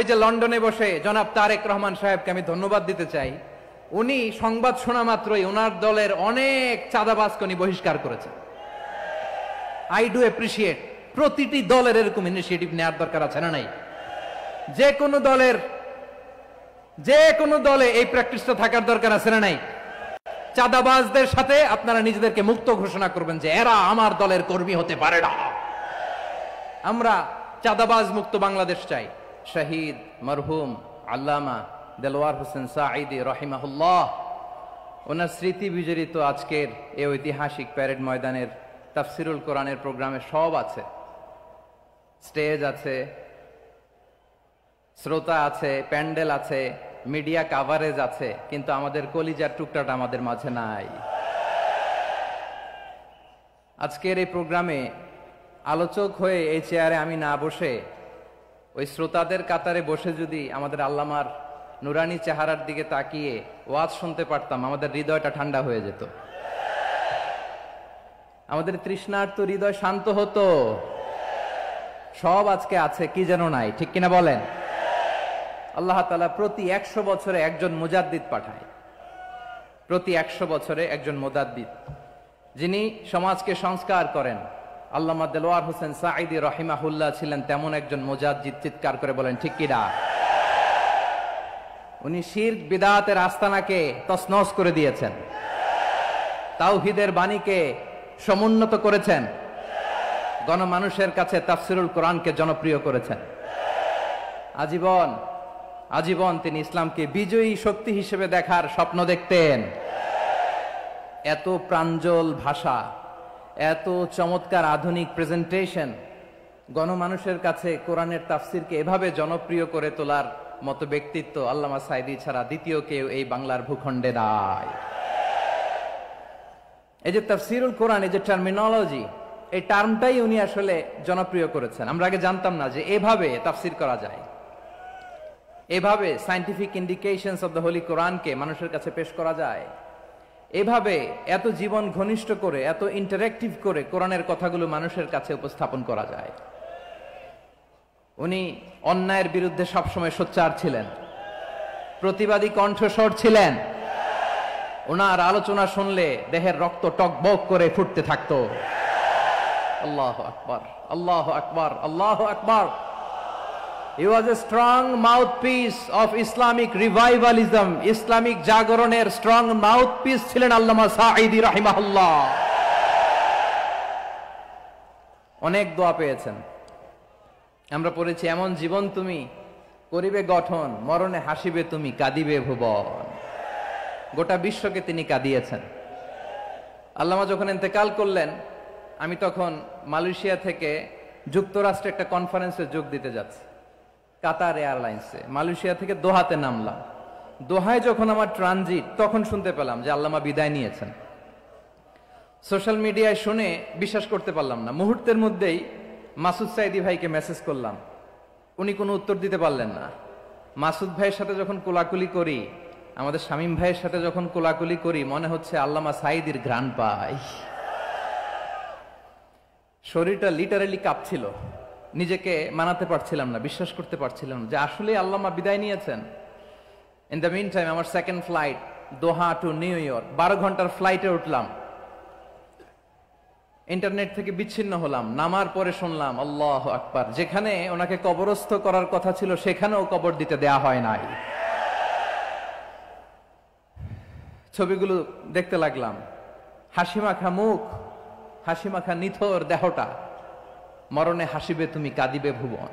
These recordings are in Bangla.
ওই যে লন্ডনে বসে জনাব তারেক রহমান সাহেবকে আমি ধন্যবাদ দিতে চাই, উনি সংবাদ শোনা মাত্রই ওনার দলের অনেক চাঁদাবাজকে উনি বহিষ্কার করেছেন। I do appreciate. প্রতিটি দলের এরকম ইনিশিয়েটিভ নেওয়ার দরকার আছে না নাই? যে কোনো দলে এই প্র্যাকটিসটা থাকার দরকার আছে না নাই? চাঁদাবাজদের সাথে আপনারা নিজেদেরকে মুক্ত ঘোষণা করবেন যে এরা আমার দলের কর্মী হতে পারে না। আমরা চাঁদাবাজ মুক্ত বাংলাদেশ চাই। শহীদ মরহুম আল্লামা দেলোয়ার হোসেন সাঈদী রহিমাহুল্লাহ, ওনার স্মৃতি বিজড়িত আজকের এই ঐতিহাসিক প্যারেড ময়দানের তাফসিরুল কোরআনের প্রোগ্রামে সব আছে। স্টেজ আছে, শ্রোতা আছে, প্যান্ডেল আছে, মিডিয়া কাভারেজ আছে, কিন্তু আমাদের কলিজার টুকটাটা আমাদের মাঝে নাই। আজকের এই প্রোগ্রামে আলোচক হয়ে এই চেয়ারে আমি না বসে ওই শ্রোতাদের কাতারে বসে যদি আমাদের আল্লামার নুরানি চেহারার দিকে তাকিয়ে ওয়াজ শুনতে পারতাম, আমাদের হৃদয়টা ঠান্ডা হয়ে যেত, আমাদের তৃষ্ণার্ত হৃদয় শান্ত হতো। সব আজকে আছে, কি যেন নাই, ঠিক কিনা বলেন? আল্লাহ তাআলা প্রতি 100 বছরে একজন মুজাদ্দিদ পাঠায়, প্রতি 100 বছরে একজন মুজাদ্দিদ, যিনি সমাজকে সংস্কার করেন। আল্লামা দেলোয়ার হোসেন সাঈদী রহিমাহুল্লাহ ছিলেন তেমন একজন মুজাদ্দিদ। চিৎকার করে বলেন ঠিক কিনা? উনি শিরক বিদআতের আস্তানাকে তছনছ করে দিয়েছেন, তাওহীদের বাণীকে সমুন্নত করেছেন, গণমানুষের কাছে তাফসিরুল কোরআনকে জনপ্রিয় করেছেন। আজীবন তিনি ইসলামকে বিজয়ী শক্তি হিসেবে দেখার স্বপ্ন দেখতেন। এত প্রাঞ্জল ভাষা, এত চমৎকার আধুনিক প্রেজেন্টেশন, গণমানুষের কাছে কোরআনের তাফসিরকে এভাবে জনপ্রিয় করে তোলার মতো ব্যক্তিত্ব আল্লামা সাঈদী ছাড়া দ্বিতীয় কেউ এই বাংলার ভূখণ্ডে নাই। এই যে তাফসিরুল কোরআন, এই যে টার্মিনোলজি, এই টার্মটাই উনি আসলে জনপ্রিয় করেছেন। আমরা আগে জানতাম না যে এভাবে তাফসির করা যায়, এভাবে scientific indications of the Holi কোরআনকে মানুষের কাছে পেশ করা যায়, এভাবে এত জীবন ঘনিষ্ঠ করে, এত ইন্টারেক্টিভ করে কোরআনের কথাগুলো মানুষের কাছে উপস্থাপন করা যায়। উনি অন্যায়ের বিরুদ্ধে সবসময় সোচ্চার ছিলেন, প্রতিবাদী কণ্ঠস্বর ছিলেন। ওনার আলোচনা শুনলে দেহের রক্ত টকবক করে ফুটতে থাকতো। আল্লাহু আকবার, আল্লাহু আকবার, আল্লাহু আকবার। He was a strong mouthpiece of Islamic revivalism. Islamic জাগরণের স্ট্রং মাউথপিস ছিলেন আল্লামা সাঈদী রাহিমাহুল্লাহ। অনেক দোয়া পেয়েছেন। আমরা পড়েছি, এমন জীবন তুমি করিবে গঠন, মরণে হাসিবে তুমি, কাঁদিবে ভুবন। গোটা বিশ্বকে তিনি কাঁদিয়েছেন। আল্লামা যখন ইন্তেকাল করলেন, আমি তখন মালয়েশিয়া থেকে যুক্তরাষ্ট্রে একটা কনফারেন্সে যোগ দিতে যাচ্ছি, কাতার এয়ারলাইন্সে। মালয়েশিয়া থেকে দোহাতে নামলাম। দোহায় যখন আমার ট্রানজিট, তখন শুনতে পেলাম যে আল্লামা বিদায় নিয়েছেন। সোশ্যাল মিডিয়ায় শুনে বিশ্বাস করতে পারলাম না। মুহূর্তের মধ্যেই মাসুদ সাঈদী ভাইকে মেসেজ করলাম, উনি কোনো উত্তর দিতে পারলেন না। মাসুদ ভাইয়ের সাথে যখন কোলাকুলি করি, আমাদের শামীম ভাইয়ের সাথে যখন কোলাকুলি করি, মনে হচ্ছে আল্লামা সাঈদীর ঘ্রাণ পাই। শরীরটা লিটারালি কাঁপছিল, নিজেকে মানাতে পারছিলাম না, বিশ্বাস করতে পারছিলাম না যে আসলে আল্লামা বিদায় নিয়েছেন। ইন দ্য মিন টাইম আমার সেকেন্ড ফ্লাইট দোহা টু নিউ ইয়র্ক, 12 ঘন্টার ফ্লাইটে উঠলাম। ইন্টারনেট থেকে বিচ্ছিন্ন হলাম। নামার পরে শুনলাম আল্লাহু আকবার, যেখানে ওনাকে কবরস্থ করার কথা ছিল সেখানেও কবর দিতে দেয়া হয় নাই। ছবিগুলো দেখতে লাগলাম, হাসিমাখা মুখ, হাসিমাখা নিথর দেহটা, মরণে হাসিবে তুমি, কাঁদিবে ভুবন।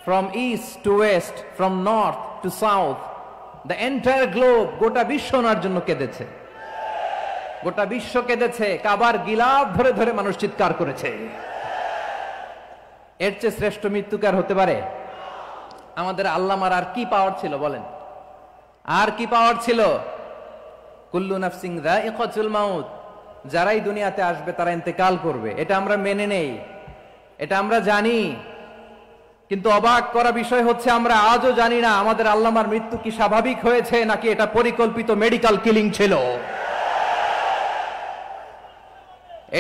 From east to west, from north to south, the entire globe, গোটা বিশ্ব ওনার জন্য কেঁদেছে, গোটা বিশ্ব কেঁদেছে। কাবার গিলাফ ধরে ধরে মানুষ চিৎকার করেছে। এর চেয়ে শ্রেষ্ঠ মৃত্যুকার হতে পারে? আমাদের আল্লামার আর কি পাওয়ার ছিল বলেন? আর কি পাওয়ার ছিল? কুল্লু নাফসিন যায়িকাতুল মাউত, যারাই দুনিয়াতে আসবে তারা ইন্তেকাল করবে, এটা আমরা মেনে নেই, এটা আমরা জানি। কিন্তু অবাক করা বিষয় হচ্ছে, আমরা আজও জানি না আমাদের আল্লামার মৃত্যু কি স্বাভাবিক হয়েছে নাকি এটা পরিকল্পিত মেডিকেল কিলিং ছিল।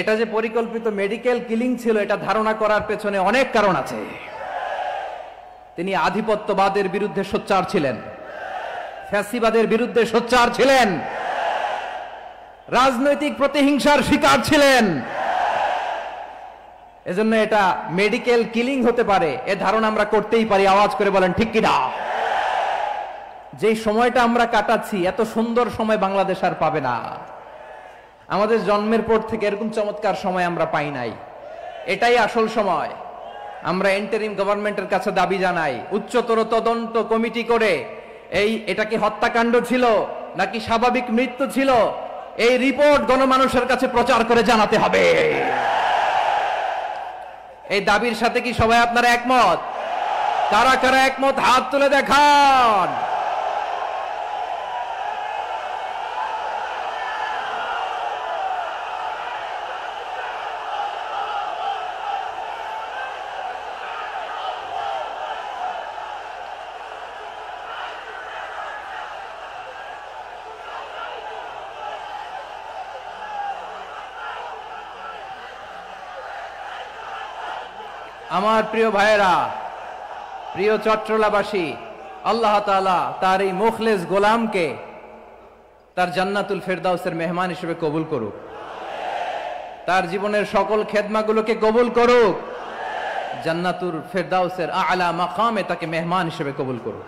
এটা যে পরিকল্পিত মেডিকেল কিলিং ছিল, এটা ধারণা করার পেছনে অনেক কারণ আছে। তিনি আধিপত্যবাদের বিরুদ্ধে সোচ্চার ছিলেন, ফ্যাসিবাদের বিরুদ্ধে সোচ্চার ছিলেন, রাজনৈতিক প্রতিহিংসার শিকার ছিলেন। এজন্য এটা মেডিকেল কিলিং হতে পারে এ ধারণা আমরা করতেই পারি। আওয়াজ করে বলেন ঠিক কিনা? যেই সময়টা আমরা কাটাচ্ছি, এত সুন্দর সময় বাংলাদেশ আর পাবে না। আমাদের জন্মের পর থেকে এরকম চমৎকার সময় আমরা পাই নাই। এটাই আসল সময়। আমরা ইন্টারিম গভর্নমেন্টের কাছে দাবি জানাই, উচ্চতর তদন্ত কমিটি করে এটা কি হত্যাকাণ্ড ছিল নাকি স্বাভাবিক মৃত্যু ছিল, এই রিপোর্ট গণমানুষের কাছে প্রচার করে জানাতে হবে। এই দাবির সাথে কি সবাই আপনারা একমত? কারা কারা একমত হাত তুলে দেখান। আমার প্রিয় ভাইয়েরা, প্রিয় চট্টলাবাসী, আল্লাহ তাআলা তার এই মুখলেস গোলামকে তার জান্নাতুল ফেরদাউসের মেহমান হিসেবে কবুল করুক, তার জীবনের সকল খেদমাগুলোকে কবুল করুক, জান্নাতুল ফেরদাউসের আলা মাকামে তাকে মেহমান হিসেবে কবুল করুক।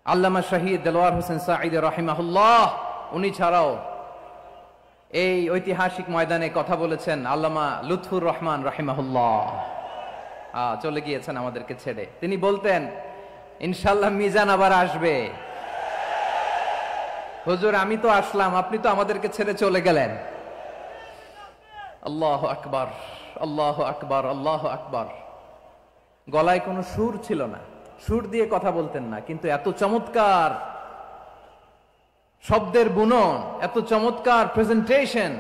আল্লামা শহীদ দেলোয়ার হোসেন সাঈদ রাহিমাহুল্লাহ, উনি ছাড়াও এই ঐতিহাসিক ময়দানে কথা বলেছেন আল্লামা লুৎফুর রহমান রাহিমাহুল্লাহ। চলে গিয়েছেন আমাদেরকে ছেড়ে। তিনি বলতেন, ইনশাআল্লাহ মিজান আবার আসবে। হুজুর আমি তো আসলাম, আপনি তো আমাদেরকে ছেড়ে চলে গেলেন। আল্লাহু আকবার, আল্লাহু আকবার, আল্লাহু আকবার। গলায় কোনো সুর ছিল না, সুর দিয়ে কথা বলতেন না, কিন্তু এত চমৎকার শব্দের বুনন, এত চমৎকার প্রেজেন্টেশন,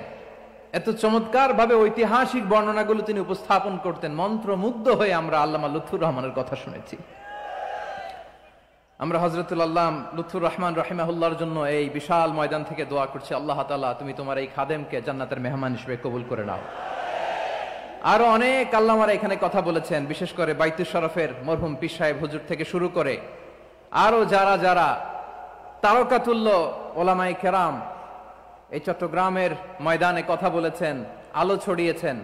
এত চমৎকার ভাবে ঐতিহাসিক বর্ণনাগুলো তিনি উপস্থাপন করতেন। মন্ত্রমুগ্ধ হয়ে আমরা আল্লামা লুৎফুর রহমানের কথা শুনেছি। আমরা হযরতুল আল্লাম লুৎফুর রহমান রাহিমাহুল্লাহর জন্য এই বিশাল ময়দান থেকে দোয়া করছি, আল্লাহ তাআলা তুমি তোমার এই খাদেমকে জান্নাতের মেহমান হিসেবে কবুল করে নাও। আরো অনেক আল্লামারা এখানে কথা বলেছেন, বিশেষ করে বাইতুল শরফের মরহুম পীর সাহেব হুজুর থেকে শুরু করে আরো যারা যারা তারকাতুল্য ওলামায়ে কেরাম এই চট্টগ্রামের ময়দানে কথা বলেছেন, আলো ছড়িয়েছেন।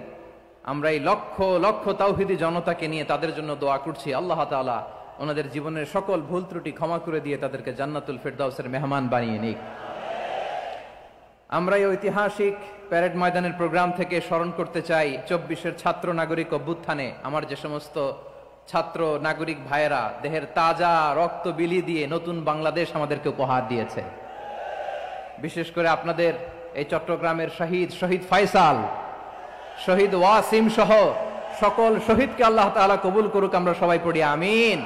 আমরা এই লক্ষ লক্ষ তাওহীদি জনতাকে নিয়ে তাদের জন্য দোয়া করছি, আল্লাহ তাআলা ওনাদের জীবনের সকল ভুল ত্রুটি ক্ষমা করে দিয়ে তাদেরকে জান্নাতুল ফেরদাউসের মেহমান বানিয়ে নিক। আমরা এই ঐতিহাসিক প্যারেড ময়দানের প্রোগ্রাম থেকে স্মরণ করতে চাই 24-এর ছাত্র নাগরিক অভ্যুত্থানে আমার যে সমস্ত ছাত্র নাগরিক ভাইয়েরা দেহের তাজা রক্ত বিলি দিয়ে নতুন বাংলাদেশ আমাদেরকে উপহার দিয়েছে। বিশেষ করে আপনাদের এই চট্টগ্রামের শহীদ ফাইসাল, শহীদ ওয়াসিম সহ সকল শহীদকে আল্লাহ তাআলা কবুল করুক। আমরা সবাই পড়ি আমিন।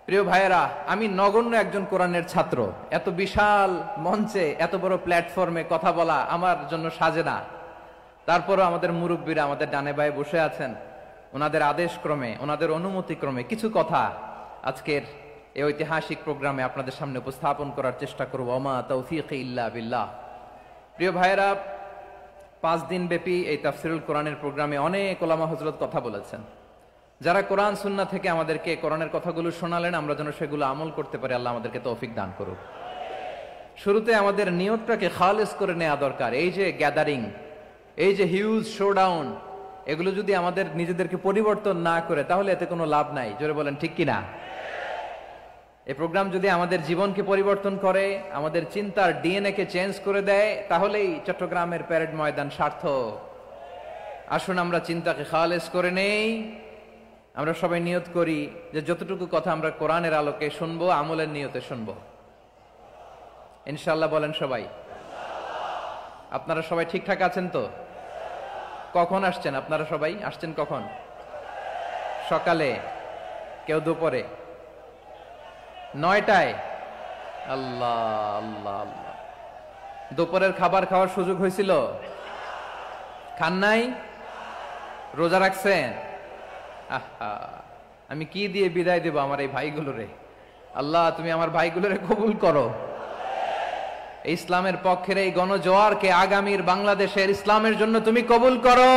প্রিয় ভাইয়েরা, আমি নগণ্য একজন কোরআনের ছাত্র, এত বিশাল মঞ্চে এত বড় প্ল্যাটফর্মে কথা বলা আমার জন্য সাজে না। তারপরও আমাদের মুরব্বীরা আমাদের ডানে বায়ে বসে আছেন, ওনাদের আদেশ ক্রমে, ওনাদের অনুমতি ক্রমে কিছু কথা আজকের এই ঐতিহাসিক প্রোগ্রামে আপনাদের সামনে উপস্থাপন করার চেষ্টা করব। ওমা তাওফীকি ইল্লা বিল্লাহ। প্রিয় ভাইয়েরা, 5 দিন ব্যাপী এই তাফসীরুল কোরআনের প্রোগ্রামে অনেক ওলামা হযরত কথা বলেছেন। যারা কোরআন সুন্নাহ থেকে আমাদেরকে কোরআনের কথাগুলো শোনালেন, আমরা যেন সেগুলো আমল করতে পারি, আল্লাহ আমাদেরকে তৌফিক দান করুক। শুরুতে আমাদের নিয়তটাকে খালেস করে নেওয়া দরকার। এই যে গ্যাদারিং, এই যে হিউজ শোডাউন, এগুলো যদি আমাদের নিজেদেরকে পরিবর্তন না করে তাহলে এতে কোনো লাভ নাই। জোরে বলেন ঠিক কিনা? এই প্রোগ্রাম যদি আমাদের জীবনকে পরিবর্তন করে, আমাদের চিন্তার ডিএনএ কে চেঞ্জ করে দেয়, তাহলেই চট্টগ্রামের প্যারেড ময়দান সার্থক। আসুন আমরা চিন্তাকে খালেস করে নেই। আমরা সবাই নিয়ত করি যে যতটুকু কথা আমরা কোরআনের আলোকে শুনবো, আমলের নিয়তে শুনবো ইনশাআল্লাহ। বলেন সবাই। আপনারা সবাই ঠিকঠাক আছেন তো? কখন আসছেন আপনারা? সবাই আসছেন কখন? সকালে, কেউ দুপুরে, 9টায়? আল্লাহ আল্লাহ আল্লাহ। দুপুরের খাবার খাওয়ার সুযোগ হয়েছিল? খান নাই? রোজা রাখছেন? আহা, আমি কি দিয়ে বিদায় দেব আমার এই ভাইগুলোরে? আল্লাহ তুমি আমার ভাইগুলোরে কবুল করো। ইসলামের পক্ষের এই গণজোয়ারকে আগামীর বাংলাদেশের ইসলামের জন্য তুমি কবুল করো।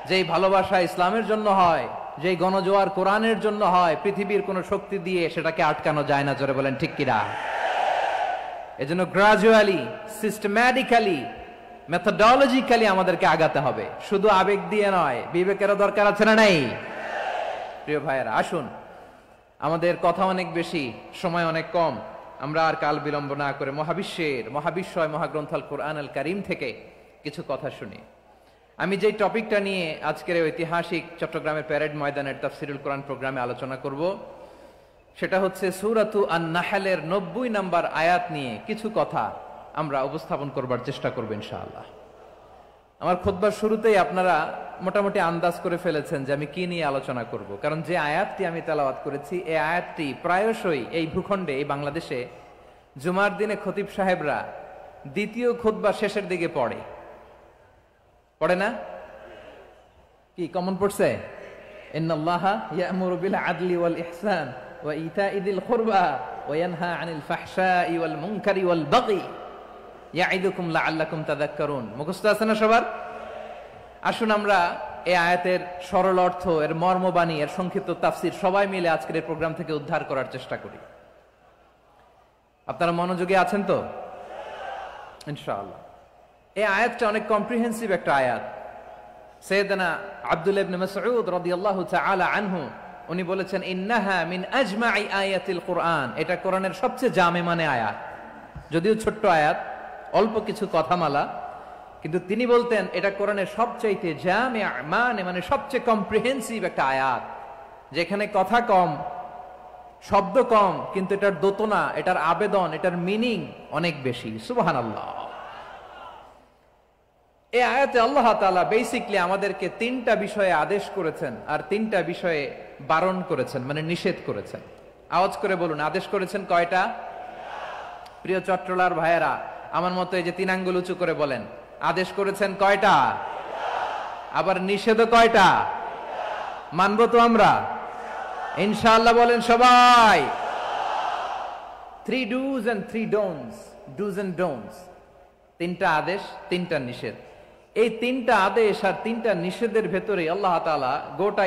যেই ভালোবাসা ইসলামের জন্য হয়, যেই গণজোয়ার কোরআনের জন্য হয়, পৃথিবীর কোন শক্তি দিয়ে সেটাকে আটকানো যায় না। জোরে বলেন ঠিক কিনা? এজন্য গ্রাজুয়ালি, সিস্টেম্যাটিক্যালি, মেথোডোলজিক্যালি আমাদেরকে আগাতে হবে, শুধু আবেগ দিয়ে নয়। বিবেকেরও দরকার আছে না নাই? প্রিয় ভাইয়েরা, আসুন, আমাদের কথা অনেক বেশি, সময় অনেক কম, আমরা আর কাল বিলম্ব না করে মহাবিশ্বয় মহাগ্রন্থ আল কোরআন আল কারীম থেকে কিছু কথা শুনি। আমি যে টপিকটা নিয়ে আজকের ঐতিহাসিক চট্টগ্রামের প্যারেড ময়দানের তাফসিরুল কোরআন প্রোগ্রামে আলোচনা করব, সেটা হচ্ছে সূরাতু আন-নাহলের 90 নম্বর আয়াত নিয়ে কিছু কথা আমরা উপস্থাপন করবার চেষ্টা করব ইনশাআল্লাহ। আমার খুতবার শুরুতেই আপনারা মোটামুটি আন্দাজ করে ফেলেছেন যে আমি কি নিয়ে আলোচনা করব, কারণ যে আয়াতটি আমি তেলাওয়াত করেছি এই আয়াতটি প্রায়শই এই ভূখণ্ডে, এই বাংলাদেশে জুমার দিনে খতিব সাহেবরা দ্বিতীয় খুতবা শেষের দিকে পড়ে না? কি কমন পড়ছে? ইন্নাল্লাহা ইয়া'মুরু বিল আদলি ওয়াল ইহসান ওয়া ইতা'i যিল কুরবা ওয়া ইয়ানহা আনিল ফাহশাই ওয়াল মুনকারি ওয়াল বাগি ইয়া'iদুকুম লাআল্লাকুম তাযাক্কারুন। মুখস্থ আছে না সবার? আসুন আমরা এই আয়াতের সরল অর্থ, এর মর্মবাণী, এর সংক্ষিপ্ত তাফসীর সবাই মিলে আজকের এই প্রোগ্রাম থেকে উদ্ধার করার চেষ্টা করি। আপনারা মনোযোগী আছেন তো? ইনশাআল্লাহ। এই আয়াতটা অনেক কম্প্রিহেন্সিভ একটা আয়াত। সাইয়েদনা আব্দুল্লাহ ইবনে মাসউদ রাদিয়াল্লাহু তাআলা আনহু উনি বলেছেন, ইন্নাহা মিন আজমাই আয়াতিল কুরআন, এটা কোরআনের সবচেয়ে জামে মানে আয়াত। যদিও ছোট্ট আয়াত, অল্প কিছু কথামালা, কিন্তু তিনি বলতেন এটা কোরআনের সবচাইতে জামে মানে সবচেয়ে কম্প্রিহেন্সিভ একটা আয়াত, যেখানে কথা কম, শব্দ কম, কিন্তু এটার দোতনা, এটার আবেদন, এটার মিনিং অনেক বেশি। সুবহানাল্লাহ। এই আয়াতে আল্লাহ তাআলা বেসিক্যালি আমাদেরকে তিনটা বিষয়ে আদেশ করেছেন আর তিনটা বিষয়ে বারণ করেছেন, মানে নিষেধ করেছেন। আওয়াজ করে বলুন, আদেশ করেছেন কয়টা? প্রিয় চট্টলার ভাইয়েরা, আমার মতো এই যে 3 আঙ্গুল উঁচু করে বলেন, আদেশ করেছেন কয়টা? আবার নিষেধও কয়টা? মানবো তো আমরা ইনশাআল্লাহ? বলেন সবাই। 3 do's and 3 don'ts, do's and don'ts, 3টা আদেশ, 3টা নিষেধ। এই 3টা আদেশ আর 3টা নিষেধের ভেতরে আল্লাহ তাআলা গোটা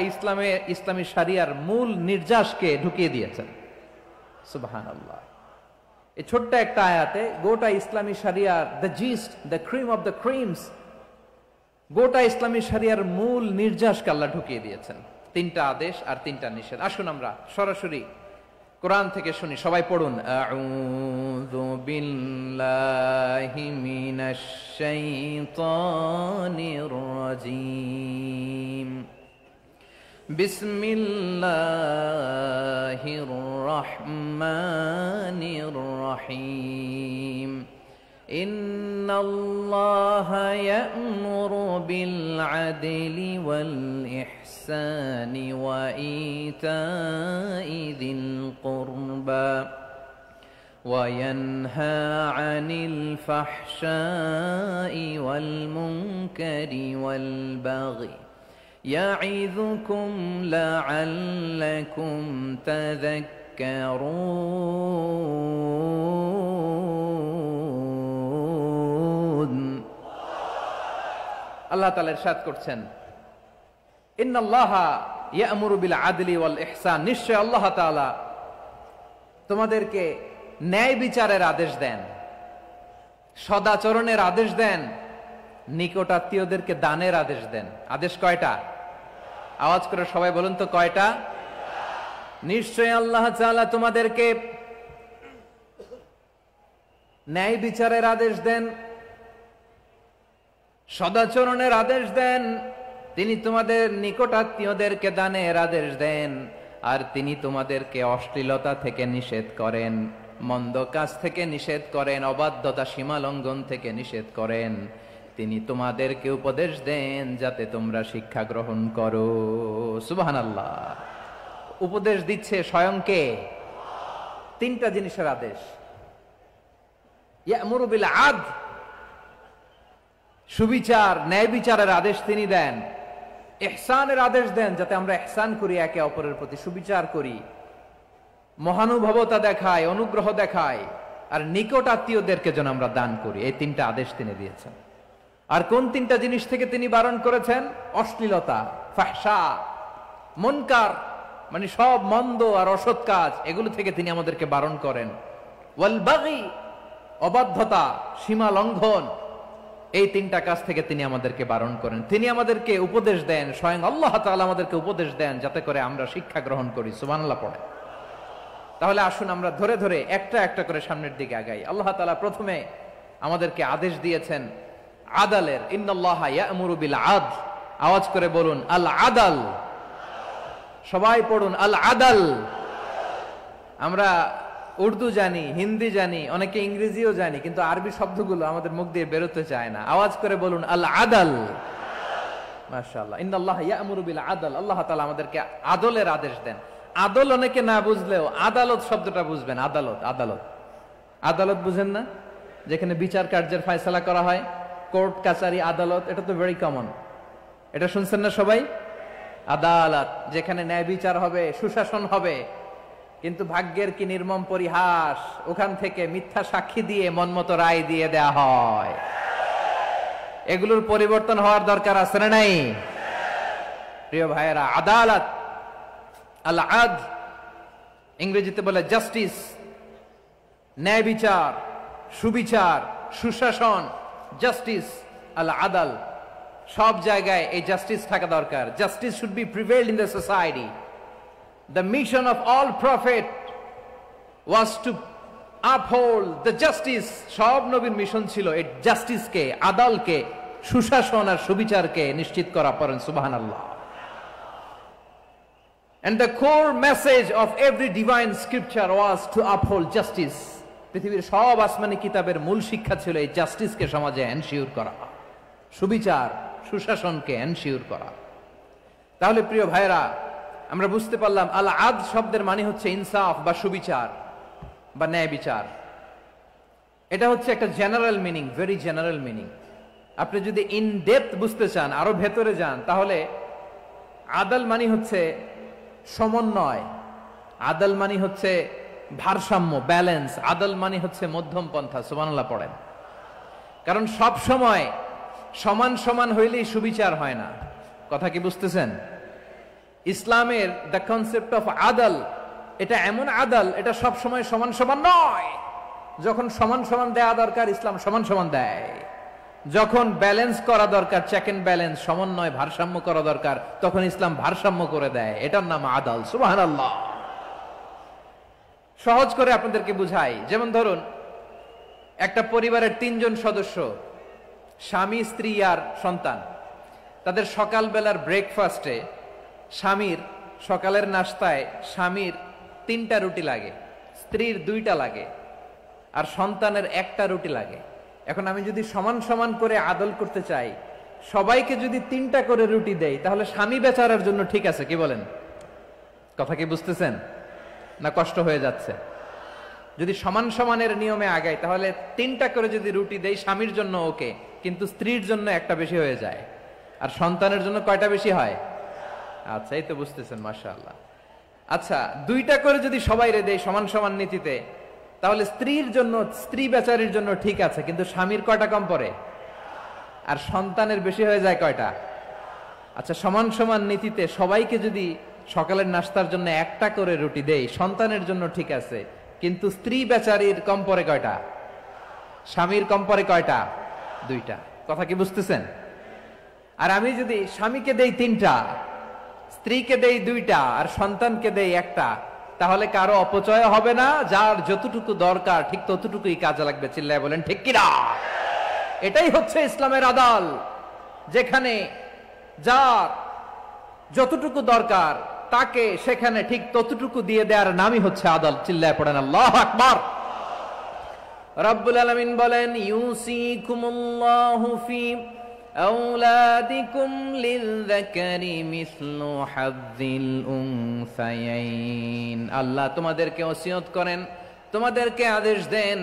ইসলামী শরিয়ার মূল নির্যাসকে ঢুকিয়ে দিয়েছেন। সুবহানাল্লাহ। এই ছোট্ট একটা আয়াতে গোটা ইসলামী শরিয়ার, the gist, the cream of the creams, গোটা ইসলামী শরিয়ার মূল নির্যাসকে আল্লাহ ঢুকিয়ে দিয়েছেন। 3টা আদেশ আর 3টা নিষেধ। আসুন আমরা সরাসরি কোরআন থেকে শুনি, সবাই পড়ুন। আউযু বিল্লাহি মিনাশ শাইতানির রাজীম। বিসমিল্লাহির রহমানির রহিম। ইন্নাল্লাহা ইয়া'মুরু বিল আদলি ওয়াল ইহসানি ওয়া ইতা'i যিল কুরবা ওয়া ইয়ানহা আনিল ফাহশাই ওয়াল মুনকারি ওয়াল বাগি ইয়া'ইযুকুম লা'আল্লাকুম তাযাক্কারুন। আল্লাহ তাআলা ইরশাদ করছেন, ইন্নাল্লাহা ইয়া'মুরু বিল আদলি ওয়াল ইহসান, নিশ্চয় আল্লাহ তাআলা তোমাদেরকে ন্যায় বিচারের আদেশ দেন, সদাচরণের আদেশ দেন, নিকটাত্মীয়দেরকে দানের আদেশ দেন। আদেশ কয়টা? আওয়াজ করে সবাই বলুন তো কয়টা? নিশ্চয় আল্লাহ তাআলা তোমাদেরকে ন্যায় বিচারের আদেশ দেন, সদাচরণের আদেশ দেন, তিনি তোমাদের নিকটাত্মীয়দেরকে দানের আদেশ দেন, আর তিনি তোমাদেরকে অশ্লীলতা থেকে নিষেধ করেন, মন্দ কাজ থেকে নিষেধ করেন, অবাধ্যতা সীমা লঙ্ঘন থেকে নিষেধ করেন। তিনি তোমাদেরকে উপদেশ দেন যাতে তোমরা শিক্ষা গ্রহণ করো। সুবহানাল্লাহ। উপদেশ দিচ্ছে স্বয়ং কে? 3টা জিনিসের আদেশ। ইয়া'মুরু বিল আদল, সুবিচার, ন্যায় বিচারের আদেশ তিনি দেন। ইহসানের আদেশ দেন, যাতে আমরা ইহসান করি, একে অপরের প্রতি সুবিচার করি, মহানুভবতা দেখায়, অনুগ্রহ দেখায়, আর নিকট আত্মীয়দেরকে যেন আমরা দান করি। এই 3টা আদেশ তিনি দিয়েছেন। আর কোন তিনটা জিনিস থেকে তিনি বারণ করেছেন? অশ্লীলতা, ফাহশা, মুনকার, মানে সব মন্দ আর অসৎ কাজ, এগুলো থেকে তিনি আমাদেরকে বারণ করেন। ওয়াল বাগি, অবাধ্যতা, সীমা লঙ্ঘন, এই তিনটা কাজ থেকে তিনি আমাদেরকে বারণ করেন। তিনি আমাদেরকে উপদেশ দেন, স্বয়ং আল্লাহ তাআলা আমাদেরকে উপদেশ দেন যাতে করে আমরা শিক্ষা গ্রহণ করি। সুবহানাল্লাহ পড়ে। তাহলে আসুন আমরা ধরে ধরে একটা একটা করে সামনের দিকে আগাই। আল্লাহ তাআলা প্রথমে আমাদেরকে আদেশ দিয়েছেন আদালের, ইন্নাল্লাহা ইয়া'মুরু বিল আদল। আওয়াজ করে বলুন আল আদাল। সবাই পড়ুন আল আদাল। আমরা উর্দু জানি, হিন্দি জানি, অনেকে ইংরেজিও জানি, কিন্তু আরবি শব্দগুলো আমাদের মুখ দিয়ে বেরোতে চায় না। আওয়াজ করে বলুন আল আদাল। মাশাআল্লাহ, ইন্নাল্লাহা ইয়া'মুরু বিল আদল। আল্লাহ তাআলা আমাদেরকে আদলের আদেশ দেন। আদল অনেকে না বুঝলেও আদালত শব্দটা বুঝবেন। আদালত, আদালত, আদালত বুঝেন না? যেখানে বিচার কার্যের ফয়সালা করা হয়, কোর্ট কাচারি আদালত, এটা তো ভেরি কমন। এটা শুনছেন না সবাই? আদালত, যেখানে ন্যায় বিচার হবে, সুশাসন হবে। কিন্তু ভাগ্যের কি নির্মম পরিহাস, ওখান থেকে মিথ্যা সাক্ষী দিয়ে মনমতো রায় দিয়ে দেয়া হয়। এগুলোর পরিবর্তন হওয়ার দরকার আছে না নাই? প্রিয় ভাইয়েরা, আদালত, আল আদ, ইংরেজিতে বলে জাস্টিস, ন্যায় বিচার, সুবিচার, সুশাসন, জাস্টিস, আল আদাল, সব জায়গায় এই জাস্টিস থাকা দরকার। Justice should be prevailed in the society. The mission of all prophet was to uphold the justice. সব নবীর মিশন ছিল এই জাস্টিসকে, আদালকে, সুশাসন আর সুবিচারকে নিশ্চিত করা। পড়েন সুবহানাল্লাহ। And the core message of every divine scripture was to uphold justice. পৃথিবীর সব আসমানি কিতাবের মূল শিক্ষা ছিল এই জাস্টিসকে সমাজে এনশিওর করা, সুবিচার, সুশাসনকে এনশিওর করা। তাহলে প্রিয় ভাইরা, আমরা বুঝতে পারলাম আল আদ শব্দের মানে হচ্ছে ইনসাফ বা সুবিচার বা ন্যায় বিচার। এটা হচ্ছে একটা general meaning, very general meaning. আপনি যদি ইন ডেপথ বুঝতে চান, আরো ভেতরে যান, তাহলে আদাল মানে হচ্ছে সমন্বয়, আদাল মানে হচ্ছে ভারসাম্য, ব্যালেন্স। আদাল মানে হচ্ছে মধ্যম পন্থা। সুবহানাল্লাহ পড়েন। কারণ সব সময় সমান সমান হইলেই সুবিচার হয় না। কথা কি বুঝতেছেন? ইসলামের দ্য কনসেপ্ট অফ আদাল, এটা এমন আদাল, এটা সব সময় সমান সমান নয়। যখন সমান সমান দেয়া দরকার, ইসলাম সমান সমান দেয়। যখন ব্যালেন্স করা দরকার, চেক এন্ড ব্যালেন্স, সমন্বয়, ভারসাম্য করা দরকার, তখন ইসলাম ভারসাম্য করে দেয়। এটার নাম আদাল। সুবহানাল্লাহ। সহজ করে আপনাদেরকে বুঝাই। যেমন ধরুন, একটা পরিবারের 3 জন সদস্য, স্বামী, স্ত্রী আর সন্তান। তাদের সকালবেলার ব্রেকফাস্টে, স্বামীর সকালের নাস্তায় স্বামীর 3টা রুটি লাগে, স্ত্রীর 2টা লাগে, আর সন্তানের 1টা রুটি লাগে। এখন আমি যদি সমান সমান করে আদল করতে চাই, সবাইকে যদি 3টা করে রুটি দেই, তাহলে স্বামী বেচারার জন্য ঠিক আছে? কি বলেন? কথা কি বুঝতেছেন না কষ্ট হয়ে যাচ্ছে? যদি সমান সমানের নিয়মে আগাই, তাহলে 3টা করে যদি রুটি দেই, স্বামীর জন্য ওকে, কিন্তু স্ত্রীর জন্য 1টা বেশি হয়ে যায়। আর সন্তানের জন্য কয়টা বেশি হয়? আচ্ছা, এই তো বুঝতেছেন, মাশাআল্লাহ। আচ্ছা, 2টা করে যদি সবাই দেয় সমান সমান নীতিতে, তাহলে স্ত্রীর জন্য, স্ত্রী বেচারির জন্য ঠিক আছে, কিন্তু স্বামীর কয়টা কম পড়ে? আর সন্তানের বেশি হয়ে যায় কয়টা? আচ্ছা, সমান সমান নীতিতে সবাইকে যদি সকালের নাস্তার জন্য 1টা করে রুটি দেই, সন্তানের জন্য ঠিক আছে, কিন্তু স্ত্রী বেচারির কম পড়ে কয়টা? স্বামীর কম পড়ে কয়টা? 2টা। কথা কি বুঝতেছেন? আর আমি যদি স্বামীকে দেই 3টা, স্ত্রীকে দেই 2টা, আর সন্তানকে দেই 1টা, তাহলে কারো অপচয় হবে না। যার যতটুকু দরকার ঠিক ততটুকুই কাজে লাগবে। চিল্লায় বলেন ঠিক কিনা? এটাই হচ্ছে ইসলামের আদাল, যেখানে যার যতটুকু দরকার তাকে সেখানে ঠিক ততটুকু দিয়ে দেওয়ার নামই হচ্ছে আদাল। চিল্লায় পড়েন আল্লাহু আকবার। রব্বুল আলামিন বলেন, ইউসিকুমুল্লাহু ফি আওলাদিকুম লিযযাকারি মিসলু হাযযিল উনসায়াইন। আল্লাহ তোমাদেরকে ওসিয়ত করেন, তোমাদেরকে আদেশ দেন,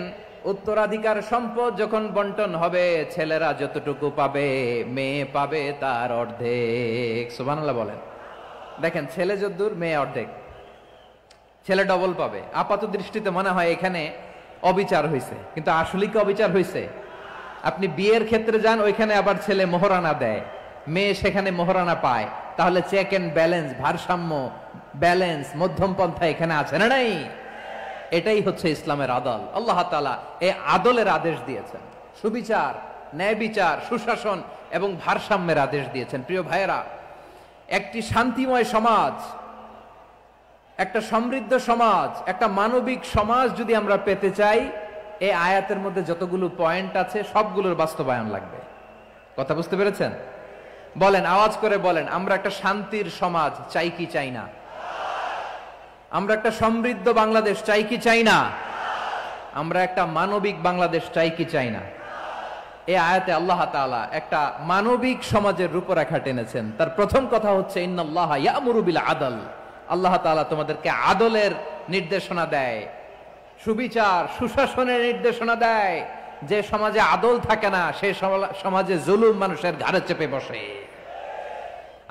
উত্তরাধিকার সম্পদ যখন বন্টন হবে, ছেলেরা যতটুকু পাবে, মেয়ে পাবে তার অর্ধেক। সুবহানাল্লাহ বলেন। দেখেন, ছেলে যদ্দূর, মেয়ে অর্ধেক, ছেলে ডবল পাবে। আপাত দৃষ্টিতে মনে হয় এখানে অবিচার হয়েছে, কিন্তু আসলে কি অবিচার হয়েছে? আপনি বিয়ের ক্ষেত্রে যান, ওইখানে আবার ছেলে মোহরানা দেয়, মেয়ে সেখানে মোহরানা পায়, তাহলে চেক এন্ড ব্যালেন্স, ভারসাম্য, ব্যালেন্স, মধ্যম পন্থা এখানে আছে না নাই? এটাই হচ্ছে ইসলামের আদল। আল্লাহ তাআলা এই আদলের আদেশ দিয়েছেন, সুবিচার, ন্যায় বিচার, সুশাসন এবং ভারসাম্যের আদেশ দিয়েছেন। প্রিয় ভাইয়েরা, একটি শান্তিময় সমাজ, একটা সমৃদ্ধ সমাজ, একটা মানবিক সমাজ যদি আমরা পেতে চাই, এই আয়াতের মধ্যে যতগুলো পয়েন্ট আছে সবগুলোর বাস্তবায়ন লাগবে। কথা বুঝতে পেরেছেন? বলেন, আওয়াজ করে বলেন, আমরা একটা শান্তির সমাজ চাই কি চাই না? আমরা একটা সমৃদ্ধ বাংলাদেশ চাই কি চাই না? আমরা একটা মানবিক বাংলাদেশ চাই কি চাই না? এই আয়াতে আল্লাহ তাআলা একটা মানবিক সমাজের রূপরেখা টেনেছেন। তার প্রথম কথা হচ্ছে ইন্নাল্লাহা ইয়ামুরু বিল আদল। আল্লাহ তাআলা তোমাদেরকে আদলের নির্দেশনা দেয়, সুবিচার, সুশাসনের নির্দেশনা দেয়। যে সমাজে আদল থাকে না, সেই সমাজে জুলুম মানুষের ঘাড়ে চেপে বসে।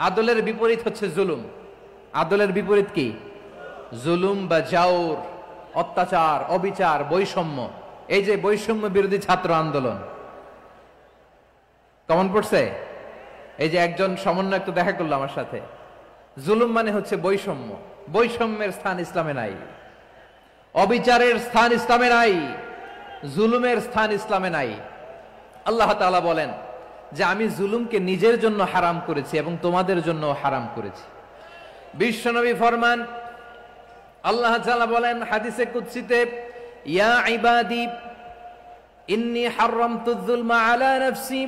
আদলের বিপরীত হচ্ছে জুলুম। আদলের বিপরীত কি? জুলুম বা জাওর, অত্যাচার, অবিচার, বৈষম্য। এই যে বৈষম্য বিরোধী ছাত্র আন্দোলন কমন পড়ছে? এই যে একজন সমন্বয়ক তো দেখা করলো আমার সাথে। জুলুম মানে হচ্ছে বৈষম্য। বৈষম্যের স্থান ইসলামে নাই, অবিচারের স্থান ইসলামে নাই, জুলুমের স্থান ইসলামে নাই। আল্লাহ তাআলা বলেন যে আমি জুলুমকে নিজের জন্য হারাম করেছি এবং তোমাদের জন্য হারাম করেছি। বিশ্বনবী ফরমান, আল্লাহ তাআলা বলেন হাদিসে কুদসিতে, ইয়া ইবাদি ইন্নী হারামতুয যুলমা আলা নাফসি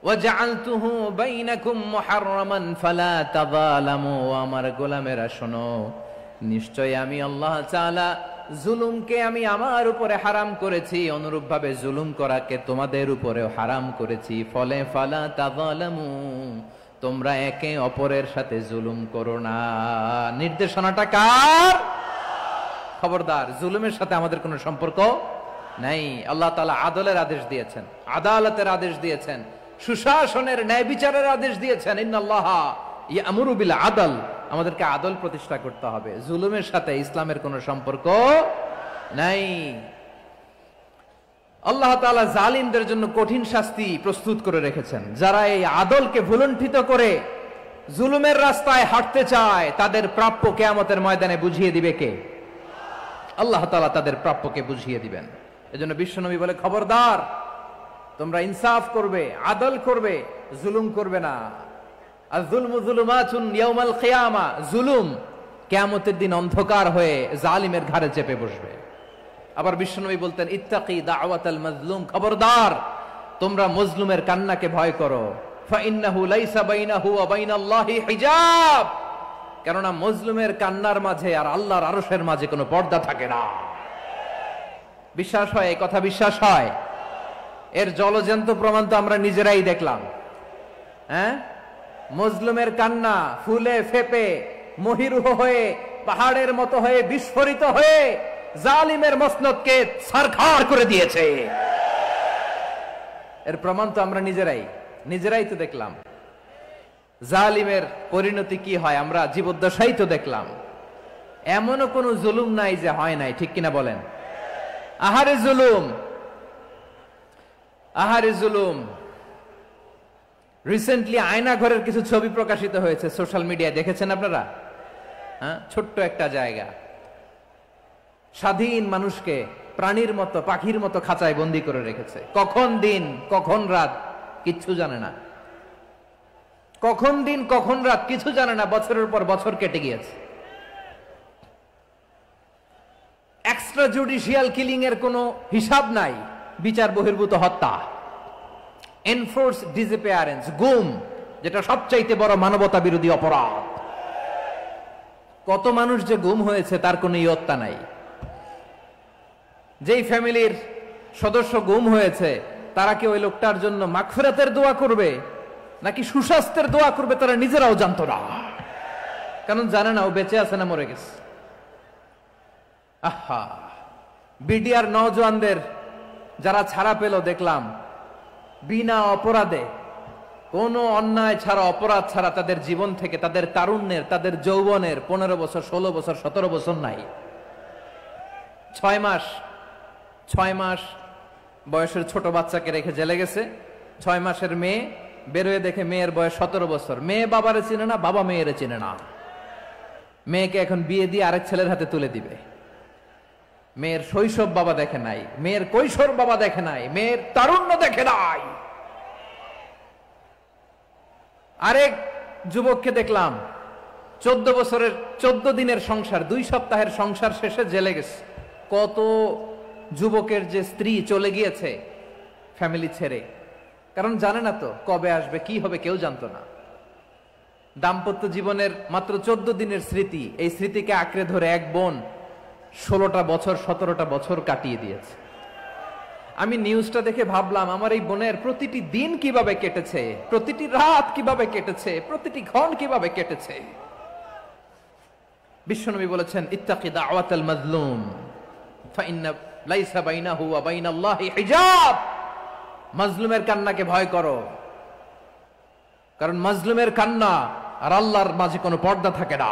ওয়া জাআলতুহু বাইনাকুম মুহাররামান ফালা তাযালামু। আমার গোলামেরা শোনো, নিশ্চয় আমি আল্লাহ তাআলা জুলুমকে আমি আমার উপরে হারাম করেছি, অনুরূপভাবে জুলুম করাকে তোমাদের উপরেও হারাম করেছি। ফলে ফালা তাযালামু, তোমরা একে অপরের সাথে জুলুম করো না। নির্দেশনাটা কার? খবরদার, জুলুমের সাথে আমাদের কোনো সম্পর্ক নাই। আল্লাহ তাআলা আদলের আদেশ দিয়েছেন, আদালতের আদেশ দিয়েছেন, সুশাসনের, ন্যায় বিচারের আদেশ দিয়েছেন। ইন্নাল্লাহা ইয়ামুরু বিল আদল, আমাদেরকে আদল প্রতিষ্ঠা করতে হবে। জুলুমের সাথে ইসলামের কোনো সম্পর্ক নাই। আল্লাহ তাআলা জালিমদের জন্য কঠিন শাস্তি প্রস্তুত করে রেখেছেন। যারা এই আদলকে ভুলুণ্ঠিত করে জুলুমের রাস্তায় হাঁটতে চায়, তাদের প্রাপ্য কিয়ামতের ময়দানে বুঝিয়ে দিবে কে? আল্লাহ তাআলা তাদের প্রাপ্যকে বুঝিয়ে দিবেন। এজন্য বিশ্বনবী বলে, খবরদার, তোমরা ইনসাফ করবে, আদল করবে, জুলুম করবে না। আর যুলমু যুলুমাতুন ইয়াউমাল কিয়ামা, জুলুম কিয়ামতের দিন অন্ধকার হয়ে জালিমের ঘাড়ে চেপে বসবে। আবার বিশ্বনবী বলতেন, ইত্তাকি দাওয়াতাল মাজলুম, খবরদার, তোমরা মজলুমের কান্নাকে ভয় করো। ফাইন্নাহু লাইসা বাইনাহু ওয়া বাইনাল্লাহি হিজাব, কেননা মজলুমের কান্নার মাঝে আর আল্লাহর আরশের মাঝে কোনো পর্দা থাকে না। বিশ্বাস হয়? এই কথা বিশ্বাস হয়? এর জলজ্যান্ত প্রমাণ তো আমরা নিজেরাই দেখলাম। হ্যাঁ, মজলুমের কান্না ফুলে ফেপে মহিরুহ হয়ে, পাহাড়ের মতো হয়ে, বিস্ফোরিত হয়ে জালিমের মসনদকে ছারখার করে দিয়েছে। এর প্রমাণ তো আমরা নিজেরাই তো দেখলাম। জালিমের পরিণতি কি হয় আমরা জীবদ্দশাই তো দেখলাম। এমনও কোন জুলুম নাই যে হয় নাই, ঠিক কিনা বলেন? আহারে জুলুম, আহারে জুলুম। রিসেন্টলি আয়না ঘরের কিছু ছবি প্রকাশিত হয়েছে সোশ্যাল মিডিয়ায়, দেখেছেন আপনারা? হ্যাঁ, ছোট্ট একটা জায়গা, স্বাধীন মানুষকে প্রাণীর মতো, পাখির মতো খাঁচায় বন্দী করে রেখেছে। কখন দিন কখন রাত কিচ্ছু জানে না, কখন দিন কখন রাত কিছু জানে না। বছরের পর বছর কেটে গিয়েছে। এক্সট্রা জুডিশিয়াল কিলিং এর কোনো হিসাব নাই, বিচার বহির্ভূত হত্যা, এনফোর্স ডিসঅ্যাপিয়ারেন্স, গুম, যেটা সবচাইতে বড় মানবতা বিরোধী অপরাধ। কত মানুষ যে গুম হয়েছে তার কোনো ইয়ত্তা নাই। যেই ফ্যামিলির সদস্য গুম হয়েছে, তারা কি ওই লোকটার জন্য মাগফিরাতের দোয়া করবে নাকি সুস্বাস্থ্যের দোয়া করবে তারা নিজেরাও জানতো না, কারণ জানে না ও বেঁচে আছে না মরে গেছে। আহা, বিডিআর নওজওয়ানদের যারা ছাড়া পেল দেখলাম, বিনা অপরাধে, কোনো অন্যায় ছাড়া, অপরাধ ছাড়া তাদের জীবন থেকে, তাদের তারুণ্যের, তাদের যৌবনের 15 বছর, 16 বছর, 17 বছর নাই, 6 মাস বয়সের ছোট বাচ্চাকে রেখে জেলে গেছে। 6 মাসের মেয়ে বেরোয় দেখে মেয়ের বয়স 17 বছর। মেয়ে বাবারে চিনে না, বাবা মেয়েরে চিনে না। মেয়েকে এখন বিয়ে দিয়ে আরেক ছেলের হাতে তুলে দিবে। মেয়ের শৈশব বাবা দেখে নাই, মেয়ের কৈশোর বাবা দেখে নাই, মেয়ের তারুণ্য দেখে নাই। আরেক যুবককে দেখলাম 14 বছরের 14 দিনের সংসার, 2 সপ্তাহের সংসার শেষে জেলে গেছে। কত যুবকের যে স্ত্রী চলে গিয়েছে ফ্যামিলি ছেড়ে, কারণ জানে না তো কবে আসবে, কি হবে, কেউ জানতো না। দাম্পত্য জীবনের মাত্র 14 দিনের স্মৃতি, এই স্মৃতিকে আঁকড়ে ধরে এক বোন 16টা বছর 17টা বছর কাটিয়ে দিয়েছে। আমি নিউজটা দেখে ভাবলাম, আমার এই বোনের প্রতিটি দিন কিভাবে কেটেছে, প্রতিটি রাত কিভাবে কেটেছে, প্রতিটি ক্ষণ কিভাবে কেটেছে। বিশ্বনবী বলেছেন, ইত্তাকি দাওয়াতাল মাজলুম ফাইন্না লাইসা বাইনাহু ওয়া বাইনাল্লাহি হিজাব। মাজলুমের কান্নাকে ভয় করো, কারণ মাজলুমের কান্না আর আল্লাহর মাঝে কোনো পর্দা থাকে না।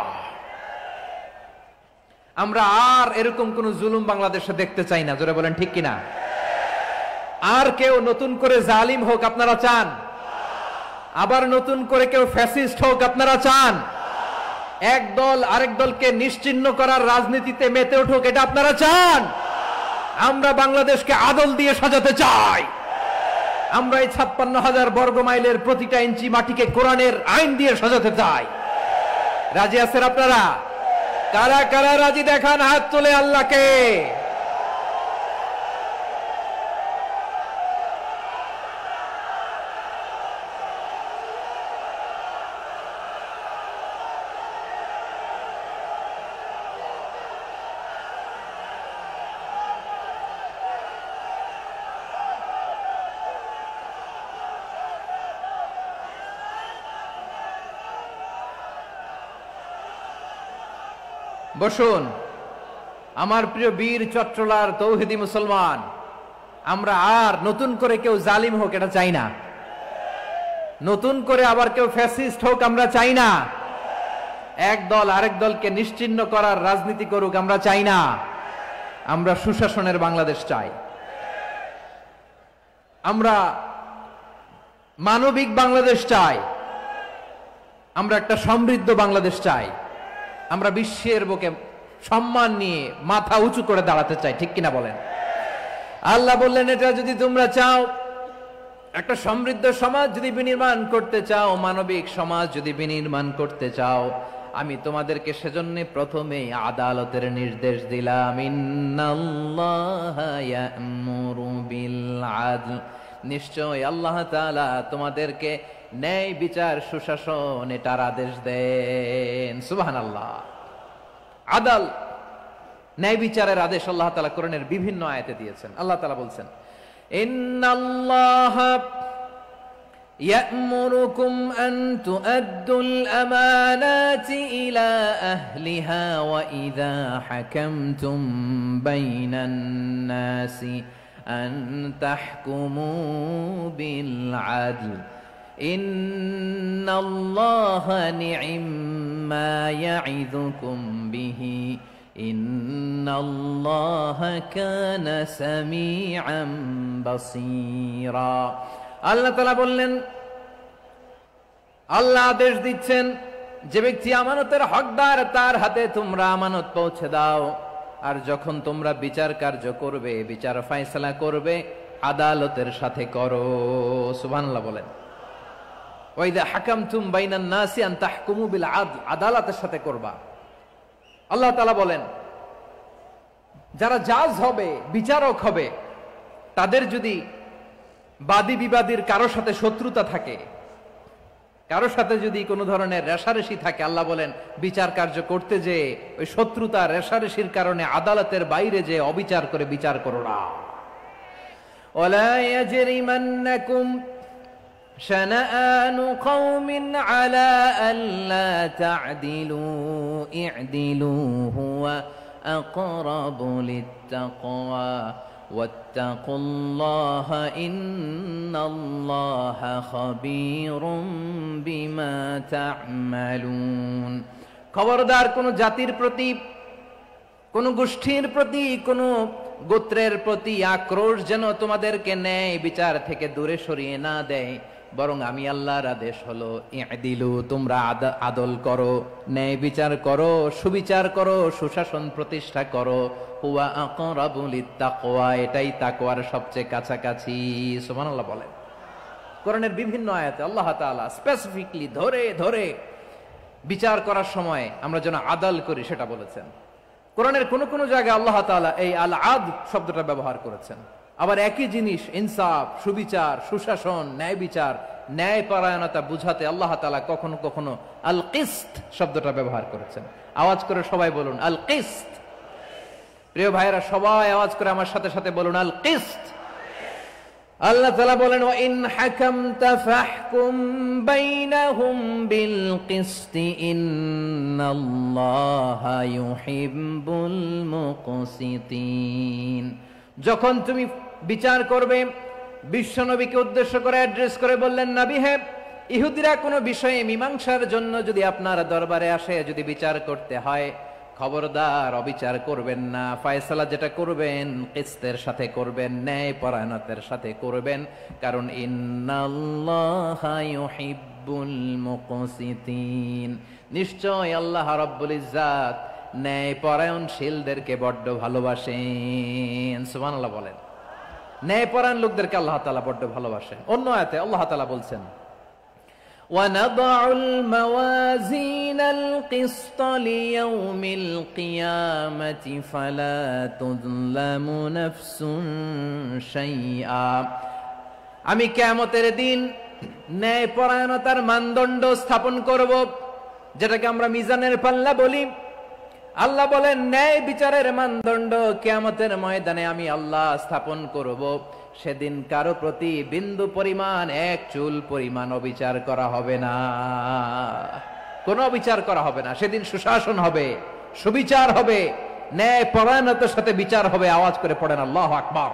আমরা আর এরকম কোন জুলুম বাংলাদেশে দেখতে চাই না। জোরে বলেন ঠিক কিনা? আর কেউ নতুন করে জালিম হোক আপনারা চান? আবার নতুন করে কেউ ফ্যাসিস্ট হোক আপনারা চান? এক দল আরেক দলকে নিশ্চিহ্ন করার রাজনীতিতে মেতে উঠুক, এটা আপনারা চান? আমরা বাংলাদেশকে আদল দিয়ে সাজাতে চাই। আমরা এই 56,000 বর্গ মাইলের প্রতিটা ইঞ্চি মাটিকে কোরআনের আইন দিয়ে সাজাতে চাই। রাজি আছেন আপনারা? কারা কারা রাজি দেখান হাত তুলে আল্লাহকে। বসুন আমার প্রিয় বীর চট্টলার তৌহিদি মুসলমান, আমরা আর নতুন করে কেউ জালিম হোক এটা চাই না। নতুন করে আবার কেউ ফ্যাসিস্ট হোক আমরা চাই না। এক দল আরেক দলকে নিশ্চিহ্ন করার রাজনীতি করুক আমরা চাই না। আমরা সুশাসনের বাংলাদেশ চাই। আমরা মানবিক বাংলাদেশ চাই। আমরা একটা সমৃদ্ধ বাংলাদেশ চাই। আমরা বিশ্বের বুকে সম্মান নিয়ে মাথা উঁচু করে দাঁড়াতে চাই, ঠিক কিনা বলেন? আল্লাহ বললেন, এটা যদি তোমরা চাও, একটা সমৃদ্ধ সমাজ যদি বিনির্মাণ করতে চাও, মানবিক সমাজ যদি বিনির্মাণ করতে চাও, আমি তোমাদেরকে সেজন্য প্রথমে আদালতের নির্দেশ দিলাম। ইন্নাল্লাহা ইয়া'মুরু বিল আদল, নিশ্চয় আল্লাহ তাআলা তোমাদেরকে ন্যায় বিচার সুশাসন এটার আদেশ দেন। সুবহানাল্লাহ। আদাল, ন্যায় বিচারের আদেশ আল্লাহ তাআলা কোরআনের বিভিন্ন আয়াতে দিয়েছেন। আল্লাহ তাআলা বলছেন, ইন্নাল্লাহা ইয়া'মুরুকুম আন তুআদ্দুল আমানাতি ইলা আহলিহা ওয়া ইযা হাকামতুম বাইনান নাসি আন তাহকুমু বিল আদল ইন্নাল্লাহা নি'ম্মা ইয়া'iযুকুম বিহি ইন্নাল্লাহা কানা সামিআন বাসীরা। আল্লাহ তাআলা বললেন, আল্লাহ আদেশ দিচ্ছেন, যে ব্যক্তি আমানতের হকদার তার হাতে তোমরা আমানত পৌঁছে দাও। আর যখন তোমরা বিচার কার্য করবে, বিচার ফয়সালা করবে, আদালতের সাথে করো। সুবহানাল্লাহ বলেন। ওয়া ইযা হাকামতুম বাইনান নাসি আন তাহকুমু বিল আদল, আদালতের সাথে করবা। আল্লাহ তাআলা বলেন, যারা জাজ হবে, বিচারক হবে, তাদের যদি বাদী বিবাদীর কারোর সাথে শত্রুতা থাকে, কারোর সাথে যদি কোনো ধরনের রেষারেষি থাকে, আল্লাহ বলেন বিচার কার্য করতে যে ওই শত্রুতা রেষারেষির কারণে আদালতের বাইরে যে অবিচার করে বিচার করো না। ওয়ালা ইয়াজরিমান্নাকুম শানাআনু কওমিন আলা আল্লা তা'দিলু ই'দিলু হুয়া আকরাবু লিত্তাকওয়া ওয়াত্তাকুল্লাহা ইন্নাল্লাহা খাবীরুম বিমা তা'মালুন। খবরদার কোন জাতির প্রতি, কোন গোষ্ঠীর প্রতি, কোন গোত্রের প্রতি আক্রোশ যেন তোমাদেরকে ন্যায় বিচার থেকে দূরে সরিয়ে না দেয়, বরং আমি আল্লাহর আদেশ হলো ইদিলু, তোমরা আদল করো, ন্যায় বিচার করো, সুবিচার করো, সুশাসন প্রতিষ্ঠা করো। হুয়া আকরাবু লিত্তাকওয়া, এটাই তাকওয়ার সবচেয়ে কাছাকাছি। সুবহানাল্লাহ বলেন। কোরআনের বিভিন্ন আয়াতে আল্লাহ তাআলা স্পেসিফিকলি ধরে ধরে বিচার করার সময় আমরা যেন আদল করি সেটা বলেছেন। কোরআনের কোন কোন জায়গায় আল্লাহ তাআলা এই আল আদ শব্দটা ব্যবহার করেছেন। আবার একই জিনিস ইনসাফ, সুবিচার, সুশাসন, ন্যায় বিচার, ন্যায় পরায়ণতা বুঝাতে আল্লাহ তাআলা কখনো কখনো আল কিসত শব্দটা ব্যবহার করেছেন। আওয়াজ করে সবাই বলুন আল কিসত। প্রিয় ভাইরা, সবাই আওয়াজ করে আমার সাথে সাথে বলুন আল কিসত। আল্লাহ তাআলা বলেন ওয়া ইন হাকামতা ফাহকুম বাইনাহুম বিল কিসতি ইন্নাল্লাহা ইউহিব্বুল মুকসিতিন। যখন তুমি বিচার করবে, বিশ্বনবীকে উদ্দেশ্য করে অ্যাড্রেস করে বললেন, নবী হে, ইহুদিরা কোনো বিষয়ে মীমাংসার জন্য যদি আপনার দরবারে আসে, যদি বিচার করতে হয়, খবরদার অবিচার করবেন না। ফয়সালা যেটা করবেন কিসতের সাথে করবেন, ন্যায় পরায়ণতার সাথে করবেন, কারণ ইন্নাল্লাহা ইউহিব্বুল মুকসিতিন, নিশ্চয় আল্লাহ রাব্বুল ইজ্জাত ন্যায় পরায়ণশীলদেরকে বড্ড ভালোবাসেন। সুবহানাল্লাহ বলেন। ন্যায় পরায়ণ লোকদেরকে আল্লাহ তাআলা বড্ড ভালোবাসেন। অন্য আয়াতে আল্লাহ তাআলা বলছেন وَنَضَعُ الْمَوَازِينَ الْقِسْطَ لِيَوْمِ الْقِيَامَةِ فَلَا تُظْلَمُ نَفْسٌ شَيْئًا। আমি কিয়ামতের দিন ন্যায় পরায়ণতার মানদণ্ড স্থাপন করব, যেটাকে আমরা মিজানের পাল্লা বলি। আল্লাহ বলেন ন্যায় বিচারের মানদণ্ড কিয়ামতের ময়দানে আমি আল্লাহ স্থাপন করব। সেদিন কারো প্রতি বিন্দু পরিমাণ, এক চুল পরিমাণ অবিচার করা হবে না, কোনো অবিচার করা হবে না। সেদিন সুশাসন হবে, সুবিচার হবে, ন্যায় পরায়ণতার সাথে বিচার হবে। আওয়াজ করে পড়েন আল্লাহু আকবার।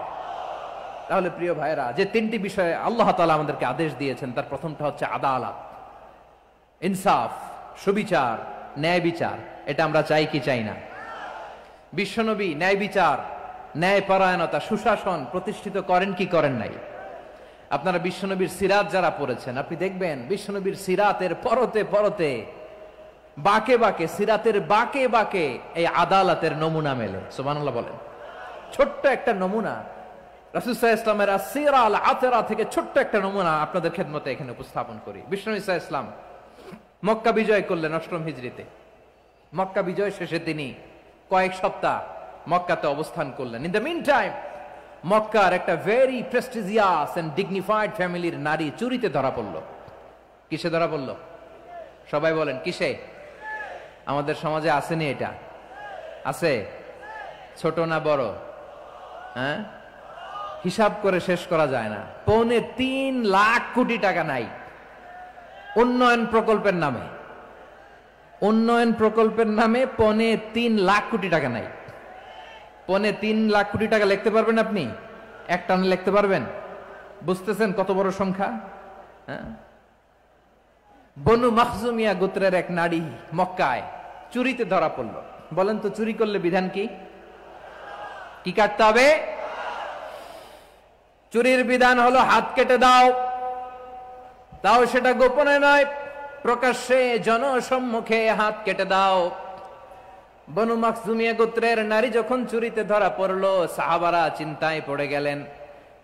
তাহলে প্রিয় ভাইরা, যে তিনটি বিষয়ে আল্লাহ তাআলা আমাদেরকে আদেশ দিয়েছেন, তার প্রথমটা হচ্ছে আদালত, ইনসাফ, সুবিচার, ন্যায় বিচার। এটা আমরা চাই কি চাই না? বিশ্বনবী ন্যায় বিচার, ন্যায় পরায়ণতা, সুশাসন প্রতিষ্ঠিত করেন কি করেন নাই? আপনারা বিশ্বনবীর সিরাত যারা পড়েছেন, আপনি দেখবেন বিশ্বনবীর সিরাতের পরতে পরতে, বাঁকে বাঁকে, সিরাতের বাঁকে বাঁকে এই আদালতের নমুনা মেলে। সুবহানাল্লাহ বলেন। ছোট্ট একটা নমুনা রাসূল সাল্লাল্লাহু আলাইহি ওয়াসাল্লামের আসসিরা আল আতরা থেকে ছোট্ট একটা নমুনা আপনাদের খেদমতে এখানে উপস্থাপন করি। বিশ্বনবী সাল্লাল্লাহু আলাইহি ওয়াসাল্লাম মক্কা বিজয় করলেন ৮ম হিজরিতে। মক্কা বিজয় শেষে তিনি কয়েক সপ্তাহ মক্কাতে অবস্থান করলেন। ইন দ্য মিন টাইম মক্কার একটা ভেরি প্রেস্টিজিয়াস এন্ড ডিগনিফাইড ফ্যামিলির নারী চুরিতে ধরা পড়ল। কিসে ধরা পড়ল? সবাই বলেন কিসে? আমাদের সমাজে আসেনি এটা? আছে? ছোট না বড়? হ্যাঁ, হিসাব করে শেষ করা যায় না। ৩.৫ লাখ কোটি টাকা নাই উন্নয়ন প্রকল্পের নামে। উন্নয়ন প্রকল্পের নামে ৩.৫ লাখ কোটি টাকা নাই। ৩.৫ লাখ কোটি টাকা লিখতে পারবেন আপনি? এক টানে লিখতে পারবেন? বুঝতেছেন কত বড় সংখ্যা? হ্যাঁ, বনু মাখজুমিয়া গোত্রের এক নারী মক্কায় চুরিতে ধরা পড়ল। বলেন তো চুরি করলে বিধান কি? কি কাটতে হবে? চুরির বিধান হলো হাত কেটে দাও। তাও সেটা গোপনে নয়, প্রকাশ্যে জনসম্মুখে হাত কেটে দাও। বনু মাখজুমিয়া গোত্রের নারী যখন চুরিতে ধরা পড়লো, সাহাবারা চিন্তায় পড়ে গেলেন।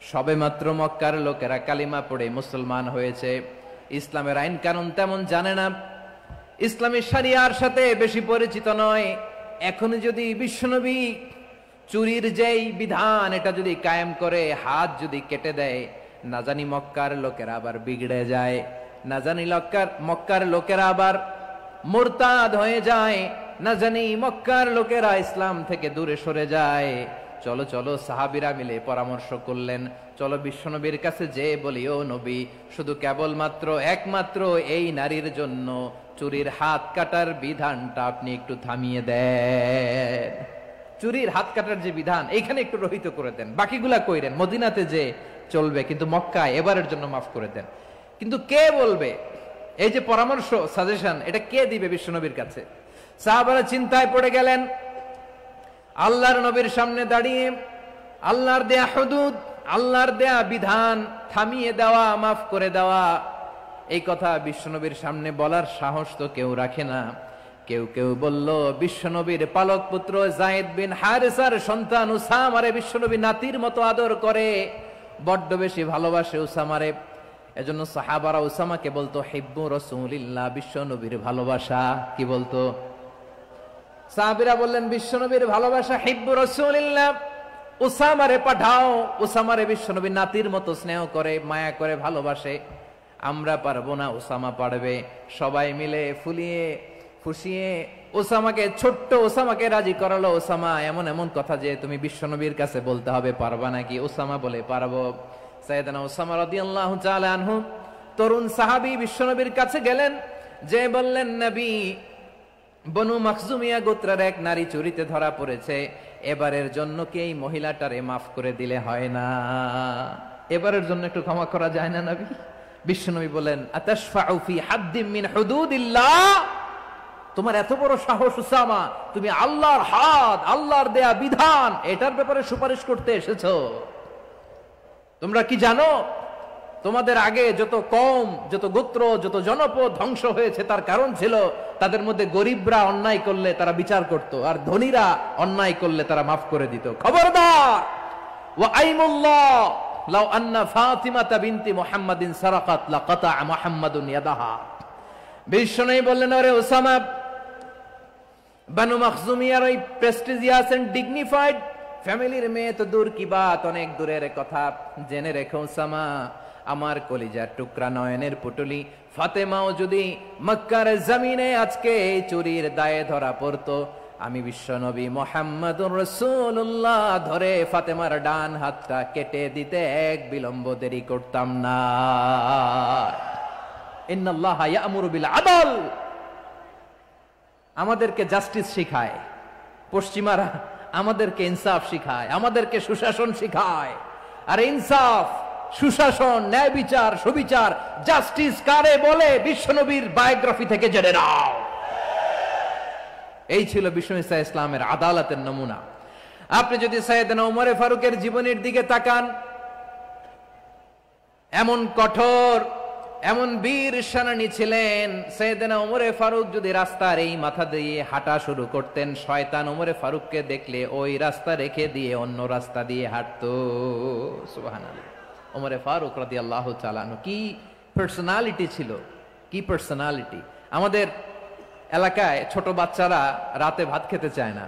সবেমাত্র মক্কার লোকেরা কালিমা পড়ে মুসলমান হয়েছে, ইসলামের আইন কানুন তেমন জানে না, ইসলামী শরিয়ার সাথে বেশি পরিচিত নয়। এখন যদি বিশ্বনবী চুরির যেই বিধান এটা যদি কায়েম করে হাত যদি কেটে দেয়, না জানি মক্কার লোকেরা আবার বিগড়ে যায়, না জানি মক্কার লোকেরা আবার মুরতাদ হয়ে যায়, না জানি মক্কার লোকেরা ইসলাম থেকে দূরে সরে যায়। চলো চলো, সাহাবীরা মিলে পরামর্শ করলেন, চলো বিশ্বনবীর কাছে যে বলি, ও নবী, শুধু কেবলমাত্র একমাত্র এই নারীর জন্য চুরির হাত কাটার বিধানটা আপনি একটু থামিয়ে দেন। চুরির হাত কাটার যে বিধান এইখানে একটু রহিত করে দেন, বাকিগুলা কইরেন মদিনাতে যে চলবে, কিন্তু মক্কায় এবারের জন্য মাফ করে দেন। কিন্তু কে বলবে? এই যে পরামর্শ, সাজেশন, এটা কে দিবে বিশ্বনবীর কাছে? সাহাবারা চিন্তায় পড়ে গেলেন। আল্লাহর নবীর সামনে দাঁড়িয়ে আল্লাহর দেয়া হুদুদ, আল্লাহর দেয়া বিধান থামিয়ে দেওয়া, মাফ করে দেওয়া, এই কথা বিশ্বনবীর সামনে বলার সাহস তো কেউ রাখে না। কেউ কেউ বলল বিশ্বনবীর পালক পুত্র যায়েদ বিন হারেসার সন্তান উসামারে বিশ্বনবী নাতির মতো আদর করে, বড্ড বেশি ভালোবাসে উসামারে। এজন্য সাহাবারা উসামাকে বলতো হিব্বু রাসূলিল্লাহ, বিশ্বনবীর ভালোবাসা। কি বলতো? সাহাবীরা বললেন বিশ্বনবীর ভালোবাসা হিব্বু রাসূলিল্লাহ, উসামারে পাঠাও। উসামারে বিশ্বনবী নাতির মতো স্নেহ করে, মায়া করে, ভালোবাসে। আমরা পারবো না, উসামা পারবে। সবাই মিলে ফুলিয়ে ফুসিয়ে ওসামাকে, ছোট্ট ওসামাকে রাজি করালো। ওসামা এমন এমন কথা যে তুমি বিশ্বনবীর কাছে বলতে হবে, পারবা নাকি? ওসামা বলে পারবো। সাইয়েদনা ওসামা রাদিয়াল্লাহু তাআলা আনহু তরুণ সাহাবী বিশ্বনবীর কাছে গেলেন, যে বললেন নবী, বনু মাখজুমিয়া গোত্রের এক নারী চুরিতে ধরা পড়েছে, এবারের জন্য কি এই মহিলাটারে মাফ করে দিলে হয় না? এবারের জন্য একটু ক্ষমা করা যায় না নবী? বিশ্বনবী বলেন আতাশফাউ ফি হাদ্দিম মিন হুদুদিল্লাহ, তোমার এত বড় সাহস উসামা, তুমি আল্লাহর হাদ, আল্লাহর দেয়া বিধান, এটার ব্যাপারে সুপারিশ করতে এসেছো? তোমরা কি জানো তোমাদের আগে যত কওম, যত গোত্র, যত জনপদ ধ্বংস হয়েছে তার কারণ ছিল তাদের মধ্যে গরিবরা অন্যায় করলে তারা বিচার করত, আর ধনীরা অন্যায় করলে তারা মাফ করে দিত। খবরদার! ওয়া আইমুল্লাহ লাউ আন্না ফাতিমাতা বিনতি মুহাম্মাদিন সারাকাত লাকাতা মুহাম্মাদুন ইয়াদাহা। বিশ্বনবী বললেন, আরে ওসামা, বানু মাখজুমিয়ার ওই প্রেস্টিজিয়াস এন্ড ডিগনিফাইড ফ্যামিলির মেয়ে তো দূর কি বাত, অনেক দূরের কথা। জেনে রেখো ওসামা, আমার কলিজার টুকরা, নয়নের পুটুলি ফাতেমাও যদি মক্কার জমিনে আজকে এই চুরির দায়ে ধরা পড়তো, আমি বিশ্বনবী মুহাম্মাদুর রাসূলুল্লাহ ধরে ফাতেমার ডান হাতটা কেটে দিতে এক বিলম্ব দেরি করতাম না। ইন্নাল্লাহা ইয়া'মুরু বিল আদল, আমাদেরকে জাস্টিস শিখায়। পশ্চিমারা আমাদেরকে ইনসাফ শিখায়, আমাদেরকে সুশাসন শিখায়। আর ইনসাফ, সুশাসন, ন্যায় বিচার, সুবিচার, জাস্টিস কারে বলে বিশ্বনবীর বায়োগ্রাফি থেকে জেনে নাও। এই ছিল বিশ্বনবী ইসলামের আদালতের নমুনা। আপনি যদি সাইয়েদনা ওমর ফারুকের জীবনের দিকে তাকান, এমন কঠোর, এমন বীর সেনানী ছিলেন। সাইয়েদনা ওমর ফারুক যদি রাস্তার এই মাথা দিয়ে হাঁটা শুরু করতেন, শয়তান ওমর ফারুককে দেখলে ওই রাস্তা রেখে দিয়ে অন্য রাস্তা দিয়ে হাঁটতো। সুবহানাল্লাহ। ওমর ফারুক রাদিয়াল্লাহু তাআলা আনহু কি পার্সোনালিটি ছিল, কি পার্সোনালিটি! আমাদের এলাকায় ছোট বাচ্চারা রাতে ভাত খেতে চায় না,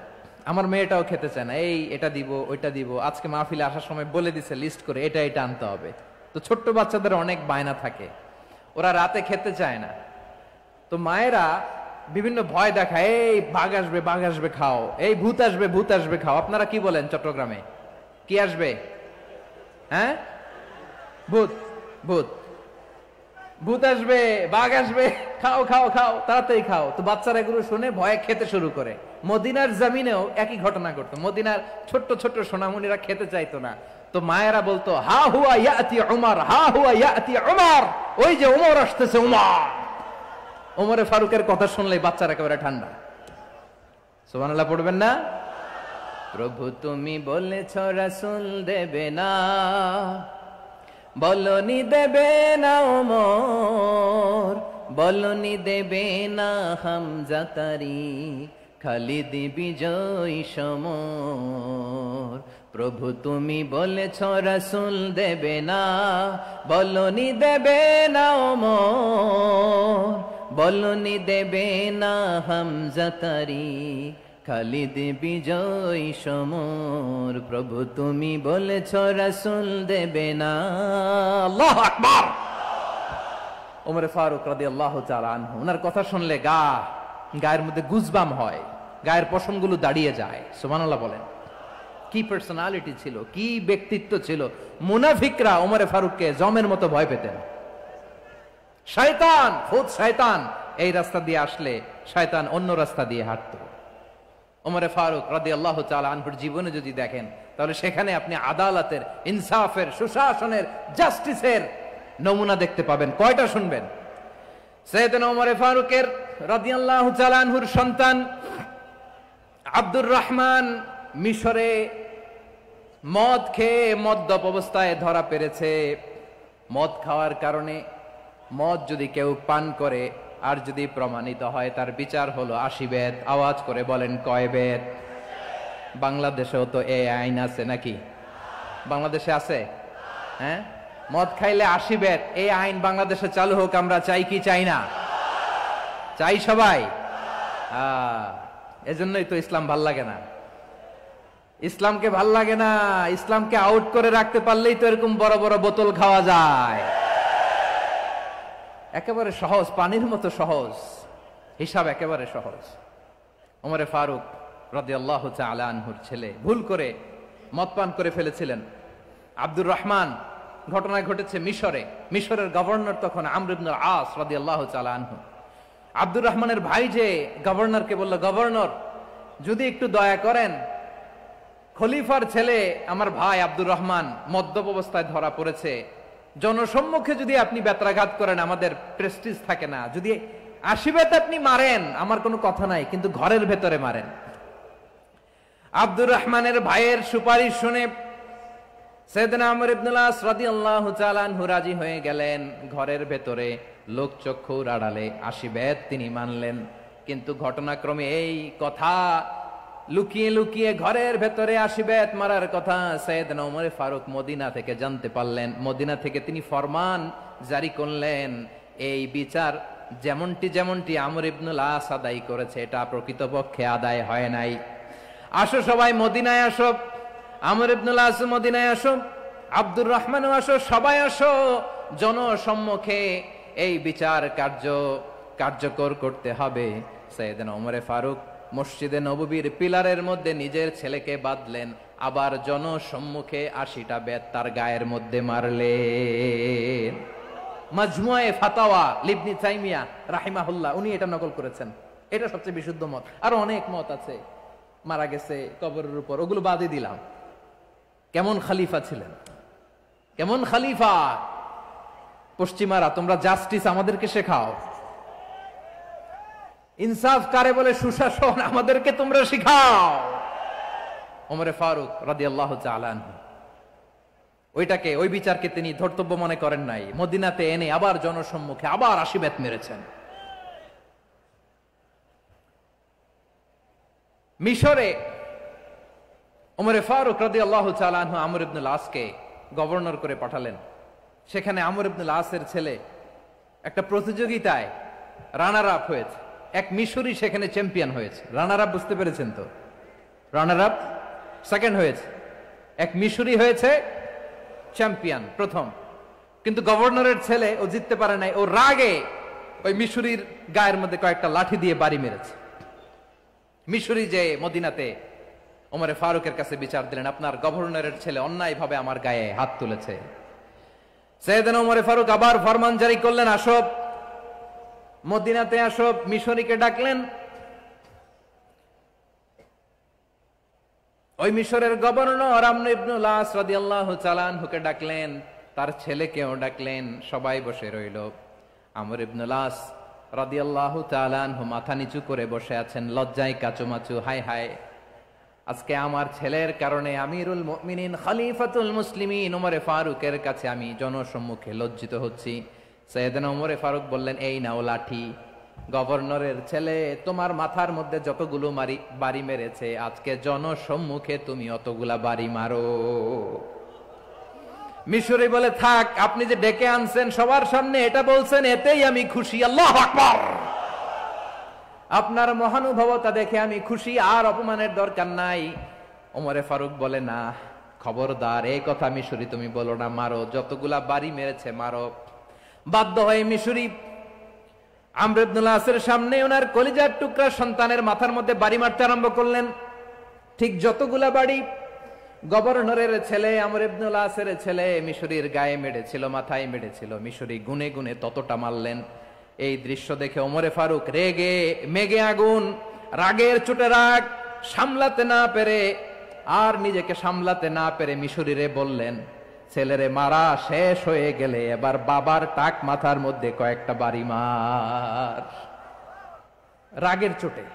আমার মেয়েটাও খেতে চায় না। এই এটা দিব, ওইটা দিব, আজকে মাহফিলে আসার সময় বলে দিছে লিস্ট করে এটা এটা আনতে হবে। তো ছোট্ট বাচ্চাদের অনেক বায়না থাকে, ওরা রাতে খেতে চায় না। তো মায়েরা বিভিন্ন ভয় দেখায়, এই বাঘ আসবে, বাঘ আসবে খাও, এই ভূত আসবে, ভূত আসবে খাও। আপনারা কি বলেন চট্টগ্রামে? কি আসবে? হ্যাঁ, ভূত, ভূত, ভূত আসবে, বাঘ আসবে, খাও খাও খাও, তাড়াতাড়ি খাও। তো বাচ্চারা এগুলো শুনে ভয়ে খেতে শুরু করে। মদিনার জমিনেও একই ঘটনা ঘটতো। মদিনার ছোট্ট ছোট্ট সোনামণিরা খেতে চাইতো না। তো মায়েরা বলতো, হা হুয়া ইয়াতি উমর, হা হুয়া ইয়াতি উমর, ওই যে উমর আসতেছে, উমর। ওমরে ফারুকের কথা শুনলে বাচ্চারা একেবারে ঠান্ডা। সুবহানাল্লাহ পড়বেন না? প্রভু তুমি বলেছ রাসূল দেবে না, বলনি দেবে না ওমর, বলনি দেবে না হামজা তারিক, খালিদ বিজয় সমর। প্রভু তুমি বলেছ রাসূল দেবে না, বলনি দেবে না ওমর, বলনি দেবে না হামজা তারিক, খালিদ বিজয় সমর। প্রভু তুমি বলেছ রাসূল দেবে না। আল্লাহু আকবার। ওমর ফারুক রাদিয়াল্লাহু তাআলা আনহু, ওনার কথা শুনলে গায়ের মধ্যে গুজবাম হয়, গায়ের পশমগুলো দাঁড়িয়ে যায়। সুবহানাল্লাহ বলেন। কি পার্সোনালিটি ছিল, কি ব্যক্তিত্ব ছিল! মুনাফিকরা ওমর ফারুককে জমের মতো ভয় পেতেন। শয়তান, ভূত শয়তান এই রাস্তা দিয়ে আসলে শয়তান অন্য রাস্তা দিয়ে হাঁটতো। ওমর ফারুক রাদিয়াল্লাহু তাআলা আনহুর জীবনে যদি দেখেন, তাহলে সেখানে আপনি আদালতের, ইনসাফের, সুশাসনের, জাস্টিসের নমুনা দেখতে পাবেন। কয়টা শুনবেন? সাইয়েদনা ওমর ফারুকের রাদিয়াল্লাহু তাআলা আনহুর সন্তান আব্দুর রহমান মিশরে মদ খেয়ে মদ্যপ অবস্থায় ধরা পড়েছে। মদ খাওয়ার কারণে, মদ যদি কেউ পান করে আর যদি প্রমাণিত হয়, তার বিচার হলো 80 বেত। আওয়াজ করে বলেন কয় বেত? বাংলাদেশেও তো এই আইন আছে নাকি? বাংলাদেশে আছে? হ্যাঁ, মদ খাইলে 80 বেত, এই আইন বাংলাদেশে চালু হোক। আমরা চাই কি চাই না? চাই সবাই। এজন্যই তো ইসলাম ভাল লাগে না। ইসলামকে ভাল লাগে না। ইসলামকে আউট করে রাখতে পারলেই তো এরকম বড় বড় বোতল খাওয়া যায়। একেবারে সহজ, পানির মতো সহজ, হিসাব একেবারে সহজ। ওমরে ফারুক রাদিয়াল্লাহু তাআলা আনহুর ছেলে ভুল করে মদ পান করে ফেলেছিলেন। আব্দুর রহমান, ঘটনা ঘটেছে মিশরে। মিশরের গভর্নর তখন আমর ইবনুল আস রাদিয়াল্লাহু তাআলা আনহু। আব্দুর রহমানের ভাই যে গভর্নরকে বলল, গভর্নর যদি একটু দয়া করেন, খলিফার ছেলে আমার ভাই আব্দুর রহমান মদ্যপ অবস্থায় ধরা পড়েছে, জনসম্মুখে যদি আপনি বেত্রাঘাত করেন আমাদের প্রেস্টিজ থাকে না, যদি 80 বেত আপনি মারেন আমার কোনো কথা নাই, কিন্তু ঘরের ভেতরে মারেন। আব্দুর রহমানের ভাইয়ের সুপারিশ শুনে সাইয়েদনা আমর ইবনুল আস রাদিয়াল্লাহু তাআলা আনহু রাজি হয়ে গেলেন। ঘরের ভেতরে লোকচক্ষুর আড়ালে 80 বেত তিনি মানলেন। কিন্তু ঘটনাক্রমে এই কথা লুকিয়ে লুকিয়ে ঘরের ভেতরে 80 বেত মারার কথা সাইয়েদনা ওমর ফারুক মদিনা থেকে জানতে পারলেন। মদিনা থেকে তিনি ফরমান জারি করলেন, এই বিচার যেমনটি আমর ইবনুল আস আদায় করেছে, এটা প্রকৃতপক্ষে আদায় হয় নাই। আসো সবাই মদিনায় আসো, আমর ইবনুল আস মদিনায় আসো, আব্দুর রহমানও আসো, সবাই আসো, জনসম্মুখে এই বিচার কার্যকর করতে হবে। সাইয়েদনা ওমর ফারুক মসজিদে নববীর পিলারের মধ্যে নিজের ছেলেকে বাঁধলেন, আবার জনসম্মুখে 80টা বেত তার গায়ের মধ্যে মারলেন। মাজমুয়ে ফাতাওয়া ইবনে তাইমিয়া রাহিমাহুল্লাহ উনি এটা নকল করেছেন। এটা সবচেয়ে বিশুদ্ধ মত। আরো অনেক মত আছে, মারা গেছে কবরের উপর, ওগুলো বাদই দিলাম। কেমন খলিফা ছিলেন, কেমন খলিফা! পশ্চিমারা তোমরা জাস্টিস আমাদেরকে শেখাও, ইনসাফ কারে বলে সুশাসন আমাদেরকে তোমরা শিখাও। ওমর ফারুক রাদিয়াল্লাহু তাআলা আনহু ওই বিচারকে তিনি ধর্তব্য মনে করেন নাই। মদিনাতে এনে আবার জনসম্মুখে আবার 80 বেত মেরেছেন। মিশরে ওমর ফারুক রাদিয়াল্লাহু তাআলা আনহু আমর ইবনুল আসকে গভর্নর করে পাঠালেন। সেখানে আমর ইবনুল আসের ছেলে একটা প্রতিযোগিতায় রানার আপ হয়েছে। এক মিশরি সেখানে চ্যাম্পিয়ন হয়েছে। রানার আপ বুঝতে পেরেছেন তো? রানার আপ সেকেন্ড হয়েছে, এক মিশরি হয়েছে চ্যাম্পিয়ন প্রথম। কিন্তু গভর্নরের ছেলে ও জিততে পারে নাই। ও রাগে ওই মিশরির গায়ের মধ্যে কয়েকটা লাঠি দিয়ে বাড়ি মেরেছে। মিশরি যে মদিনাতে ওমর ফারুকের কাছে বিচার দিলেন, আপনার গভর্নরের ছেলে অন্যায়ভাবে আমার গায়ে হাত তুলেছে। সাইয়েদনা ওমর ফারুক আবার ফরমান জারি করলেন, আসো মদিনাতে আসো। মিশরীকে ডাকলেন। ওই মিশরের গভর্নর আমর ইবনুল আস রাদিয়াল্লাহু তাআলা আনহুকে ডাকলেন, তার ছেলেকেও ডাকলেন। সবাই বসে রইল। আমর ইবনুল আস রাদিয়াল্লাহু তাআলা আনহু মাথা নিচু করে বসে আছেন, লজ্জায় কাচুমাচু। হায় হায়, আজকে আমার ছেলের কারণে আমিরুল মুমিনিন খলিফাতুল মুসলিমিন ওমর ফারুকের কাছে আমি জনসম্মুখে লজ্জিত হচ্ছি। সাইয়েদনা ওমর ফারুক বললেন, এই নাও লাঠি, গভর্নরের ছেলে তোমার মাথার মধ্যে যতগুলো বাড়ি মেরেছে, আজকে জনসম্মুখে তুমি অতগুলা বাড়ি মারো। মিশরি বলে, থাক, আপনি যে ডেকে আনছেন সবার সামনে এটা বলছেন, এতেই আমি খুশি। আল্লাহু আকবার! আপনার মহানুভবতা দেখে আমি খুশি, আর অপমানের দরকার নাই। ওমরে ফারুক বলে, না, খবরদার, এই কথা মিশরি তুমি বলো না, মারো, যতগুলা বাড়ি মেরেছে মারো। বাধ্য হয়ে মিশরি আমর ইবনুল আসের সামনে ওনার কলিজার টুকরা সন্তানের মাথার মধ্যে বাড়ি মারতে আরম্ভ করলেন। ঠিক যতগুলা বাড়ি গভর্নরের ছেলে আমর ইবনুল আসের ছেলে মিশরির গায়ে মেরেছিল, মাথায় মেরেছিল, মিশরি গুনে গুনে ততটা মারলেন। এই দৃশ্য দেখে ওমরে ফারুক রেগে মেগে আগুন, রাগের চোটে রাগ সামলাতে না পেরে আর নিজেকে সামলাতে না পেরে মিশরিরে বললেন, ছেলেরে মারা শেষ হয়ে গেলে এবার বাবার টাক মাথার মধ্যে কয়েকটা বাড়ি মার। রাগের চোটে,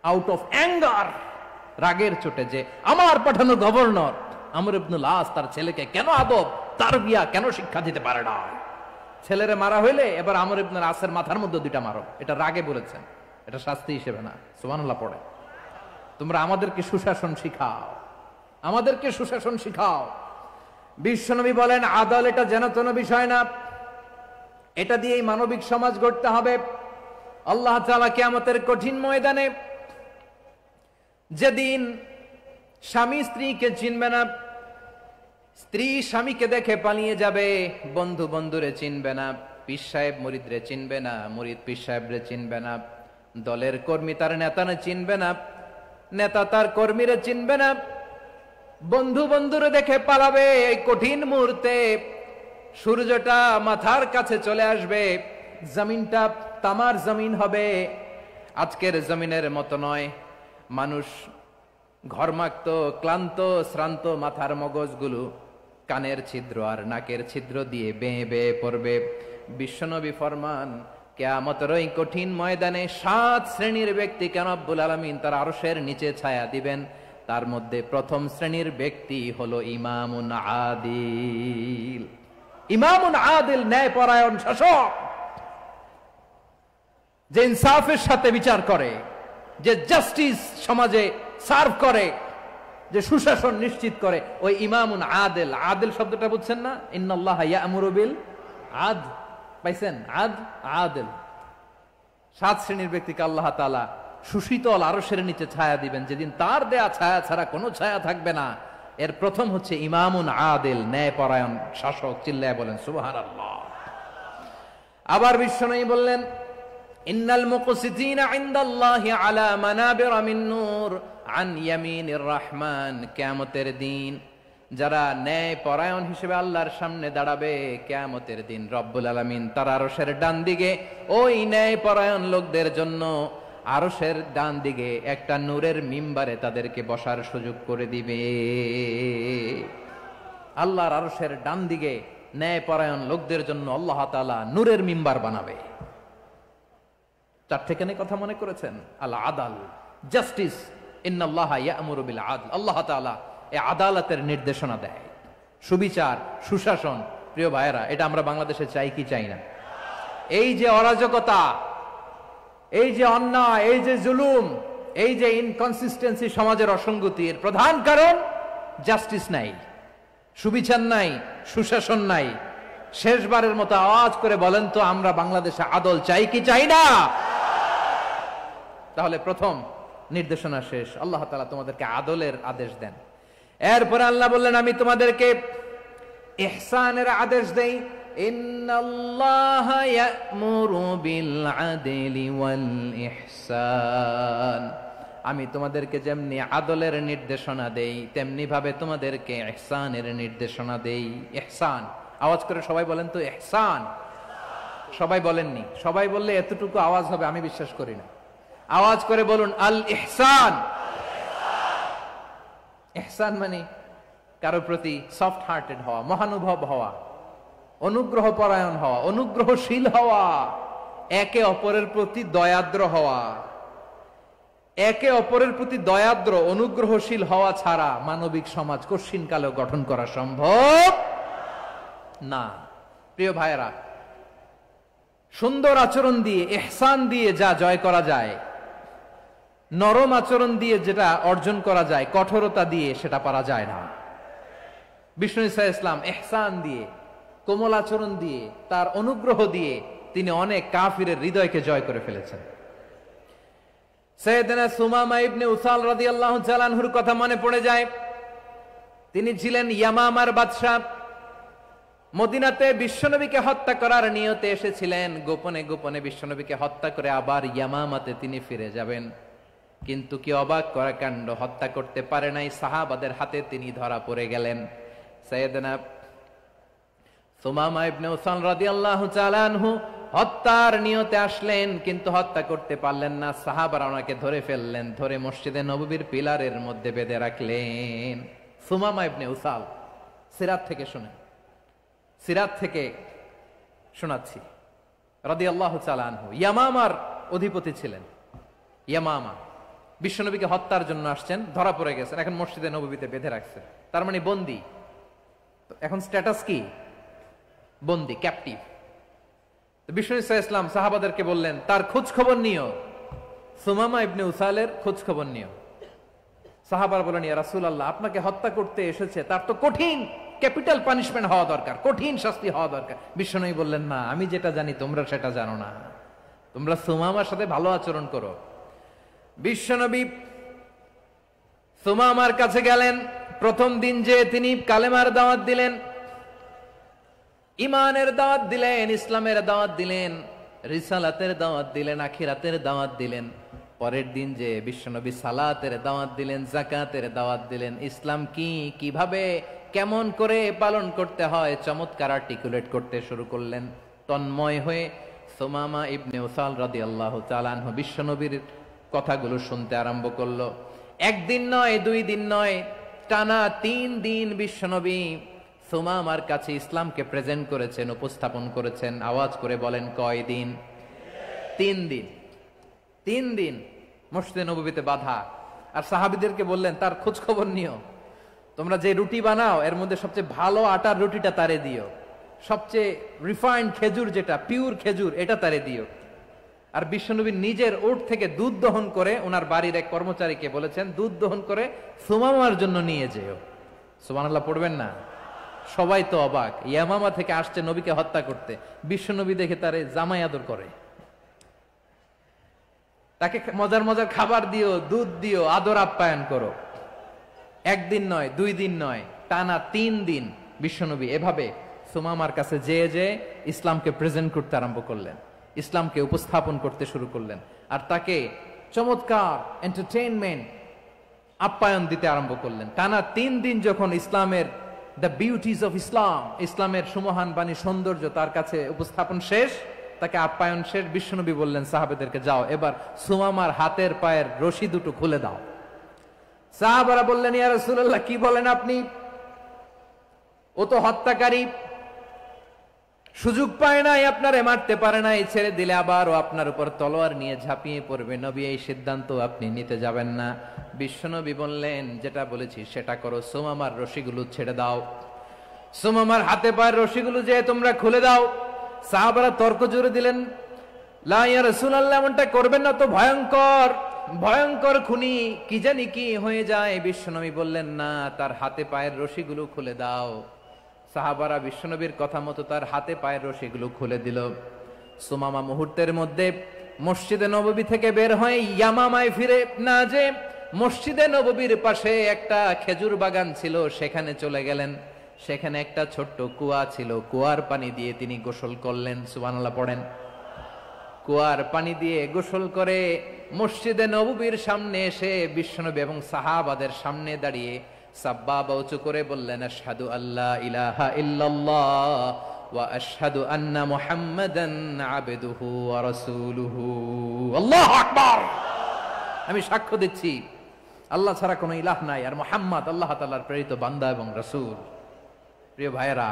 আউট অফ অ্যাঙ্গার, রাগের চোটে, যে আমার পাঠানো গভর্নর আমর ইবনুল আস তার ছেলেকে কেন আদব তারবিয়া কেন শিক্ষা দিতে পারে না? ছেলেরে মারা হইলে এবার আমর ইবনুল আসের মাথার মধ্যে দুইটা মারো, এটা রাগে বলেছেন, এটা শাস্তি হিসেবে না। সুবহানাল্লাহ পড়ে। তোমরা আমাদেরকে সুশাসন শিখাও, আমাদেরকে সুশাসন শিখাও। বিশ্বনবী বলেন আদল এটা যেন তেন বিষয় না, এটা দিয়েই মানবিক সমাজ গড়তে হবে। আল্লাহ তাআলা কিয়ামতের কঠিন ময়দানে যেদিন স্বামী স্ত্রীকে চিনবে না, স্ত্রী স্বামীকে দেখে পালিয়ে যাবে, বন্ধু বন্ধুরে চিনবে না, পীর সাহেব মুরিদরে চিনবে না, মুরিদ পীর সাহেবরে চিনবে না, দলের কর্মী তার নেতারে চিনবে না, নেতা তার কর্মীরে চিনবে না, বন্ধু বন্ধুরে দেখে পালাবে। এই কঠিন মুহূর্তে সূর্যটা মাথার কাছে চলে আসবে, জমিনটা তামার জমিন হবে, আজকের জমিনের মতো নয়। মানুষ ঘর্মাক্ত ক্লান্ত শ্রান্ত মাথার মগজগুলো কানের ছিদ্র আর নাকের ছিদ্র দিয়ে বেয়ে বেয়ে পড়বে। বিশ্বনবী ফরমান কিয়ামতের ওই কঠিন ময়দানে 7 শ্রেণীর ব্যক্তিকে রব্বুল আলামিন তার আরশের নিচে ছায়া দিবেন। তার মধ্যে প্রথম শ্রেণীর ব্যক্তি হলো ইমামুন আদিল। ইমামুন আদিল, ন্যায়পরায়ণ শাসক, যে ইনসাফের সাথে বিচার করে, যে জাস্টিস সমাজে সার্ভ করে, যে সুশাসন নিশ্চিত করে, ওই ইমামুন আদিল। আদিল শব্দটা বুঝছেন না? ইন্নাল্লাহা ইয়া'মুরু বিল আদল, পাইছেন? আদিল। 7 শ্রেণীর ব্যক্তিকে আল্লাহ তাআলা সুশীতল আরশের নিচে ছায়া দিবেন, যেদিন তার দেয়া ছায়া ছাড়া কোনো ছায়া থাকবে না। এর প্রথম হচ্ছে ইমামুন আদিল, ন্যায়পরায়ণ শাসক। চিল্লায় বলেন সুবহানাল্লাহ। আবার বিশ্বনবী বললেন ইন্নাল মুকসিতিনা ইনদাল্লাহি আলা মানাবিরা মিন নূর আন ইয়ামিনির রহমান। কিয়ামতের দিন যারা ন্যায়পরায়ণ হিসেবে আল্লাহর সামনে দাঁড়াবে, কিয়ামতের দিন রব্বুল আলামিন তার আরশের ডান দিকে ওই ন্যায়পরায়ণ লোকদের জন্য আরশের ডান দিকে একটা নূরের মিম্বারে তাদেরকে বসার সুযোগ করে দিবে। আল্লাহর আরশের ডান দিকে ন্যায়পরায়ণ লোকদের জন্য আল্লাহ তাআলা নূরের মিম্বার বানাবে। 4 কেন কথা মনে করেছেন? আল আদাল, জাস্টিস। ইন্নাল্লাহা ইয়া'মুরু বিল আদল। আল্লাহ তাআলা এই আদালতের নির্দেশনা দেয়, সুবিচার, সুশাসন। প্রিয় ভাইয়েরা, এটা আমরা বাংলাদেশে চাই কি চাই না? এই যে অরাজকতা, এই যে অন্যায়, এই যে জুলুম, এই যে ইনকনসিস্টেন্সি সমাজের অসঙ্গতি, এর প্রধান কারণ জাস্টিস নাই, সুবিচার নাই, সুশাসন নাই। শেষবারের মতো আওয়াজ করে বলেন তো, আমরা বাংলাদেশে আদল চাই কি চাই না? তাহলে প্রথম নির্দেশনা শেষ। আল্লাহ তাআলা তোমাদেরকে আদলের আদেশ দেন। এরপরে আল্লাহ বললেন আমি তোমাদেরকে ইহসানের আদেশ দেই। ইন্নাল্লাহা ইয়া'মুরু বিল আদলি ওয়াল ইহসান। আমি তোমাদেরকে যেমনি আদলের নির্দেশনা দেই, তেমনি ভাবে তোমাদেরকে ইহসানের নির্দেশনা দেই। ইহসান, আওয়াজ করে সবাই বলেন তো ইহসান। সবাই বলেননি, সবাই বললে এতটুকু আওয়াজ হবে আমি বিশ্বাস করি না। আওয়াজ করে বলুন আল ইহসান। ইহসান মানে কারো প্রতি সফট হার্টেড হওয়া, মহানুভব হওয়া, অনুগ্রহ পরায়ণ হওয়া, অনুগ্রহশীল হওয়া, একে অপরের প্রতি দয়াদ্র হওয়া। একে অপরের প্রতি দয়াদ্র অনুগ্রহশীল হওয়া ছাড়া মানবিক সমাজ কশিনকালেও গঠন করা সম্ভব না। প্রিয় ভাইয়েরা, সুন্দর আচরণ দিয়ে, ইহসান দিয়ে যা জয় করা যায়, নরম আচরণ দিয়ে যেটা অর্জন করা যায়, কঠোরতা দিয়ে সেটা পারা যায় না। বিষ্ণু ঈসা ইসলাম ইহসান দিয়ে, কোমল আচরণ দিয়ে, তার অনুগ্রহ দিয়ে তিনি অনেক কাফিরের হৃদয়কে জয় করে ফেলেছেন। সাইয়েদনা সুমামা ইবনে উসাল রাদিয়াল্লাহু তাআলা আনহুর কথা মনে পড়ে যায়। তিনি ছিলেন ইয়ামামার বাদশা। মদিনাতে বিশ্বনবীকে হত্যা করার নিয়তে এসেছিলেন। গোপনে গোপনে বিশ্বনবীকে হত্যা করে আবার ইয়ামামাতে তিনি ফিরে যাবেন। কিন্তু কি অবাক করা কাণ্ড, হত্যা করতে পারে নাই, সাহাবাদের হাতে তিনি ধরা পড়ে গেলেন। সাইয়েদনা সুমামা ইবনে উসাল রাদিয়াল্লাহু তাআলা আনহু হত্যার নিয়তে আসলেন, কিন্তু হত্যা করতে পারলেন না। সাহাবারা ওনাকে ধরে ফেললেন, ধরে মসজিদে নববীর পিলারের মধ্যে বেঁধে রাখলেন। সুমামা ইবনে উসাল, সিরাত থেকে শুনেন, সিরাত থেকে শোনাচ্ছি। রাদিয়াল্লাহু তাআলা আনহু ইয়ামামার অধিপতি ছিলেন। ইয়ামামা বিশ্বনবীকে হত্যার জন্য আসছেন, ধরা পড়ে গেছেন, এখন মসজিদে নববীতে বেঁধে রাখছে, তার মানে বন্দী। এখন স্ট্যাটাস কি? বন্দী, ক্যাপটিভ। বিষ্ণু ইসলাম সাহাবাদেরকে বললেন তার খোঁজ খবর নিও, সুমামা ইবনে উসালের খোঁজ খবর নিও। সাহাবার বলেন, ইয়া রাসূলুল্লাহ, আপনাকে হত্যা করতে এসেছে, তার তো কঠিন ক্যাপিটাল পানিশমেন্ট হওয়া দরকার, কঠিন শাস্তি হওয়া দরকার। বিষ্ণু বললেন, না, আমি যেটা জানি তোমরা সেটা জানো না, তোমরা সুমামার সাথে ভালো আচরণ করো। বিশ্বনবী সুমামার কাছে গেলেন। প্রথম দিন যে তিনি কালেমার দাওয়াত দিলেন, ইমানের দাওয়াত দিলেন, ইসলামের দাওয়াত দিলেন, রিসালাতের দাওয়াত দিলেন, আখিরাতের দাওয়াত দিলেন। পরের দিন যে বিশ্বনবী সালাতের দাওয়াত দিলেন, যাকাতের দাওয়াত দিলেন, ইসলাম কি, কিভাবে, কেমন করে পালন করতে হয় চমৎকার আর্টিকুলেট করতে শুরু করলেন। তন্ময় হয়ে সুমামা ইবনে উসাল রাদিয়াল্লাহু তাআলা আনহু বিশ্বনবীর কথাগুলো শুনতে আরম্ভ করলো। একদিন নয়, 2 দিন নয়, টানা 3 দিন বিশ্বনবী সুমামার কাছে ইসলামকে প্রেজেন্ট করেছেন, উপস্থাপন করেছেন। আওয়াজ করে বলেন, কয় দিন? 3 দিন। 3 দিন মসজিদে নববীতে বাধা। আর সাহাবীদেরকে বললেন তার খোঁজ খবর নিও, তোমরা যে রুটি বানাও এর মধ্যে সবচেয়ে ভালো আটার রুটিটা তারে দিও, সবচেয়ে রিফাইন্ড খেজুর, যেটা পিওর খেজুর, এটা তারে দিও। আর বিশ্বনবী নিজের উট থেকে দুধ দহন করে ওনার বাড়ির এক কর্মচারীকে বলেছেন, দুধ দহন করে সুমামার জন্য নিয়ে যেও। সুবহানাল্লাহ পড়বেন না? সবাই তো অবাক, ইয়ামামা থেকে আসছে নবীকে হত্যা করতে, বিশ্বনবী দেখে তারে জামাই আদর করে, তাকে মজার মজার খাবার দিও, দুধ দিও, আদর আপ্যায়ন করো। একদিন নয়, 2 দিন নয়, টানা 3 দিন বিশ্বনবী এভাবে সুমামার কাছে যেয়ে ইসলামকে প্রেজেন্ট করতে আরম্ভ করলেন, ইসলামকে উপস্থাপন করতে শুরু করলেন। আর তাকে চমৎকার এন্টারটেইনমেন্ট, আপ্যায়ন দিতে আরম্ভ করলেন। টানা 3 দিন যখন ইসলামের দ্য বিউটিজ অফ ইসলাম, ইসলামের সুমহান বাণী, সৌন্দর্য তার কাছে উপস্থাপন শেষ, তাকে আপ্যায়ন শেষ, বিশ্বনবী বললেন সাহাবেদেরকে, যাও এবার সুমামার হাতের পায়ের রশি দুটো খুলে দাও। সাহাবারা বললেন, ইয়া রাসূলুল্লাহ, কি বলেন আপনি? ও তো হত্যাকারী, সুযোগ পায় নাই, আপনারে মারতে পারে নাই, ছেড়ে দিলে আবার ও আপনার উপর তলোয়ার নিয়ে ঝাঁপিয়ে পড়বে। নবী, এই সিদ্ধান্ত আপনি নিতে যাবেন না। বিশ্বনবী বললেন, যেটা বলেছি সেটা করো, সুমামার রশিগুলো ছেড়ে দাও, সুমামার হাতে পায়ের রশিগুলো যে তোমরা খুলে দাও। সাহাবারা তর্ক জুড়ে দিলেন, লা ইয়া রাসূলুল্লাহ, এমনটা করবেন না, তো ভয়ঙ্কর ভয়ঙ্কর খুনি, কি জানি কি হয়ে যায়। বিশ্বনবী বললেন, না, তার হাতে পায়ের রশিগুলো খুলে দাও। সাহাবারা বিশ্বনবীর কথা মতো তার হাতে পায়ের রশিগুলো খুলে দিল। সুমামা মুহূর্তের মধ্যে মসজিদে নববী থেকে বের হয়ে ইয়ামামায় ফিরে না যে মসজিদে নববীর পাশে একটা খেজুর বাগান ছিল, সেখানে চলে গেলেন। সেখানে একটা ছোট্ট কুয়া ছিল, কুয়ার পানি দিয়ে তিনি গোসল করলেন। সুবহানাল্লাহ পড়েন। কুয়ার পানি দিয়ে গোসল করে মসজিদে নববীর সামনে এসে বিশ্বনবী এবং সাহাবাদের সামনে দাঁড়িয়ে সাব্বাবা উঁচু করে বললেন, আশহাদু আল্লা ইলাহা ইল্লাল্লাহ ওয়া আশহাদু আন্না মুহাম্মাদান আবদুহু ওয়া রাসূলুহু। আল্লাহু আকবার। আমি সাক্ষ্য দিচ্ছি আল্লাহ ছাড়া কোনো ইলাহ নাই, আর মুহাম্মদ আল্লাহ তাআলার প্রেরিত বান্দা এবং রাসূল। প্রিয় ভাইয়েরা,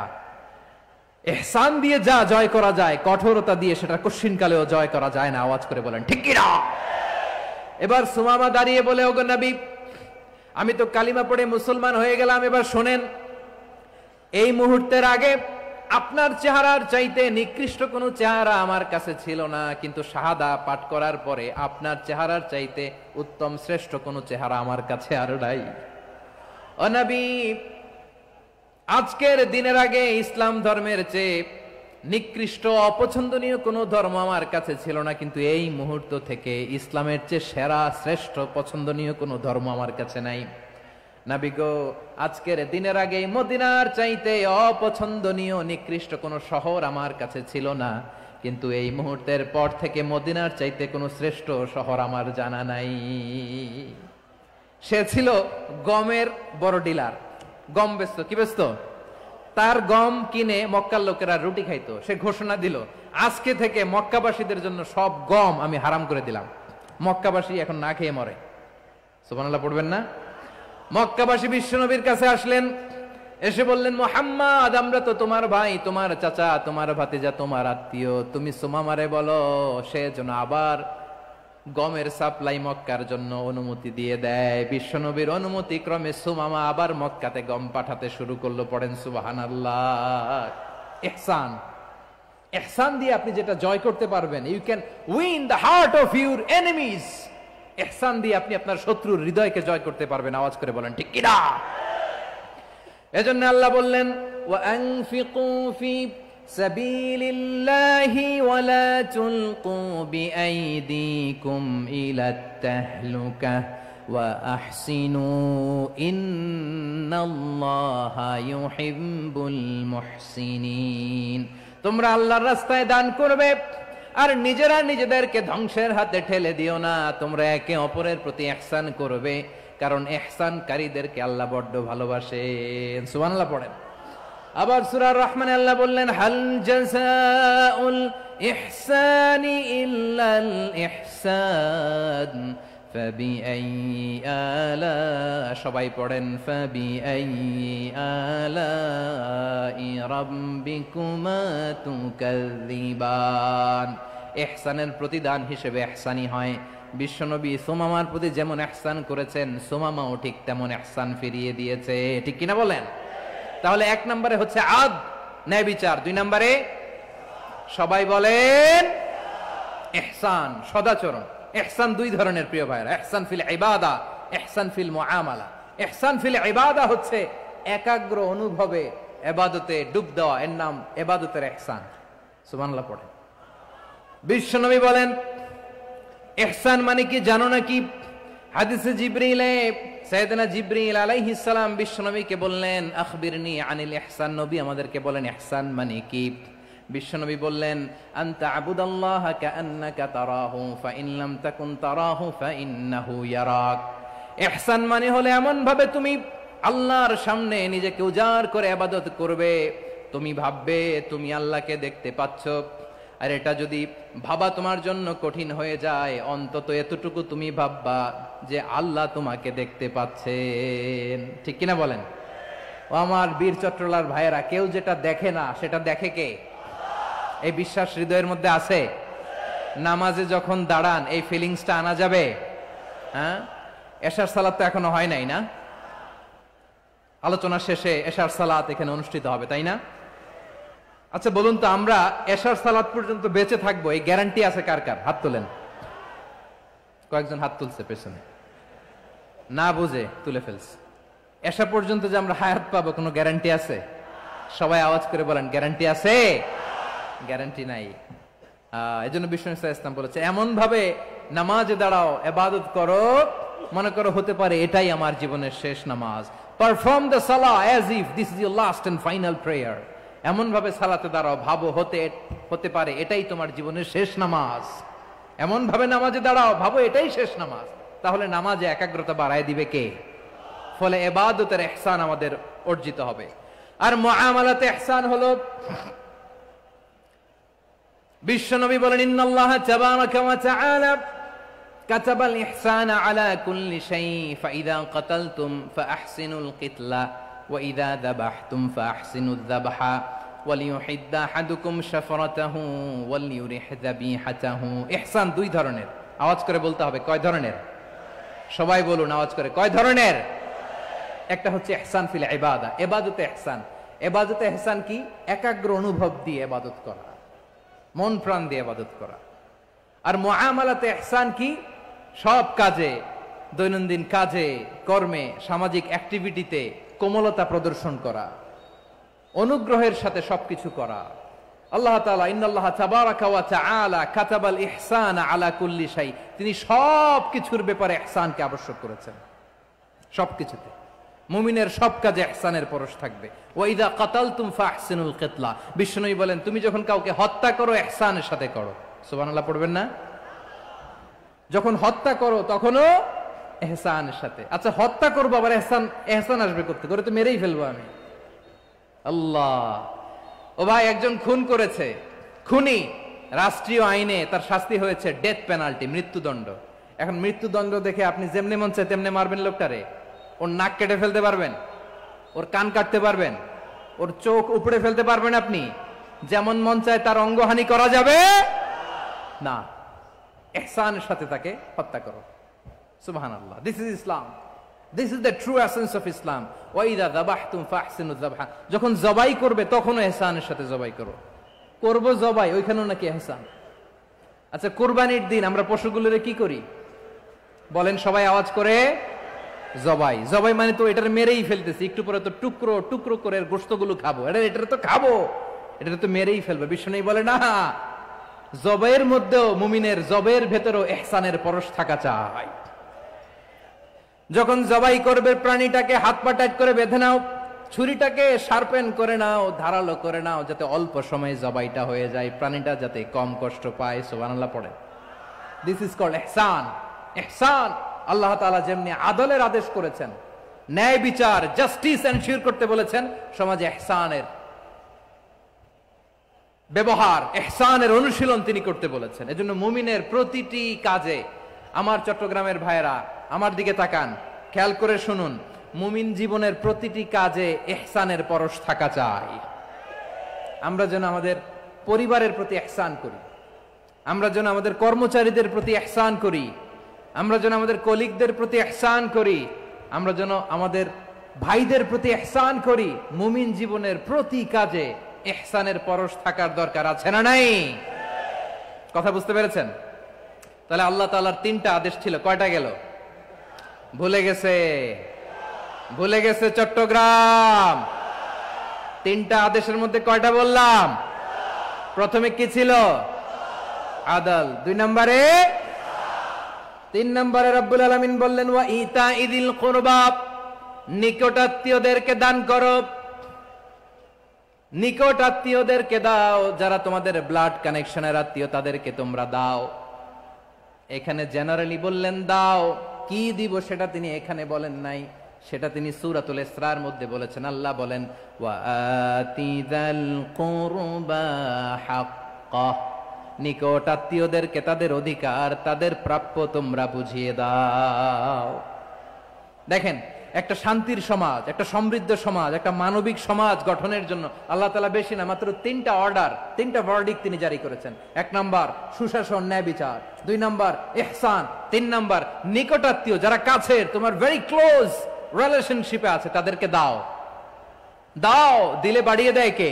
ইহসান দিয়ে যা জয় করা যায়, কঠোরতা দিয়ে সেটা কঠিনকালেও জয় করা যায় না। আওয়াজ করে বলেন ঠিক কি না? এবার সুমামা দাঁড়িয়ে বলে, ওগো নবী, আমি তো কালিমা পড়ে মুসলমান হয়ে গেলাম, এবার শোনেন, এই মুহূর্তের আগে আপনার চেহারার চাইতে নিকৃষ্ট কোনো চেহারা আমার কাছে ছিল না, কিন্তু শাহাদা পাঠ করার পরে আপনার চেহারার চাইতে উত্তম শ্রেষ্ঠ কোনো চেহারা আমার কাছে আর নাই। ও নবী, আজকের দিনের আগে ইসলাম ধর্মের চেয়ে নিকৃষ্ট অপছন্দনীয় কোনো ধর্ম আমার কাছে ছিল না, কিন্তু এই মুহূর্ত থেকে ইসলামের চেয়ে সেরা শ্রেষ্ঠ পছন্দনীয় কোনো ধর্ম আমার কাছে নাই। নবী গো, আজকের দিনের আগে মদিনার চাইতে অপছন্দনীয় নিকৃষ্ট কোনো শহর আমার কাছে ছিল না, কিন্তু এই মুহূর্তের পর থেকে মদিনার চাইতে কোনো শ্রেষ্ঠ শহর আমার জানা নাই। সে ছিল গমের বড় ডিলার, গম বেচত। কি বেচত? তার গম কিনে মক্কার লোকেরা রুটি খাইতো। সে ঘোষণা দিল, আজকে থেকে মক্কাবাসীদের জন্য সব গম আমি হারাম করে দিলাম, মক্কাবাসী এখন না খেয়ে মরে। সুবহানাল্লাহ পড়বেন না? মক্কাবাসী বিশ্বনবীর কাছে আসলেন, এসে বললেন, মুহাম্মদ, আমরা তো তোমার ভাই, তোমার চাচা, তোমার ভাতিজা, তোমার আত্মীয়, তুমি সুমামারে বলো সে যেন আবার গমের সাপ্লাই মক্কার জন্য অনুমতি দিয়ে দেয়। বিশ্বনবীর অনুমতি ক্রমে সুমামা আবার মক্কাতে গম পাঠাতে শুরু করলো। পড়েন সুবহানাল্লাহ। ইহসান, ইহসান দিয়ে আপনি যেটা জয় করতে পারবেন, you can win the heart of your enemies. ইহসান দিয়ে আপনি আপনার শত্রুর হৃদয়কে জয় করতে পারবেন। আওয়াজ করে বলেন ঠিক কিনা? এজন্য আল্লাহ বললেন, ওয়ানফিকু ফি সাবিলিল্লাহি ওয়ালা তুলকু বিআইদিকুম ইলাত তাহলুকা ওয়া আহসিনু ইন্নাল্লাহা ইউহিব্বুল মুহসিনিন। তোমরা আল্লাহর রাস্তায় দান করবে আর নিজেরা নিজেদেরকে ধ্বংসের হাতে ঠেলে দিও না। তোমরা একে অপরের প্রতি ইহসান করবে, কারণ ইহসানকারীদেরকে আল্লাহ বড্ড ভালোবাসেন। সুবহানাল্লাহ পড়েন। আবার সূরা রহমানে আল্লাহ বললেন, হাল জাযাউল ইহসানি ইল্লাল ইহসান ফাবিআইয়ি আলা, সবাই পড়েন, ফাবিআইয়ি আলাই রাব্বিকুমা তুকাযযিবান। ইহসানের প্রতিদান হিসেবে ইহসানই হয়। বিশ্বনবী সুমামার প্রতি যেমন ইহসান করেছেন, সুমামাও ঠিক তেমন ইহসান ফিরিয়ে দিয়েছে। ঠিক কিনা বলেন? তাহলে এক নম্বরে হচ্ছে আদ, ন্যায় বিচার। দুই নম্বরে সবাই বলেন ইহসান, সদাচরণ। ইহসান দুই ধরনের প্রিয় ভাইরা, ইহসান ফিল ইবাদা, ইহসান ফিল মুআমালা। ইহসান ফিল ইবাদা হচ্ছে একাগ্র অনুভবে ইবাদতে ডুব দেওয়া, এর নাম ইবাদতের ইহসান। সুবহানাল্লাহ পড়েন। বিশ্বনবী বলেন ইহসান মানে কি জানো নাকি? হাদিসে জিবরিলে সাইয়েদনা জিবরিল আলাইহিস সালাম বিশ্বনবীকে বললেন, আখবিরনি আনিল ইহসান। নবী আমাদেরকে বলেন ইহসান মানে কি? বিশ্বনবী বললেন, আনতা আবুদাল্লাহ কাআন্নাকা তারাহু ফাইন লাম তাকুন তারাহু ফাইন্নাহু ইয়ারাক। ইহসান মানে হলো এমন ভাবে তুমি আল্লাহর সামনে নিজেকে উজাড় করে ইবাদত করবে, তুমি ভাববে তুমি আল্লাহকে দেখতে পাচ্ছ। আর এটা যদি ভাবা তোমার জন্য কঠিন হয়ে যায়, অন্তত এতটুকু তুমি ভাববা যে আল্লাহ তোমাকে দেখতে পাচ্ছেন। ঠিক কিনা বলেন? ও আমার বীর চট্টলার ভাইয়েরা, কেউ যেটা দেখে না সেটা দেখে কে? এই বিশ্বাস হৃদয়ের মধ্যে আছে? নামাজে যখন দাঁড়ান এই ফিলিংসটা আনা যাবে? হ্যাঁ, এশার সালাত তো এখনো হয় নাই না? আলোচনা শেষে এশার সালাত এখানে অনুষ্ঠিত হবে, তাই না? আচ্ছা বলুন তো, আমরা এশার সালাত পর্যন্ত বেঁচে থাকবো এই গ্যারান্টি আছে কার কার? হাত তোলেন। কয়েকজন হাত তুলছে পেছনে, না বুঝে তুলে ফেলছে। এশা পর্যন্ত যে আমরা হায়াত পাবো কোনো গ্যারান্টি আছে? সবাই আওয়াজ করে বলেন গ্যারান্টি আছে? গ্যারান্টি নাই। এজন্য বিষ্ণু ইসলাম বলেছে এমন ভাবে নামাজে দাঁড়াও, ইবাদত করো, মনে করো হতে পারে এটাই আমার জীবনের শেষ নামাজ। পারফর্ম দ্য সালাহ as if this is your last and final prayer. এমন ভাবে সালাতে দাঁড়াও, ভাবো হতে পারে এটাই তোমার জীবনের শেষ নামাজ। এমন ভাবে নামাজে দাঁড়াও, ভাবো এটাই শেষ নামাজ। তাহলে নামাজে একাগ্রতা বাড়ায় দিবে কে? ফলে ইবাদতের ইহসান আমাদের অর্জিত হবে। আর মুআমালাতে ইহসান হলো, বিশ্বনবী বলেন, ইন্নাল্লাহা তাবারাকা ওয়া তাআলা কাতাবাল ইহসানা আলা কুল্লি শাই ফাইযা কাতালতুম ফাআহসিনুল কিতলা ওয়া ইযা যাবাহতুম ফাআহসিনুয যাবহা ওয়ালিয়ুহিদ্দা আহাদুকুম শাফরাতাহু ওয়ালিয়ুরিহ যাবিহাতাহু। ইহসান দুই ধরনের। আওয়াজ করে বলতে হবে কয় ধরনের? সবাই বলুন আওয়াজ করে, কয় ধরনের? একটা হচ্ছে ইহসান ফিল ইবাদা, ইবাদতে ইহসান। ইবাদতে ইহসান কি? একাগ্র অনুভব দিয়ে ইবাদত করা, মন প্রাণ দিয়ে ইবাদত করা। আর মুআমালাতে ইহসান কি? সব কাজে, দৈনন্দিন কাজে, কর্মে, সামাজিক অ্যাক্টিভিটিতে কোমলতা প্রদর্শন করা, অনুগ্রহের সাথে সবকিছু করা। আল্লাহ তাআলা ইন্নাল্লাহা তাবারাকা ওয়া তাআলা কাতাবাল ইহসানা আলা কুল্লি শাই, তিনি সব কিছুর ব্যাপারে ইহসানকে আবশ্যক করেছেন। সবকিছুতে মুমিনের সব কাজে ইহসানের পরশ থাকবে। ওয়া ইযা কাতালতুম ফাহসিনুল কিতলা, বিষ্ণুই বলেন তুমি যখন কাউকে হত্যা করো ইহসানের সাথে করো। সুবহানাল্লাহ পড়বেন না? যখন হত্যা করো তখনও ইহসানের সাথে। আচ্ছা হত্যা করবো আবার ইহসান আসবে করতে করে, তো মেরেই ফেলবো আমি। আল্লাহ, ও ভাই একজন খুন করেছে, খুনি, রাষ্ট্রীয় আইনে তার শাস্তি হয়েছে ডেথ পেনাল্টি, মৃত্যুদণ্ড। এখন মৃত্যুদণ্ড দেখে আপনি যেমনি মন চায় তেমনি মারবেন লোকটারে? ওর নাক কেটে ফেলতে পারবেন? ওর কান কাটতে পারবেন? ওর চোখ উপড়ে ফেলতে পারবেন আপনি? যেমন মন চায় তার অঙ্গহানি করা যাবে না। ইহসানের সাথে তাকে হত্যা করো। সুবহানাল্লাহ, this is Islam, this is the true essence of Islam. ওয়া ইযা যাবাহতুম ফাহসিনুয যাবহা, যখন জবাই করবে তখনও ইহসানের সাথে জবাই করো। করব জবাই, ওইখানেও নাকি ইহসান। আচ্ছা, কুরবানির দিন আমরা পশুগুলোরে কি করি বলেন সবাই আওয়াজ করে? জবাই। জবাই মানে তো এটার মেরেই ফেলতেছি, একটু পরে তো টুকরো টুকরো করে গোশতগুলো খাবো, এটা তো খাবো, এটা তো মেরেই ফেলবে। বিষ্ণু বলে না, জবাইয়ের মধ্যেও মুমিনের জবের ভেতরেও ইহসানের পরশ থাকা চাই। যখন জবাই করবে প্রাণীটাকে হাত পা টাইট করে বেঁধে নাও, ছুরিটাকে শার্পেন করে নাও, ধারালো করে নাও, যাতে অল্প সময়ে জবাইটা হয়ে যায়, প্রাণীটা যাতে কম কষ্ট পায়। সুবহানাল্লাহ পড়ে। দিস ইজ কল্ড ইহসান। ইহসান আল্লাহ তাআলা যেমনি আদলের আদেশ করেছেন, ন্যায় বিচার জাস্টিস এনশিওর করতে বলেছেন, সমাজে ইহসানের ব্যবহার, ইহসানের অনুশীলন তিনি করতে বলেছেন। এজন্য মুমিনের প্রতিটি কাজে, আমার চট্টগ্রামের ভাইয়েরা আমার দিকে তাকান, খেয়াল করে শুনুন, মুমিন জীবনের প্রতিটি কাজে ইহসানের পরশ থাকা চাই। আমরা যেন আমাদের পরিবারের প্রতি ইহসান করি, আমরা যেন আমাদের কর্মচারীদের প্রতি ইহসান করি, আমরা যেন আমাদের কলিগদের প্রতি ইহসান করি, আমরা যেন আমাদের ভাইদের প্রতি ইহসান করি। মুমিন জীবনের প্রতি কাজে ইহসানের পরশ থাকার দরকার আছে না নাই? কথা বুঝতে পেরেছেন? তাহলে আল্লাহ তাআলার 3টা আদেশ ছিল, কয়টা গেল? ভুলে গেছে, ভুলে গেছে চট্টগ্রাম। 3টা আদেশের মধ্যে কয়টা বললাম? প্রথমে কি ছিল? আদল। 2 নম্বরে, 3 নম্বরে রব্বুল আলামিন বললেন ওয়া ইতাইযিল কুরবা, নিকটাত্মীয়দেরকে দান করো। নিকট আত্মীয়দেরকে দাও, যারা তোমাদের ব্লাড কানেকশনের আত্মীয় তাদেরকে তোমরা দাও। এখানে জেনারেলি বললেন দাও, কি দিব সেটা তিনি এখানে বলেন নাই, সেটা তিনি সূরাতুল ইসরার মধ্যে বলেছেন। আল্লাহ বলেন ওয়া আতিযাল কুরবা হাক্কাহ, নিকট আত্মীয়দেরকে তাদের অধিকার, তাদের প্রাপ্য তোমরা বুঝিয়ে দাও। দেখেন, একটা শান্তির সমাজ, একটা সমৃদ্ধ সমাজ, একটা মানবিক সমাজ গঠনের জন্য আল্লাহ তাআলা বেশি না, মাত্র 3টা অর্ডার, 3টা ভার্ডিক্ট তিনি জারি করেছেন। 1 নাম্বার সুশাসন, ন্যায় বিচার। 2 নাম্বার ইহসান। 3 নাম্বার নিকটাত্মীয়, যারা কাছের, তোমার ভেরি ক্লোজ রিলেশনশিপে আছে, তাদেরকে দাও। দাও, দিলে বাড়িয়ে দেয় কে?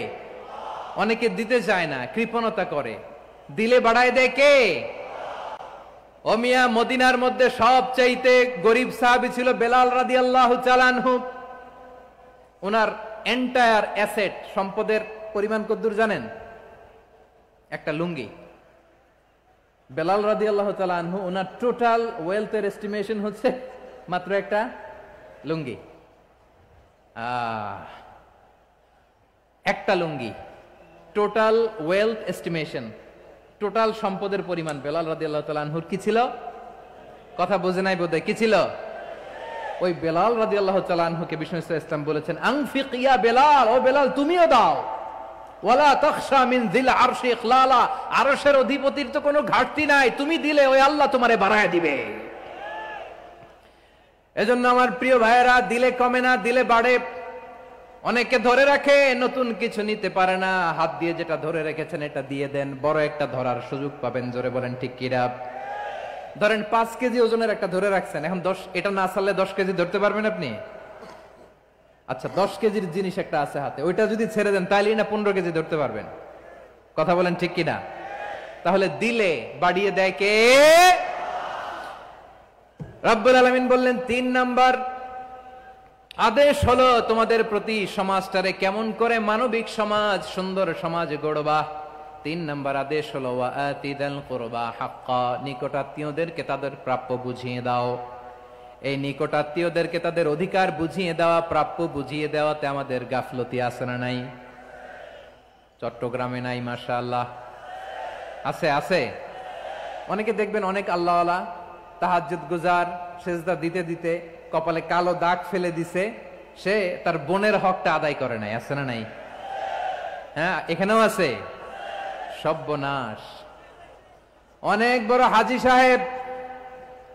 অনেকে দিতে চায় না, কৃপণতা করে। দিলে বাড়ায় দেয় কে? ও মিয়া, মদিনার মধ্যে সবচাইতে গরিব সাহাবী ছিল বেলাল রাদিয়াল্লাহু তাআলা আনহু। ওনার এন্টায়ার অ্যাসেট, সম্পদের পরিমাণ কতদূর জানেন? একটা লুঙ্গি। বেলাল রাদিয়াল্লাহু তাআলা আনহু, ওনার টোটাল ওয়েলথের এস্টিমেশন হচ্ছে মাত্র একটা লুঙ্গি। একটা লুঙ্গি, টোটাল ওয়েলথ এস্টিমেশন, টোটাল সম্পদের পরিমাণ বেলাল রাদিয়াল্লাহু তাআলা আনহুর কি ছিল? কথা বোঝে নাই বোধহয়, কি ছিল? ওই বেলাল রাদিয়াল্লাহু তাআলা আনহুকে বিষ্ণু ইসলাম বলেছেন আনফিক ইয়া বেলাল, ও বেলাল তুমিও দাও। ওয়ালা তাখশা মিন যিল আরশি ইখলালা, আরশের অধিপতির তো কোনো ঘাটতি নাই, তুমি দিলে ওই আল্লাহ তোমারে বাড়ায় দিবে। এজন্য আমার প্রিয় ভাইয়েরা, দিলে কমে না, দিলে বাড়ে। অনেকে ধরে রাখে, নতুন কিছু নিতে পারে না, হাত দিয়ে যেটা ধরে রেখেছেন এটা দিয়ে দেন, বড় একটা ধরার সুযোগ পাবেন। জোরে বলেন ঠিক কিনা? ধরেন 5 কেজি ওজনের একটা ধরে রাখছেন, এখন 10, এটা না ছাড়লে 10 কেজি ধরতে পারবেন আপনি? আচ্ছা, 10 কেজির জিনিস একটা আছে হাতে, ওইটা যদি ছেড়ে দেন তাহলেই না 15 কেজি ধরতে পারবেন। কথা বলেন ঠিক কিনা? তাহলে দিলে বাড়িয়ে দেয় কে? রব্বুল আলামিন বললেন 3 নাম্বার আদেশ হলো তোমাদের প্রতি সমাজটারে কেমন করে মানবিক সমাজ, সুন্দর সমাজ গড়বা। 3 নাম্বার আদেশ হলো ওয়া আতিদাল কুরবা হাক্কা, নিকটাত্মীয়দেরকে তাদের প্রাপ্য বুঝিয়ে দাও। এই নিকটাত্মীয়দেরকে তাদের অধিকার বুঝিয়ে দেওয়া, প্রাপ্য বুঝিয়ে দেওয়াতে আমাদের গাফলতি আছে না নাই? চট্টগ্রামে নাই? মাশাআল্লাহ আছে, আছে। অনেকে দেখবেন অনেক আল্লাহওয়ালা তাহাজ্জুদ গুজার, সেজদা দিতে দিতে কপালে কালো দাগ ফেলে দিছে, সে তার বোনের হকটা আদায় করে নাই। আছে না নাই? হ্যাঁ, এখানেও আছে। সর্বনাশ। অনেক বড় হাজী সাহেব,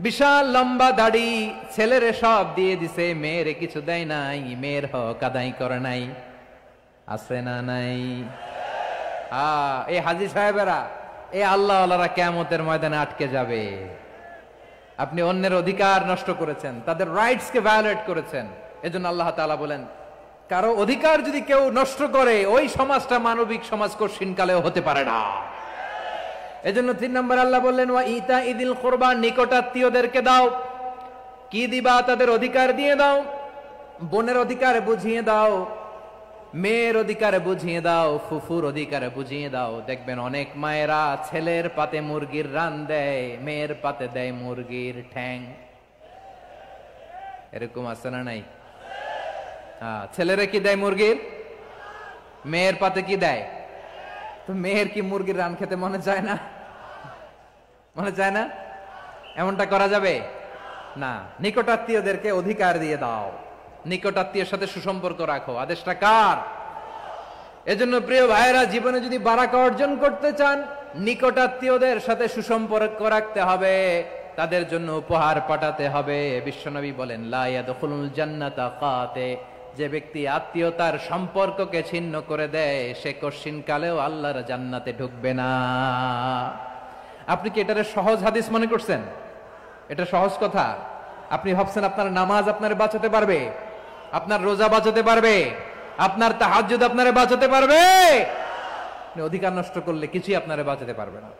বিশাল লম্বা দাড়ি, ছেলেরে সব দিয়ে দিছে, মেয়েরে কিছু দেয় নাই, মেয়ের হক আদায় করে নাই। আছে না নাই? এই হাজী সাহেবেরা এই আল্লাহ আল্লাহরা কিয়ামতের ময়দানে আটকে যাবে। আপনি অন্যের অধিকার নষ্ট করেছেন, তাদের রাইটস কে ভায়োলেট করেছেন। এজন্য আল্লাহ তাআলা বলেন, কারো অধিকার যদি কেউ নষ্ট করে, ওই সমাজটা মানবিক সমাজ কঠিনকালেও হতে পারে না। এজন্য 3 নম্বর আল্লাহ বললেন, ওয়া ইতা ইদিল কুরবা, নিকটাত্মীয়দেরকে দাও। কি দিবা? তাদের অধিকার দিয়ে দাও। বোনের অধিকার বুঝিয়ে দাও, মেয়ের অধিকার বুঝিয়ে দাও, ফুফুর অধিকার বুঝিয়ে দাও। দেখবেন অনেক মায়েরা ছেলের পাতে মুরগির রান দেয়, মেয়ের পাতে দেয় মুরগির ঠ্যাং। এরকম আছে না নাই? ছেলেরা কি দেয়? মুরগির। মেয়ের পাতে কি দেয়? তো মেয়ের কি মুরগির রান খেতে মনে চায় না? মনে চায় না? এমনটা করা যাবে না। নিকটাত্মীয়দেরকে অধিকার দিয়ে দাও, নিকটাত্মীয়ের সাথে সুসম্পর্ক রাখো। আদেশটা কার? এজন্য প্রিয় ভাইয়েরা, জীবনে যদি বারাকা অর্জন করতে চান, নিকটাত্মীয়দের সাথে সুসম্পর্ক রাখতে হবে, তাদের জন্য উপহার পাঠাতে হবে। বিশ্বনবী বলেন, লা ইয়াদখুলুল জান্নাতা কাতে, যে ব্যক্তি আত্মীয়তার সম্পর্ককে ছিন্ন করে দেয়, সে কঠিনকালেও আল্লাহর জান্নাতে ঢুকবে না। আপনি কি এটারে সহজ হাদিস মনে করছেন? এটা সহজ কথা? আপনি ভাবছেন আপনার নামাজ আপনারে বাঁচাতে পারবে? আপনার রোজা বাঁচাতে পারবে? আপনার তাহাজ্জুদ আপনারে বাঁচাতে পারবে? অধিকার নষ্ট করলে কিছুই আপনারে বাঁচাতে পারবে না।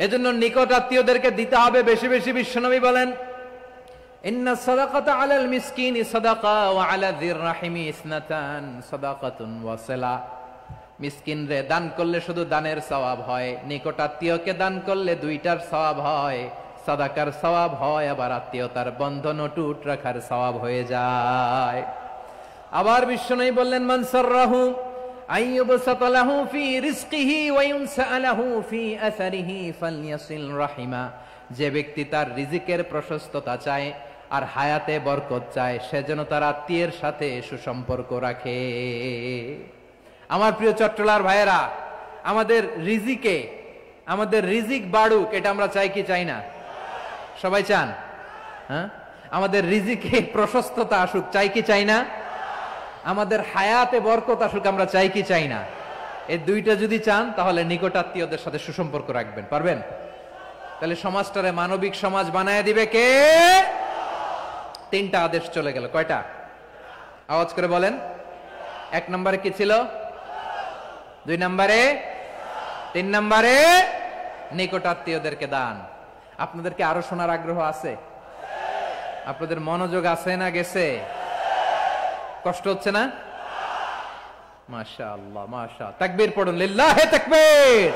এজন্য নিকট আত্মীয়দেরকে দিতে হবে বেশি বেশি। বিশ্বনবী বলেন, ইন্না সাদাকাতা আলাল মিসকিনি সাদাকা ওয়া আলা যির রাহিমি ইসনাতান সাদাকাতুন ওয়া সিলা। মিসকিনরে দান করলে শুধু দানের সওয়াব হয়, নিকট আত্মীয়কে দান করলে দুইটার সওয়াব হয়। সাদাকার সওয়াব হয়, আবার আত্মীয়তার বন্ধন অটুট রাখার সওয়াব হয়ে যায়। আবার বিশ্বনবী বললেন, মান সাররাহু আইয়ুবসাতা লাহু ফি রিজকিহি ওয়া ইউনসা লাহু ফি আসারিহি ফালইয়াসিল রাহিমা। যে ব্যক্তি তার রিজিকের প্রশস্ততা চায় আর হায়াতে বরকত চায়, সে যেন তার আত্মীয়ের সাথে সুসম্পর্ক রাখে। আমার প্রিয় চট্টলার ভাইয়েরা, আমাদের রিজিক বাড়ুক, এটা আমরা চাই কি চাই না? সবাই চান? হ্যাঁ, আমাদের রিজিকে প্রশস্ততা আসুক, চাই কি চাই না? আমাদের হায়াতে বরকত আসুক, আমরা চাই কি চাই না? এই দুইটা যদি চান, তাহলে নিকটাত্মীয়দের সাথে সুসম্পর্ক রাখবেন। পারবেন? তাহলে সমাজটারে মানবিক সমাজ বানায় দিবে কে? 3টা আদেশ চলে গেল। কয়টা? আওয়াজ করে বলেন। 1 নম্বরে কি ছিল? 2 নম্বরে, 3 নম্বরে নিকটাত্মীয়দেরকে দান। আপনাদেরকে আরো শোনার আগ্রহ আছে? আপনাদের মনোযোগ আছে না গেছে? কষ্ট হচ্ছে না? মাশাআল্লাহ, মাশাআল্লাহ। তাকবীর পড়ুন, লিল্লাহি তাকবীর।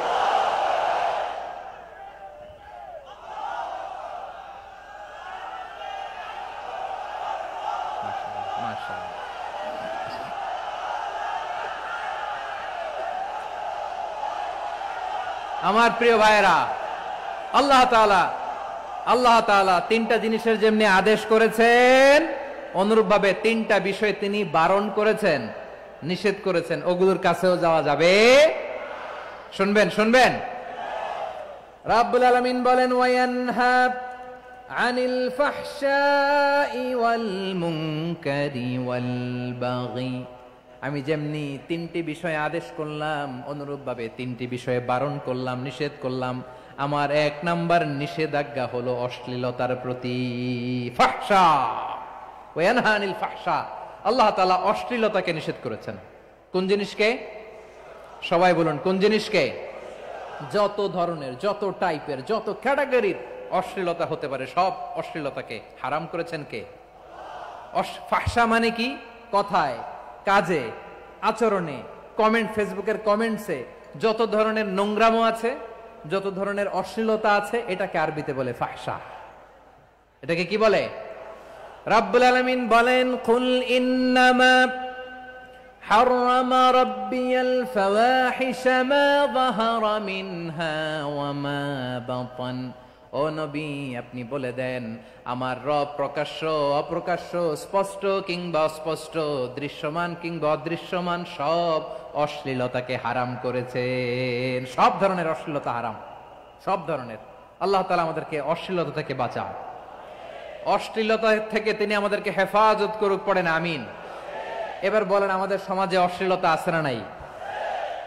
আমার প্রিয় ভাইয়েরা, আল্লাহ তাআলা 3টা জিনিসের যেমনি আদেশ করেছেন, অনুরূপ ভাবে 3টা বিষয় তিনি বারণ করেছেন, নিষেধ করেছেন। ওগুলোর কাছেও যাওয়া যাবে। শুনবেন। রাব্বুল আলামিন বলেন, ওয়ায়ানহা আনিল ফাহশাই ওয়াল মুনকারি ওয়াল বাগি। আমি যেমনি 3টি বিষয়ে আদেশ করলাম, অনুরূপ ভাবে 3টি বিষয়ে বারণ করলাম, নিষেধ করলাম। আমার 1 নাম্বার নিষেধাজ্ঞা হলো অশ্লীলতার প্রতি। ফাহশা, ওয়ায়ানহা আনিল ফাহশা। আল্লাহ তাআলা অশ্লীলতাকে নিষেধ করেছেন। কোন জিনিসকে? সবাই বলুন, কোন জিনিসকে? যত ধরনের, যত টাইপের, যত ক্যাটাগরির অশ্লীলতা হতে পারে, সব অশ্লীলতাকে হারাম করেছেন কে? ফাহশা মানে কি? কথায়, কাজে, আচরণে, কমেন্ট, ফেসবুকের কমেন্টসে যত ধরনের নোংরামো আছে, যত ধরনের অশ্লীলতা আছে, এটাকে আরবিতে বলে ফাহশা। এটাকে কি বলে? রাব্বুল আলামিন বলেন, কুল ইন্নামা হারামা রাব্বিয়াল ফাওয়াহিশা মা যাহারা মিনহা ওয়া মা বাতান। ও নবী, আপনি বলে দেন, আমার রব প্রকাশ্য, অপ্রকাশ্য, স্পষ্ট কিংবা অস্পষ্ট, দৃশ্যমান কিংবা অদৃশ্যমান সব অশ্লীলতাকে হারাম করেছেন। সব ধরনের অশ্লীলতা হারাম, সব ধরনের। আল্লাহ তাআলা আমাদেরকে অশ্লীলতা থেকে বাঁচান, অশ্লীলতা থেকে তিনি আমাদেরকে হেফাজত করুক। পড়েন আমিন। এবার বলেন, আমাদের সমাজে অশ্লীলতা আছে না নাই?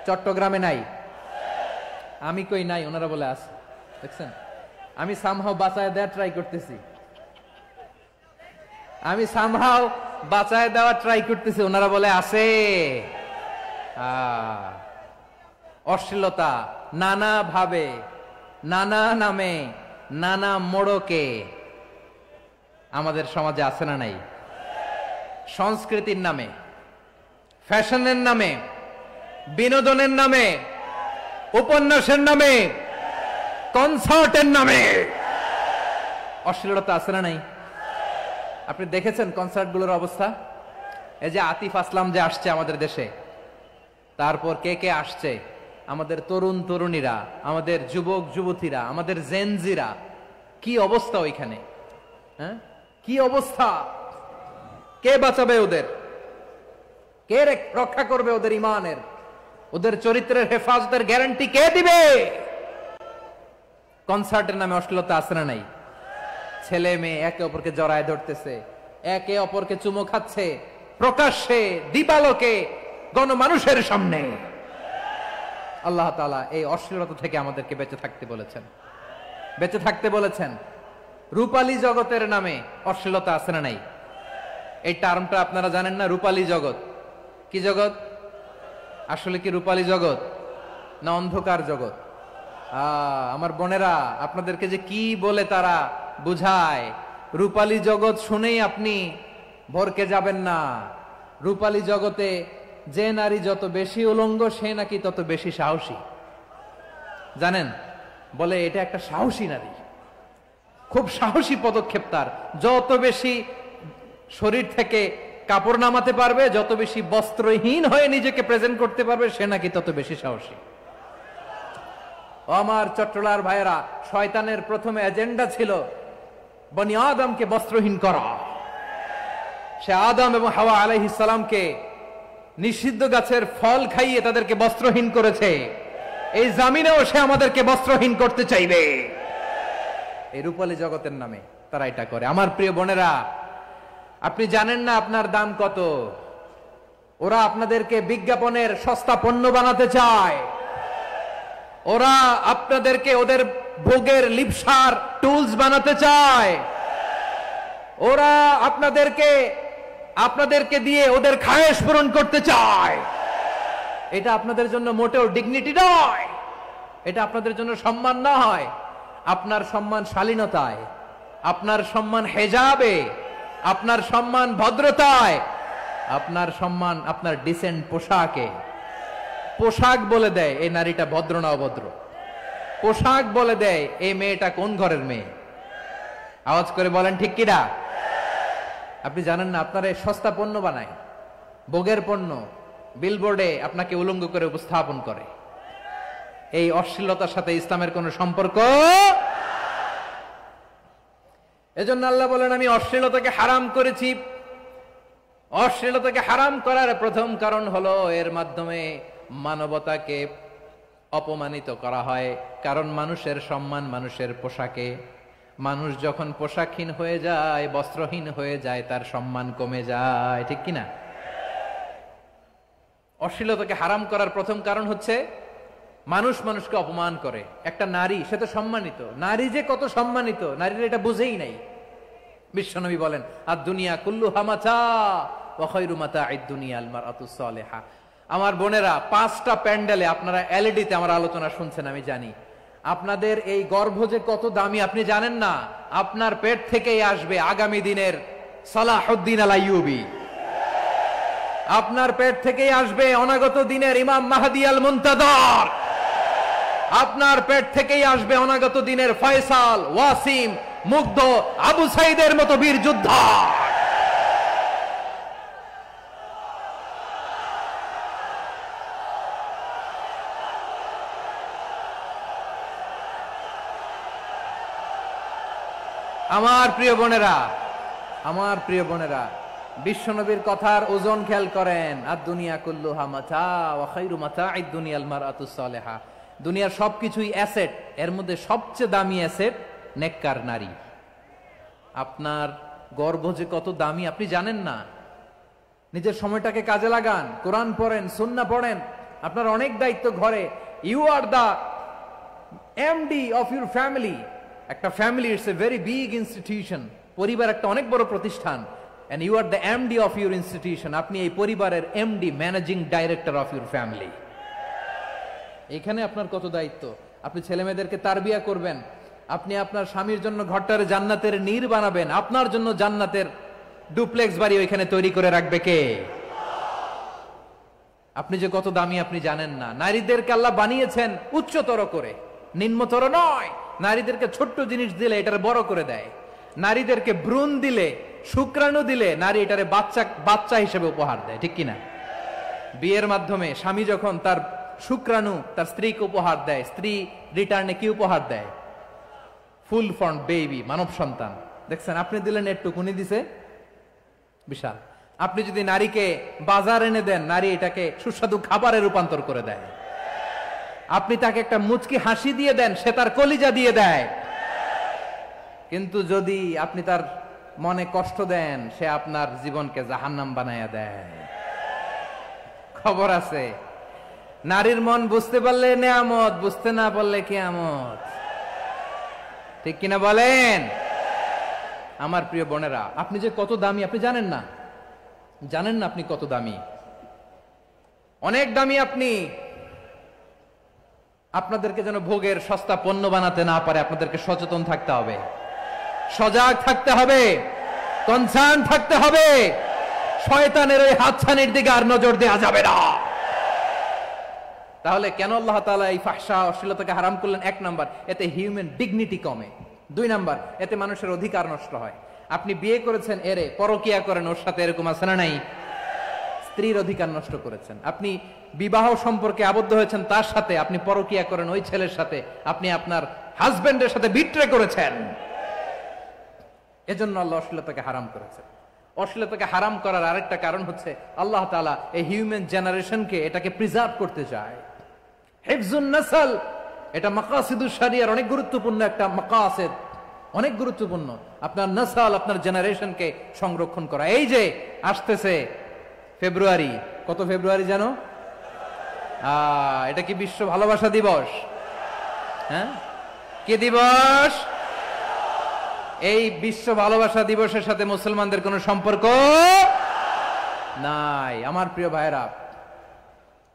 চট্টগ্রামে নাই? আমি কই নাই, ওনারা বলে আছে। দেখছেন, আমি সামহাও বাঁচায় দেওয়ার ট্রাই করতেছি, আমি সামহাও বাঁচায় দেওয়ার ট্রাই করতেছি, ওনারা বলে আছে। অশ্লীলতা নানা ভাবে, নানা নামে, নানা মোড়কে আমাদের সমাজে আছে না নাই? সংস্কৃতির নামে, ফ্যাশনের নামে, বিনোদনের নামে, উপন্যাসের নামে, কনসার্টের নামে অশ্লীলতা আছে না নাই? আপনি দেখেছেন কনসার্টগুলোর অবস্থা? এই যে আতিফ আসলাম যে আসছে আমাদের দেশে, তারপর কে কে আসছে, আমাদের তরুণ তরুণীরা, আমাদের যুবক যুবতীরা, আমাদের জেনজিরা, কি অবস্থা ওইখানে? হ্যাঁ, কি অবস্থা? কে বাঁচাবে ওদের? কে রক্ষা করবে ওদের ইমানের, ওদের চরিত্রের হেফাজতের গ্যারান্টি কে দিবে? কনসার্টের নামে অশ্লীলতা আছে না নাই? ছেলে মেয়ে একে অপরকে জড়ায় ধরতেছে, একে অপরকে চুমো খাচ্ছে প্রকাশ্যে, দিবালোকে, গণমানুষের সামনে। আল্লাহ তাআলা এই অশ্লীলতা থেকে আমাদেরকে বেঁচে থাকতে বলেছেন, বেঁচে থাকতে বলেছেন। রূপালী জগতের নামে অশ্লীলতা আছে না নাই? এই টার্মটা আপনারা জানেন না? রূপালী জগৎ কি জগৎ? আসলে কি রূপালী জগৎ না অন্ধকার জগৎ? আমার বোনেরা, আপনাদেরকে যে কি বলে তারা বুঝায়, রূপালী জগৎ শুনেই আপনি ভরকে যাবেন না। রূপালী জগতে যে নারী যত বেশি উলঙ্গ, সে নাকি তত বেশি সাহসী। জানেন, বলে এটা একটা সাহসী নারী, খুব সাহসী পদক্ষেপ তার। যত বেশি শরীর থেকে কাপড় নামাতে পারবে, যত বেশি বস্ত্রহীন হয়ে নিজেকে প্রেজেন্ট করতে পারবে, সে নাকি তত বেশি সাহসী। আমার চট্টলার ভাইয়েরা, শয়তানের প্রথমে এজেন্ডা ছিল বনি আদমকে বস্ত্রহীন করা। সে আদম এবং হাওয়া আলাইহিস সালামকে নিষিদ্ধ গাছের ফল খাইয়ে তাদেরকে বস্ত্রহীন করেছে। এই জামিনেও সে আমাদেরকে বস্ত্রহীন করতে চাইবে। এই রূপালী জগতের নামে তারা এটা করে। আমার প্রিয় বোনেরা, আপনি জানেন না আপনার দাম কত। ওরা আপনাদেরকে বিজ্ঞাপনের সস্তা পণ্য বানাতে চায়। ওরা আপনাদেরকে ওদের ভোগের লিপসার টুলস বানাতে চায়। ওরা আপনাদেরকে দিয়ে ওদের খায়েশ পূরণ করতে চায়। এটা আপনাদের জন্য মোটেও ডিগনিটি নয়, এটা আপনাদের জন্য সম্মান নয়। আপনার সম্মান শালীনতায়, আপনার সম্মান হেজাবে, আপনার সম্মান ভদ্রতায়, আপনার সম্মান আপনার ডিসেন্ট পোশাকে। পোশাক বলে দেয় এই নারীটা ভদ্র না অভদ্র। পোশাক বলে দেয় এই মেয়েটা কোন ঘরের মেয়ে। আওয়াজ করে বলেন ঠিক কিনা? আপনি জানেন না, আপনারা সস্তা পণ্য বানায়, ভোগের পণ্য, বিলবোর্ডে আপনাকে উলঙ্গ করে উপস্থাপন করে। এই অশ্লীলতার সাথে ইসলামের কোন সম্পর্ক। এজন্য আল্লাহ বলেন, আমি অশ্লীলতাকে হারাম করেছি। অশ্লীলতাকে হারাম করার প্রথম কারণ হলো এর মাধ্যমে মানবতাকে অপমানিত করা হয়। কারণ মানুষের সম্মান মানুষের পোশাকে। মানুষ যখন পোশাকহীন হয়ে যায়, বস্ত্রহীন হয়ে যায়, তার সম্মান কমে যায়। ঠিক কিনা? অশ্লীলতাকে হারাম করার প্রথম কারণ হচ্ছে মানুষ মানুষকে অপমান করে। একটা নারী, সে তো সম্মানিত। নারী যে কত সম্মানিত, নারীরা এটা বুঝেই নাই। বিশ্বনবী বলেন, আর দুনিয়া কুল্লুহা মাতা ওয়া খায়রু মাতা'আদ দুনিয়া আল মারআতুস সালিহা। আমার বোনেরা, 5টা প্যান্ডেলে আপনারা এলইডিতে আমার আলোচনা শুনছেন, আমি জানি। আপনাদের এই গর্ভ যে কত দামি আপনি জানেন না। আপনার পেট থেকেই আসবে আগামী দিনের সালাহুদ্দিন আল আইয়ুবী। আপনার পেট থেকেই আসবে অনাগত দিনের ইমাম মাহদী আল মুনতাযর। আপনার পেট থেকেই আসবে অনাগত দিনের ফয়সাল, ওয়াসিম, মুগ্ধ, আবু সাইদের মতো বীর যোদ্ধা। আমার প্রিয় বোনেরা, আমার প্রিয় বোনেরা, বিশ্বনবীর কথার ওজন খেয়াল করেন। আর দুনিয়া কুল্লুহা মাতা ওয়া খায়রু মাতা'আদ দুনিয়াল মারআতুস সালিহা। দুনিয়ার সবকিছুই অ্যাসেট, এর মধ্যে সবচেয়ে দামি অ্যাসেট নেককার নারী। আপনার গর্ভ যে কত দামি আপনি জানেন না। নিজের সময়টাকে কাজে লাগান, কোরআন পড়েন, সুন্নাহ পড়েন। আপনার অনেক দায়িত্ব ঘরে। You are the MD of your family. একটা family it's a very big institution. পরিবার একটা অনেক বড় প্রতিষ্ঠান। And you are the MD of your institution. আপনি এই পরিবারের MD, managing director of your family. এখানে আপনার কত দায়িত্ব। আপনি ছেলে মেয়েদেরকে তারবিয়া করবেন, আপনি আপনার স্বামীর জন্য ঘরটার জান্নাতের নীর বানাবেন, আপনার জন্য জান্নাতের ডুপ্লেক্স বাড়ি ওইখানে তৈরি করে রাখবে কে? আপনি যে কত দামি আপনি জানেন না। নারীদেরকে আল্লাহ বানিয়েছেন উচ্চতর করে, নিম্নতর নয়। নারীদেরকে ছোট্ট জিনিস দিলে এটারে বড় করে দেয়। নারীদেরকে ভ্রূণ দিলে, শুক্রাণু দিলে নারী এটারে বাচ্চা হিসেবে উপহার দেয়, ঠিক কিনা? বিয়ের মাধ্যমে স্বামী যখন তার শুক্রাণু তার স্ত্রীকে উপহার দেয়, স্ত্রী রিটার্নে কি উপহার দেয়? ফুল ফর্ম বেবি, মানব সন্তান। দেখছেন, আপনি দিলেন একটুক, উনি দিছে বিশাল। আপনি যদি নারীকে বাজার এনে দেন, নারী এটাকে সুস্বাদু খাবারে রূপান্তর করে দেয়। আপনি তাকে একটা মুচকি হাসি দিয়ে দেন, সে তার কলিজা দিয়ে দেয়। কিন্তু যদি আপনি তার মনে কষ্ট দেন, সে আপনার জীবনকে জাহান্নাম বানায়া দেয়। খবর আছে, নারীর মন বুঝতে পারলে নেয়ামত, বুঝতে না পারলে কিয়ামত। ঠিক কিনা বলেন? আমার প্রিয় বোনেরা, আপনি যে কত দামি আপনি জানেন না। জানেন না আপনি কত দামি, অনেক দামি আপনি। আপনাদেরকে যেন ভোগের সস্তা পণ্য বানাতে না পারে, আপনাদেরকে সচেতন থাকতে হবে, সজাগ থাকতে হবে, কনসার্ন থাকতে হবে। শয়তানের ওই হাতছানির দিকে আর নজর দেওয়া যাবে না। তাহলে কেন আল্লাহ তাআলা এই ফাহশা, অশ্লীলতাকে হারাম করলেন? 1 নাম্বার, এতে হিউম্যান ডিগনিটি কমে। 2 নাম্বার, এতে মানুষের অধিকার নষ্ট হয়। আপনি বিয়ে করেছেন, এরে পরকিয়া করেন, ওর সাথে এরকম আছে না নাই? স্ত্রীর অধিকার নষ্ট করেছেন। আপনি বিবাহ সম্পর্কে আবদ্ধ হয়েছেন তার সাথে, আপনি পরকিয়া করেন ওই ছেলের সাথে, আপনি আপনার হাজবেন্ডের সাথে বিট্রে করেছেন। এজন্য আল্লাহ অশ্লীলতাকে হারাম করেছেন। অশ্লীলতাকে হারাম করার আরেকটা কারণ হচ্ছে আল্লাহ তাআলা এই হিউম্যান জেনারেশনকে এটাকে প্রিজার্ভ করতে চায়। হিফজুন নাসল, এটা মাকাসিদুশ শরিয়ার অনেক গুরুত্বপূর্ণ একটা মাকাসিদ, অনেক গুরুত্বপূর্ণ। আপনার নাসল, আপনার জেনারেশনকে সংরক্ষণ করা। এই যে আসতেছে ফেব্রুয়ারি, কত ফেব্রুয়ারি জানো? এটা কি বিশ্ব ভালোবাসা দিবস? হ্যাঁ, কি দিবস? এই বিশ্ব ভালোবাসা দিবসের সাথে মুসলমানদের কোনো সম্পর্ক নাই। আমার প্রিয় ভাইরা,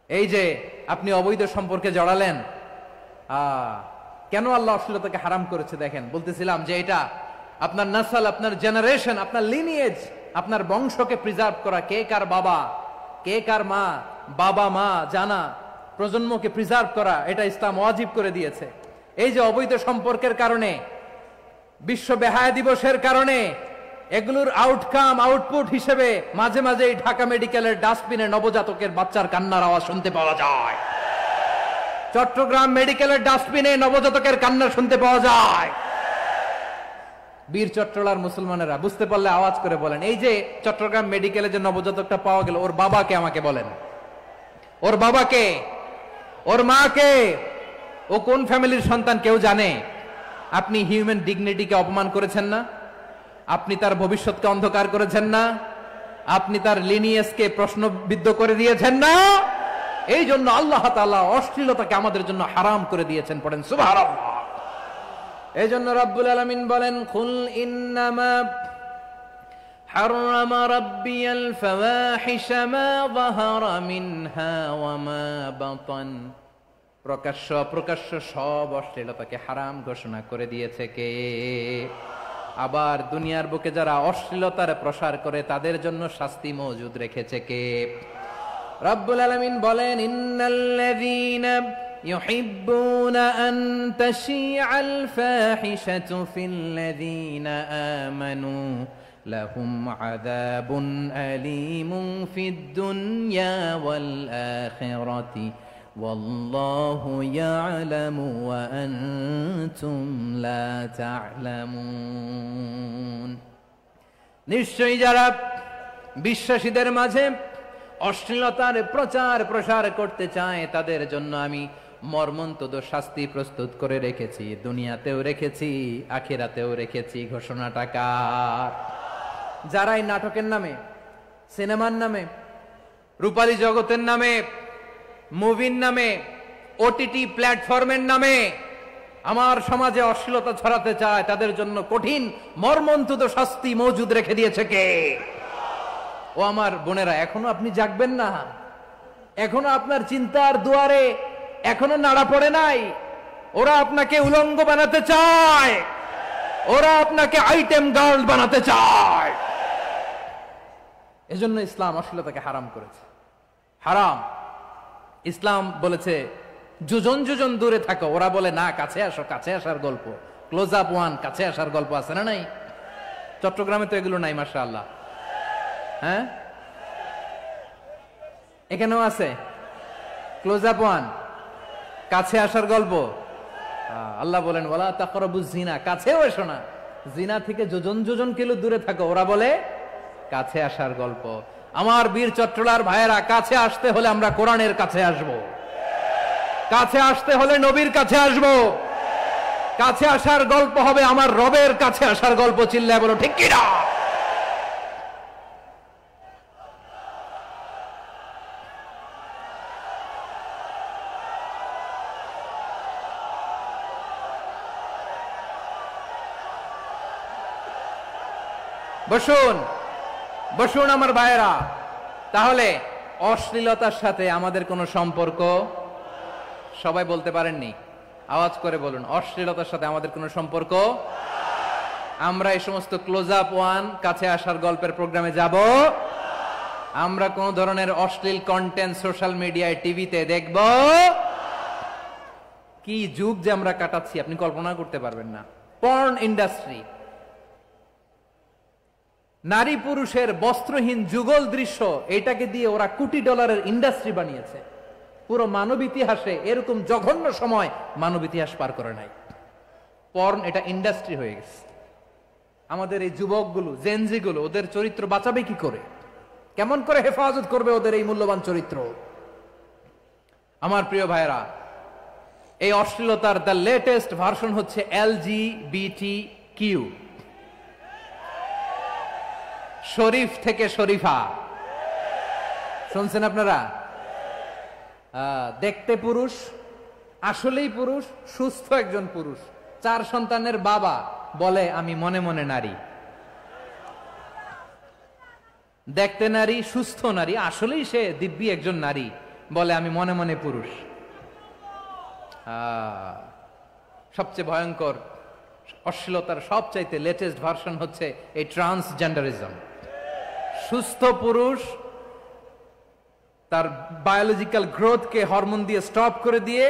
এই যে আপনি অবৈধ সম্পর্কে জড়ালেন, কেন আল্লাহ অশ্লীলতাকে হারাম করেছে দেখেন। বলতেছিলাম যে এটা আপনার নাসল, আপনার জেনারেশন, আপনার লিনিয়েজ, আপনার বংশকে প্রিজার্ভ করা। কে কার বাবা, কে কার মা, বাবা মা জানা, প্রজন্মকে প্রিজার্ভ করা, এটা ইসলাম ওয়াজিব করে দিয়েছে। এই যে অবৈধ সম্পর্কের কারণে, বিশ্ব বেহায়া দিবসের কারণে, এগুলোর আউটকাম, আউটপুট হিসেবে মাঝে মাঝে এই ঢাকা মেডিকেলের ডাস্টবিনে নবজাতকের বাচ্চার কান্নার আওয়াজ শুনতে পাওয়া যায়। চট্টগ্রাম মেডিকেলের ডাস্টবিনে নবজাতকের কান্না শুনতে পাওয়া যায়। বীর চট্টলার মুসলমানেরা বুঝতে পারলে আওয়াজ করে বলেন, এই যে চট্টগ্রাম মেডিকেলে যে নবজাতকটা পাওয়া গেল, ওর বাবাকে আমাকে বলেন, ওর বাবাকে, ওর মাকে, ও কোন ফ্যামিলির সন্তান কেউ জানে? আপনি হিউম্যান ডিগনিটিকে অপমান করেছেন না? আপনি তার ভবিষ্যৎকে অন্ধকার করেছেন না? আপনি তার লিনিয়েজকে প্রশ্নবিদ্ধ করে দিয়েছেন না? এই জন্য আল্লাহ তাআলা অশ্লীলতাকে আমাদের জন্য হারাম করে দিয়েছেন। পড়েন সুবহানাল্লাহ। এই জন্য রব্বুল আলামিন বলেন, কুল ইন্নামা হারাম রাব্বিয়াল ফাওয়াহিশা মা যাহারা মিনহা ওয়া মা বাতান। প্রকাশ্য অপ্রকাশ্য সব অশ্লীলতাকে হারাম ঘোষণা করে দিয়েছে কে? আবার দুনিয়ার বুকে যারা অশ্লীলতার প্রসার করে তাদের জন্য শাস্তি মজুদ রেখেছে কে? রব্বুল আলামিন বলেন, ইন্নাল্লাযীনা ইউহিব্বুনা আন তাশিআল ফাহিশাতু ফিল্লাযীনা আমানু লাহুম আযাবুন আলীমুন ফিদ দুনিয়া ওয়াল আখিরাতি ওয়াল্লাহু ইয়ালামু ওয়া আনতুম লা তা'লামুন। নিশ্চয়ই যারা বিশ্বাসীদের মাঝে অশ্লীলতার প্রচার প্রসার করতে চায় তাদের জন্য আমি মর্মন্তুদ শাস্তি প্রস্তুত করে রেখেছি, দুনিয়াতেও রেখেছি, আখিরাতেও রেখেছি। ঘোষণাটা কার? যারা এই নাটকের নামে, সিনেমার নামে, রূপালী জগতের নামে, মুভির নামে, ওটিটি প্ল্যাটফর্মের নামে আমার সমাজে অশ্লীলতা ছড়াতে চায় তাদের জন্য কঠিন মর্মন্তুদ শাস্তি মজুদ রেখে দিয়েছে কে? ও আমার বোনেরা, এখনো আপনি জাগবেন না? এখনো আপনার চিন্তার দুয়ারে এখনো নাড়া পড়ে নাই? ওরা আপনাকে উলঙ্গ বানাতে চায়, ওরা আপনাকে আইটেম গার্ল বানাতে চায়। এজন্য ইসলাম অশ্লীলতাকে হারাম করেছে। হারাম। ইসলাম বলেছে যোজন যোজন দূরে থাকো, ওরা বলে না কাছে আসো, কাছে আসার গল্প, ক্লোজ আপ ওয়ান, কাছে আসার গল্প আছে না নাই? চট্টগ্রামে তো এগুলো নাই মাশাআল্লাহ। হ্যাঁ, এখানেও আছে ক্লোজ আপ ওয়ান, কাছে আসার গল্প। আল্লাহ বলেন ওয়ালা তাকরাবুজ জিনা, কাছেও এসো না, জিনা থেকে যোজন যোজন কিলো দূরে থাকো, ওরা বলে কাছে আসার গল্প। আমার বীর চট্টলার ভাইয়েরা, কাছে আসতে হলে আমরা কোরআনের কাছে আসব, কাছে আসতে হলে নবীর কাছে আসব, কাছে আসার গল্প হবে আমার রবের কাছে আসার গল্প। চিল্লায় বলো ঠিক কিনা? বসুন বসুন আমার ভাইয়েরা। তাহলে অশ্লীলতার সাথে আমাদের কোনো সম্পর্ক? সবাই বলতে পারেননি, আওয়াজ করে বলুন, অশ্লীলতার সাথে আমাদের কোনো সম্পর্ক? আমরা এই সমস্ত ক্লোজ আপ ওয়ান, কাছে আসার গল্পের প্রোগ্রামে যাব? আমরা কোন ধরনের অশ্লীল কন্টেন্ট সোশ্যাল মিডিয়ায়, টিভিতে দেখব? কি যুগ যে আমরা কাটাচ্ছি আপনি কল্পনা করতে পারবেন না। পর্ন ইন্ডাস্ট্রি, নারী পুরুষের বস্ত্রহীন যুগল দৃশ্য, এটাকে দিয়ে ওরা কোটি ডলারের ইন্ডাস্ট্রি বানিয়েছে। পুরো মানব ইতিহাসে এরকম জঘন্য সময় মানব ইতিহাস পার করে নাই। পর্ন এটা ইন্ডাস্ট্রি হয়ে গেছে। আমাদের এই যুবকগুলো, জেনজিগুলো, ওদের চরিত্র বাঁচাবে কি করে? কেমন করে হেফাজত করবে ওদের এই মূল্যবান চরিত্র? আমার প্রিয় ভাইরা, এই অশ্লীলতার দ্য লেটেস্ট ভার্সন হচ্ছে LGBTQ, শরীফ থেকে শরীফা। শুনছেন আপনারা? দেখতে পুরুষ, আসলেই পুরুষ, সুস্থ একজন পুরুষ, 4 সন্তানের বাবা, বলে আমি মনে মনে নারী। দেখতে নারী, সুস্থ নারী, আসলেই সে দিব্যি একজন নারী, বলে আমি মনে মনে পুরুষ। সবচেয়ে ভয়ঙ্কর অশ্লীলতার সবচাইতে লেটেস্ট ভার্সন হচ্ছে এই ট্রান্সজেন্ডারিজম। সুস্থ পুরুষ তার বায়োলজিক্যাল গ্রোথকে হরমোন দিয়ে স্টপ করে দিয়ে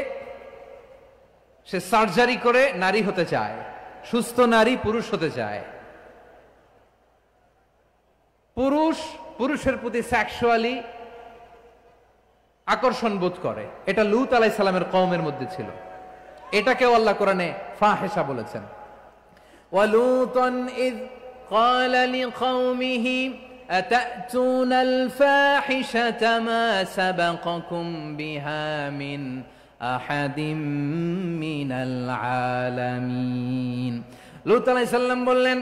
সে সার্জারি করে নারী হতে চায়, সুস্থ নারী পুরুষ হতে চায়। পুরুষ পুরুষের প্রতি সেক্সুয়ালি আকর্ষণ বোধ করে, এটা লূত আলাইহিস সালামের কওমের মধ্যে ছিল। এটাকেও আল্লাহ কোরআনে ফাহিশা বলেছেন। ওয়ালুতান ইয ক্বালা লিকওমিহি আতাতুনাল ফাহিশাতা মা সাবাকাকুম বিহা মিন আহাদিম মিনাল আলামিন। লূত আলাইহিস সালাম বললেন,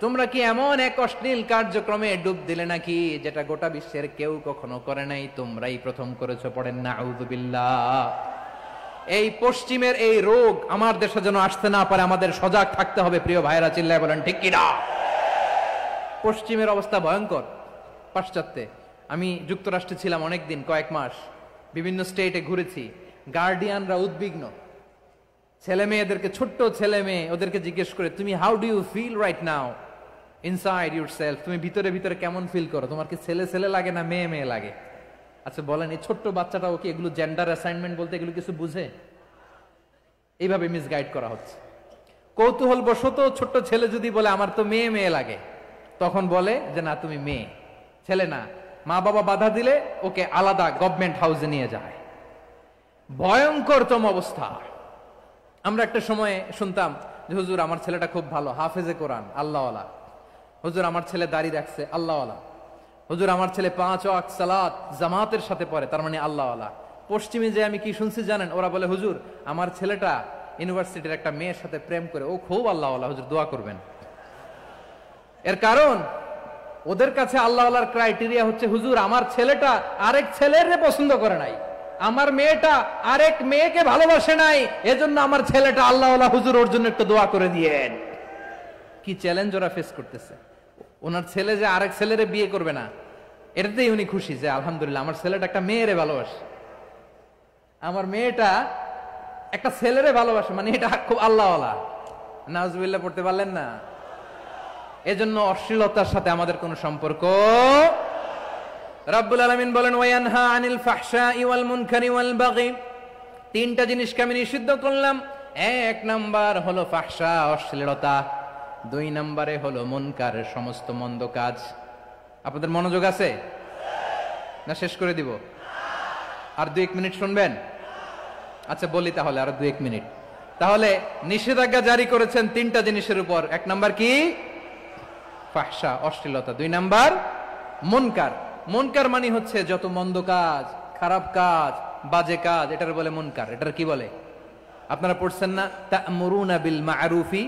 তোমরা কি এমন এক অশ্লীল কার্যক্রমে ডুব দিলে নাকি যেটা গোটা বিশ্বের কেউ কখনো করে নাই, তোমরাই প্রথম করেছো। পড়েন নাউযুবিল্লাহ। এই পশ্চিমের এই রোগ আমার দেশে যেন আসতে না পারে, আমাদের সজাগ থাকতে হবে। প্রিয় ভাইরা, চিল্লায় বলেন ঠিক কিনা? পশ্চিমের অবস্থা ভয়ঙ্কর। পাশ্চাত্যে, আমি যুক্তরাষ্ট্রে ছিলাম অনেকদিন, কয়েক মাস, বিভিন্ন স্টেটে ঘুরেছি। গার্ডিয়ানরা উদ্বিগ্ন, ছেলে মেয়েদেরকে, ছোট্ট ছেলে মেয়ে, ওদেরকে জিজ্ঞেস করে, তুমি how do you feel right now inside yourself? তুমি ভিতরে ভিতরে কেমন ফিল করো? তোমার কি ছেলে ছেলে লাগে না মেয়ে মেয়ে লাগে? আচ্ছা বলেন, এই ছোট্ট বাচ্চাটাও কি এগুলো জেন্ডার অ্যাসাইনমেন্ট বলতে এগুলো কিছু বুঝে? এইভাবে মিসগাইড করা হচ্ছে। কৌতূহল বশত ছোট্ট ছেলে যদি বলে আমার তো মেয়ে মেয়ে লাগে, তখন বলে যে না তুমি মেয়ে, ছেলে না। মা বাবা বাধা দিলে ওকে আলাদা গভর্নমেন্ট হাউসে নিয়ে যায়। ভয়ঙ্করতম অবস্থা। আমরা একটা সময় শুনতাম যে হুজুর আমার ছেলেটা খুব ভালো, হাফেজে কোরআন, আল্লাহওয়ালা। হুজুর আমার ছেলে দাড়ি রাখছে, আল্লাহওয়ালা। হুজুর আমার ছেলে 5 ওয়াক্ত সালাত জামাতের সাথে পড়ে, তার মানে আল্লাহওয়ালা। পশ্চিমে যে আমি কি শুনছি জানেন? ওরা বলে হুজুর আমার ছেলেটা ইউনিভার্সিটির একটা মেয়ের সাথে প্রেম করে, ও খুব আল্লাহওয়ালা, হুজুর দোয়া করবেন। এর কারণ ওদের কাছে আল্লাহওয়ালার ক্রাইটেরিয়া হচ্ছে হুজুর আমার ছেলেটা আরেক ছেলের পছন্দ করে নাই, আমার মেয়েটা আরেক মেয়েকে ভালোবাসে নাই, এজন্য আমার ছেলেটা আল্লাহওয়ালা হুজুর, ওর জন্য একটু দোয়া করে দিয়েন। কি চ্যালেঞ্জ ওরা ফেস করতেছে। ওনার ছেলে যে আরেক ছেলেরে বিয়ে করবে না, এটাতেই উনি খুশি যে আলহামদুলিল্লাহ আমার ছেলেটা একটা মেয়েরে ভালোবাসে, আমার মেয়েটা একটা ছেলেরে ভালোবাসে, মানে এটা খুব আল্লাহওয়ালা। নাউজুবিল্লাহ পড়তে পারলেন না? এজন্য অশ্লীলতার সাথে আমাদের কোনো সম্পর্ক। রাব্বুল আলামিন বলেন ওয়ায়ানহা আনিল ফাহশাই ওয়াল মুনকারি ওয়াল বাগি, তিনটা জিনিসকে আমি নিষিদ্ধ করলাম। এক নাম্বার হলো ফাহশা, অশ্লীলতা। দুই নম্বরে হলো মুনকার, সমস্ত মন্দ কাজ। আপনাদের মনোযোগ আছে না? শেষ করে দিব? আর 2-1 মিনিট শুনবেন? আচ্ছা বলি তাহলে, আর 2-1 মিনিট। তাহলে নিষেধাজ্ঞা জারি করেছেন তিনটা জিনিসের উপর। এক নাম্বার কি? ফাহশা, অশ্লীলতা। 2 নাম্বার মুনকার। মুনকার মানে হচ্ছে যত মন্দ কাজ, খারাপ কাজ, বাজে কাজ, এটার বলে মুনকার। এটার কি বলে? আপনারা পড়ছেন না, তা'মুরুনা বিল মা'রুফি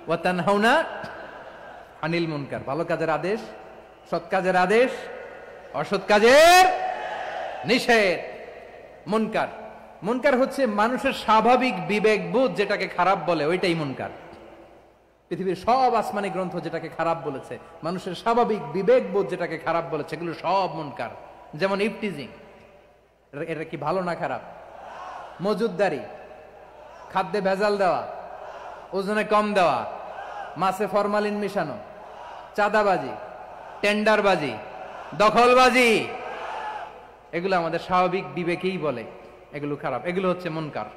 ওয়া তানহাউনা আনিল মুনকার। ভালো কাজের আদেশ, সৎ কাজের আদেশ, অসৎ কাজের নিষেধ। মুনকার, মুনকার হচ্ছে মানুষের স্বাভাবিক বিবেকবোধ যেটাকে খারাপ বলে, ওইটাই মুনকার। পৃথিবীর সব আসমানি গ্রন্থ যেটাকে খারাপ বলেছে, মানুষের স্বাভাবিক বিবেকবোধ যেটাকে খারাপ বলেছে, এগুলো সব মুনকার। যেমন ইফটিজিং, এটা কি ভালো না খারাপ? মজুদদারি, খাদ্যে ভেজাল দেওয়া, ওজনে কম দেওয়া, মাছে ফরমালিন মিশানো, চাঁদাবাজি, টেন্ডারবাজি, দখলবাজি, এগুলো আমাদের স্বাভাবিক বিবেকেই বলে এগুলো খারাপ, এগুলো হচ্ছে মুনকার।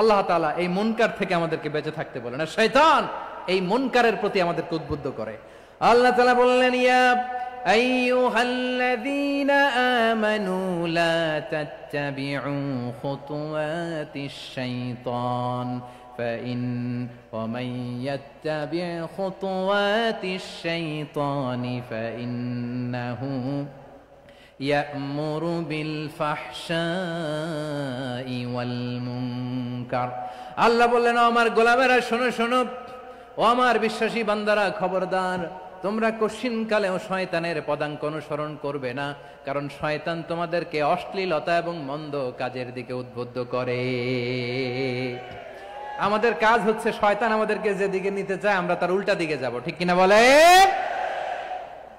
আল্লাহ তাআলা এই মুনকার থেকে আমাদেরকে বেঁচে থাকতে বলেন, আর শয়তান এই মুনকারের প্রতি আমাদেরকে উদ্বুদ্ধ করে। আল্লাহ তাআলা বললেন, ইয়া আইয়ুহাল্লাযীনা আমানু লা তাত্তাবিউ খুতুওয়াতিশ শাইতান ফাইন ওয়া মান ইয়াত্তাবি' খুতুওয়াতিশ শাইতানি ফাইন্নাহু ইয়া'মুরু বিল ফাহশাই ওয়াল মুনকার। আল্লাহ বললেন, আমার গোলামেরা শোনো শোনো, ও আমার বিশ্বাসী বান্দারা খবরদার, তোমরা কশিনকালেও শয়তানের পদাঙ্ক অনুসরণ করবে না, কারণ শয়তান তোমাদেরকে অশ্লীলতা এবং মন্দ কাজের দিকে উদ্বুদ্ধ করে। আমাদের কাজ হচ্ছে শয়তান আমাদেরকে যেদিকে নিতে চায় আমরা তার উল্টা দিকে যাব, ঠিক কিনা বলে?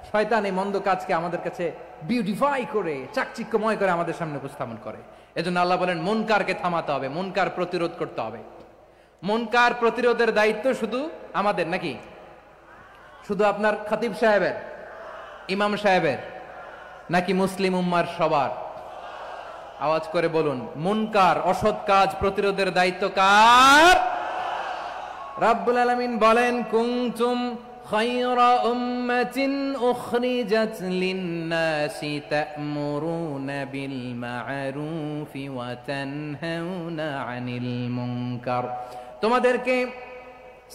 শয়তান এই মন্দ কাজকে আমাদের কাছে বিউটিফাই করে, চাকচিক্যময় করে আমাদের সামনে উপস্থাপন করে। এজন্য আল্লাহ বলেন মুনকারকে থামাতে হবে, মুনকার প্রতিরোধ করতে হবে। মুনকার প্রতিরোধের দায়িত্ব শুধু আমাদের নাকি? শুধু আপনার খতিব সাহেবের, ইমাম সাহেবের, নাকি মুসলিম উম্মার সবার? আওয়াজ করে বলুন, মুনকার, অসৎ কাজ প্রতিরোধের দায়িত্ব কার? রাব্বুল আলামিন বলেন, কুনতুম খায়রা উম্মাতিন উখরিজাত লিন-নাসি তা'মুরুনা বিল মা'রুফি ওয়া তানহাউনা আনিল মুনকার। তোমাদেরকে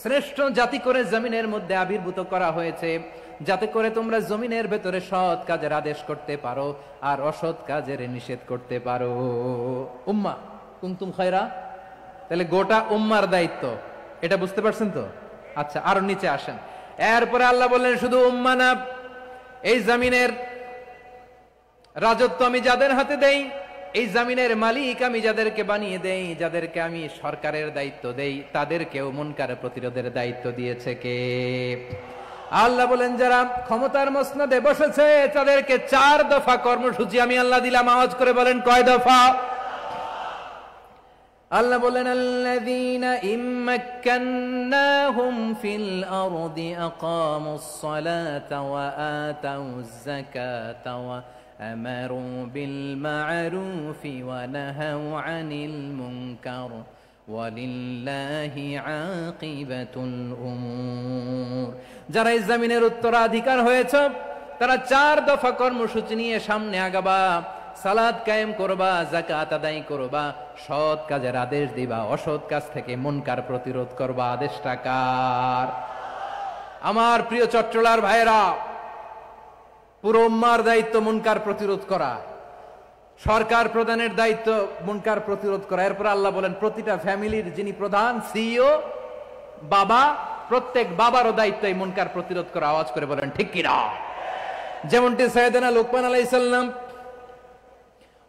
শ্রেষ্ঠ জাতি করে জমিনের মধ্যে আবির্ভূত করা হয়েছে, যাতে করে তোমরা জমিনের ভেতরে সৎ কাজের আদেশ করতে পারো আর অসৎ কাজের নিষেধ করতে পারো। উম্মাহ, কুনতুম খায়রা, তাহলে গোটা উম্মার দায়িত্ব, এটা বুঝতে পারছেন তো? আচ্ছা, আরো নিচে আসেন। এরপরে আল্লাহ বললেন, শুধু উম্মাহ না, এই জমিনের রাজত্ব আমি যাদের হাতে দেই, এই জমিনের মালিক আমি যাদেরকে বানিয়ে দেই, যাদেরকে আমি সরকারের দায়িত্ব দেই, তাদেরকেও মুনকার প্রতিরোধের দায়িত্ব দিয়েছে কে? আল্লাহ বলেন, যারা ক্ষমতার মসনদে বসেছে তাদেরকে 4 দফা কর্মসূচি আমি আল্লাহ দিলাম। আওয়াজ করে বলেন, কয় দফা? আল্লাহ বলেন, আল্লাযীনা ইম্মাক্কান্নাহুম ফিল আরদি আকামুস সালাতা ওয়া আতাউয যাকাতা ওয়া আমারু বিল মা'রুফি ওয়া নাহাউ আনিল মুনকার ওয়ালিল্লাহি আকিবাতুল উমুর। যারা এই জমিনের উত্তরাধিকার হয়েছে তারা 4 দফা কর্মসূচি নিয়ে সামনে আগাবা। সালাত কায়েম করবা, যাকাত আদায় করবা, সৎ কাজের আদেশ দিবা, অসৎ কাজ থেকে মুনকার প্রতিরোধ করবা। আদেশটা কার? আমার প্রিয় চট্টলার ভাইরা, পুরো উম্মার দায়িত্ব মুনকার প্রতিরোধ করা, সরকার প্রধানের দায়িত্ব মুনকার প্রতিরোধ করা। এরপর আল্লাহ বলেন, প্রতিটা ফ্যামিলির যিনি প্রধান, সিইও, বাবা, প্রত্যেক বাবারও দায়িত্ব এই মুনকার প্রতিরোধ করা। আওয়াজ করে বলেন ঠিক কিনা? যেমনটি সাইয়েদনা লুকমান আলাইহিস সালাম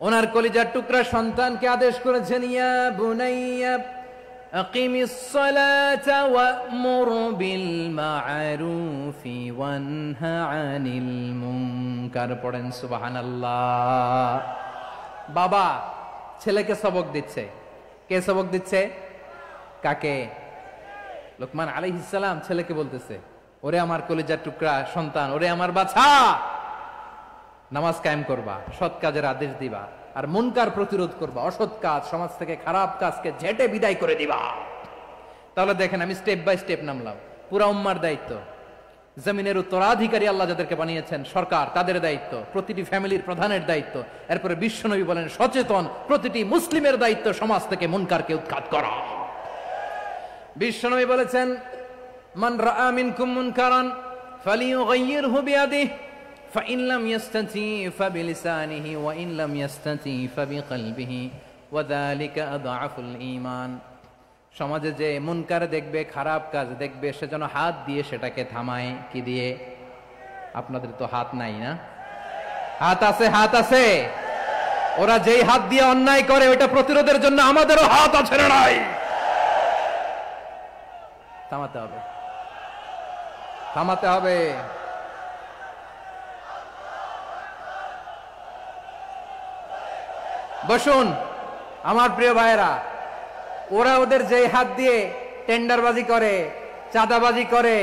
ওনার কলিজার টুকরা সন্তানকে আদেশ করেছেন, ইয়া বুনাইয়া আকিমিস সালাতা ওয়া'মুর বিল মা'রুফি ওয়ানহা আনিল মুনকার। পড়েন সুবহানাল্লাহ। বাবা ছেলেকে সবক দিচ্ছে। কে সবক দিচ্ছে? কাকে? লোকমান আলাইহিস সালাম ছেলেকে বলতেছে, ওরে আমার কলিজার টুকরা সন্তান, ওরে আমার বাছা, নামাজ কায়েম করবা, সৎ কাজের আদেশ দিবা, আর মুনকার প্রতিরোধ করবা, অসৎ কাজ, সমাজ থেকে খারাপ কাজকে ঝেঁটে বিদায় করে দিবা। তাহলে দেখেন, আমি স্টেপ বাই স্টেপ নামলাম। পুরা উম্মার দায়িত্ব, জমিনের উত্তরাধিকারী আল্লাহ যাদেরকে বানিয়েছেন সরকার, তাদের দায়িত্ব, প্রতিটি ফ্যামিলির প্রধানের দায়িত্ব। এরপরে বিশ্বনবী বলেন সচেতন প্রতিটি মুসলিমের দায়িত্ব সমাজ থেকে মুনকারকে উৎখাত করা। বিশ্বনবী বলেছেন, মান রাআ মিনকুম মুনকারান ফালিয়ুগাইয়িরহু বিয়াদিহি ফাইন লাম ইয়াস্তাতি ফাবিলিসানিহি ওয়া ইন লাম ইয়াস্তাতি ফাবিকলবিহি ওয়া যালিকা আযআফুল ঈমান। সমাজে যে মুনকার দেখবে, খারাপ কাজ দেখবে, সে যেন হাত দিয়ে সেটাকে থামায়। কি দিয়ে? আপনাদের তো হাত নাই না? হাত আছে, হাত আছে। ওরা যেই হাত দিয়ে অন্যায় করে ওটা প্রতিরোধের জন্য আমাদেরও হাত আছে না নাই? থামাতে হবে, থামাতে হবে। বসুন আমার প্রিয় ভাইয়েরা, ওরা ওদের যেই হাত দিয়ে টেন্ডারবাজি করে, চাঁদাবাজি করে,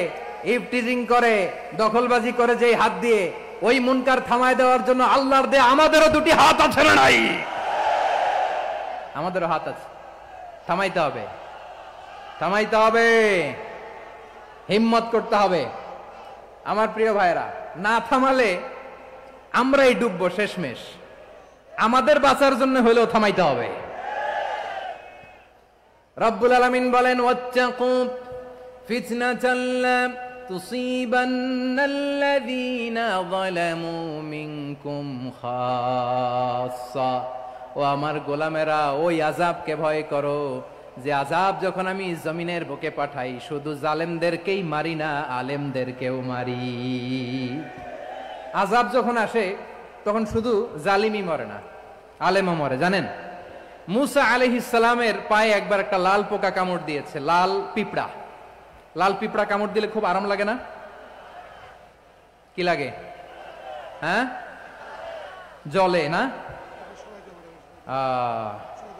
ইফটিজিং করে, দখলবাজি করে, যেই হাত দিয়ে, ওই মুনকার থামায় দেওয়ার জন্য আল্লাহর দেয়া আমাদেরও দুটি হাত আছে না নাই? আমাদেরও হাত আছে। থামাইতে হবে, থামাইতে হবে, হিম্মত করতে হবে। আমার প্রিয় ভাইরা, না থামালে আমরাই ডুববো শেষমেশ। আমাদের বাঁচার জন্য হলেও থামাইতে হবে। রব্বুল আলামিন বলেন, ওয়াত্তাকু ফিতনাতাল লা তুসিবান্নাল্লাযীনা যালামু মিনকুম খাসসা। ও আমার গোলামেরা, ওই আযাবকে ভয় করো যে আযাব যখন আমি জমিনের বুকে পাঠাই শুধু জালেমদেরকেই মারি না, আলেমদেরকেও মারি। আযাব যখন আসে তখন শুধু জালিমই মরে না, আলেমও মরে। জানেন, মুসা আলাইহিস সালামের পায়ে একবার একটা লাল পোকা কামড় দিয়েছে, লাল পিঁপড়া। লাল পিঁপড়া কামড় দিলে খুব আরাম লাগে না? কি লাগে? হ্যাঁ, জলে না?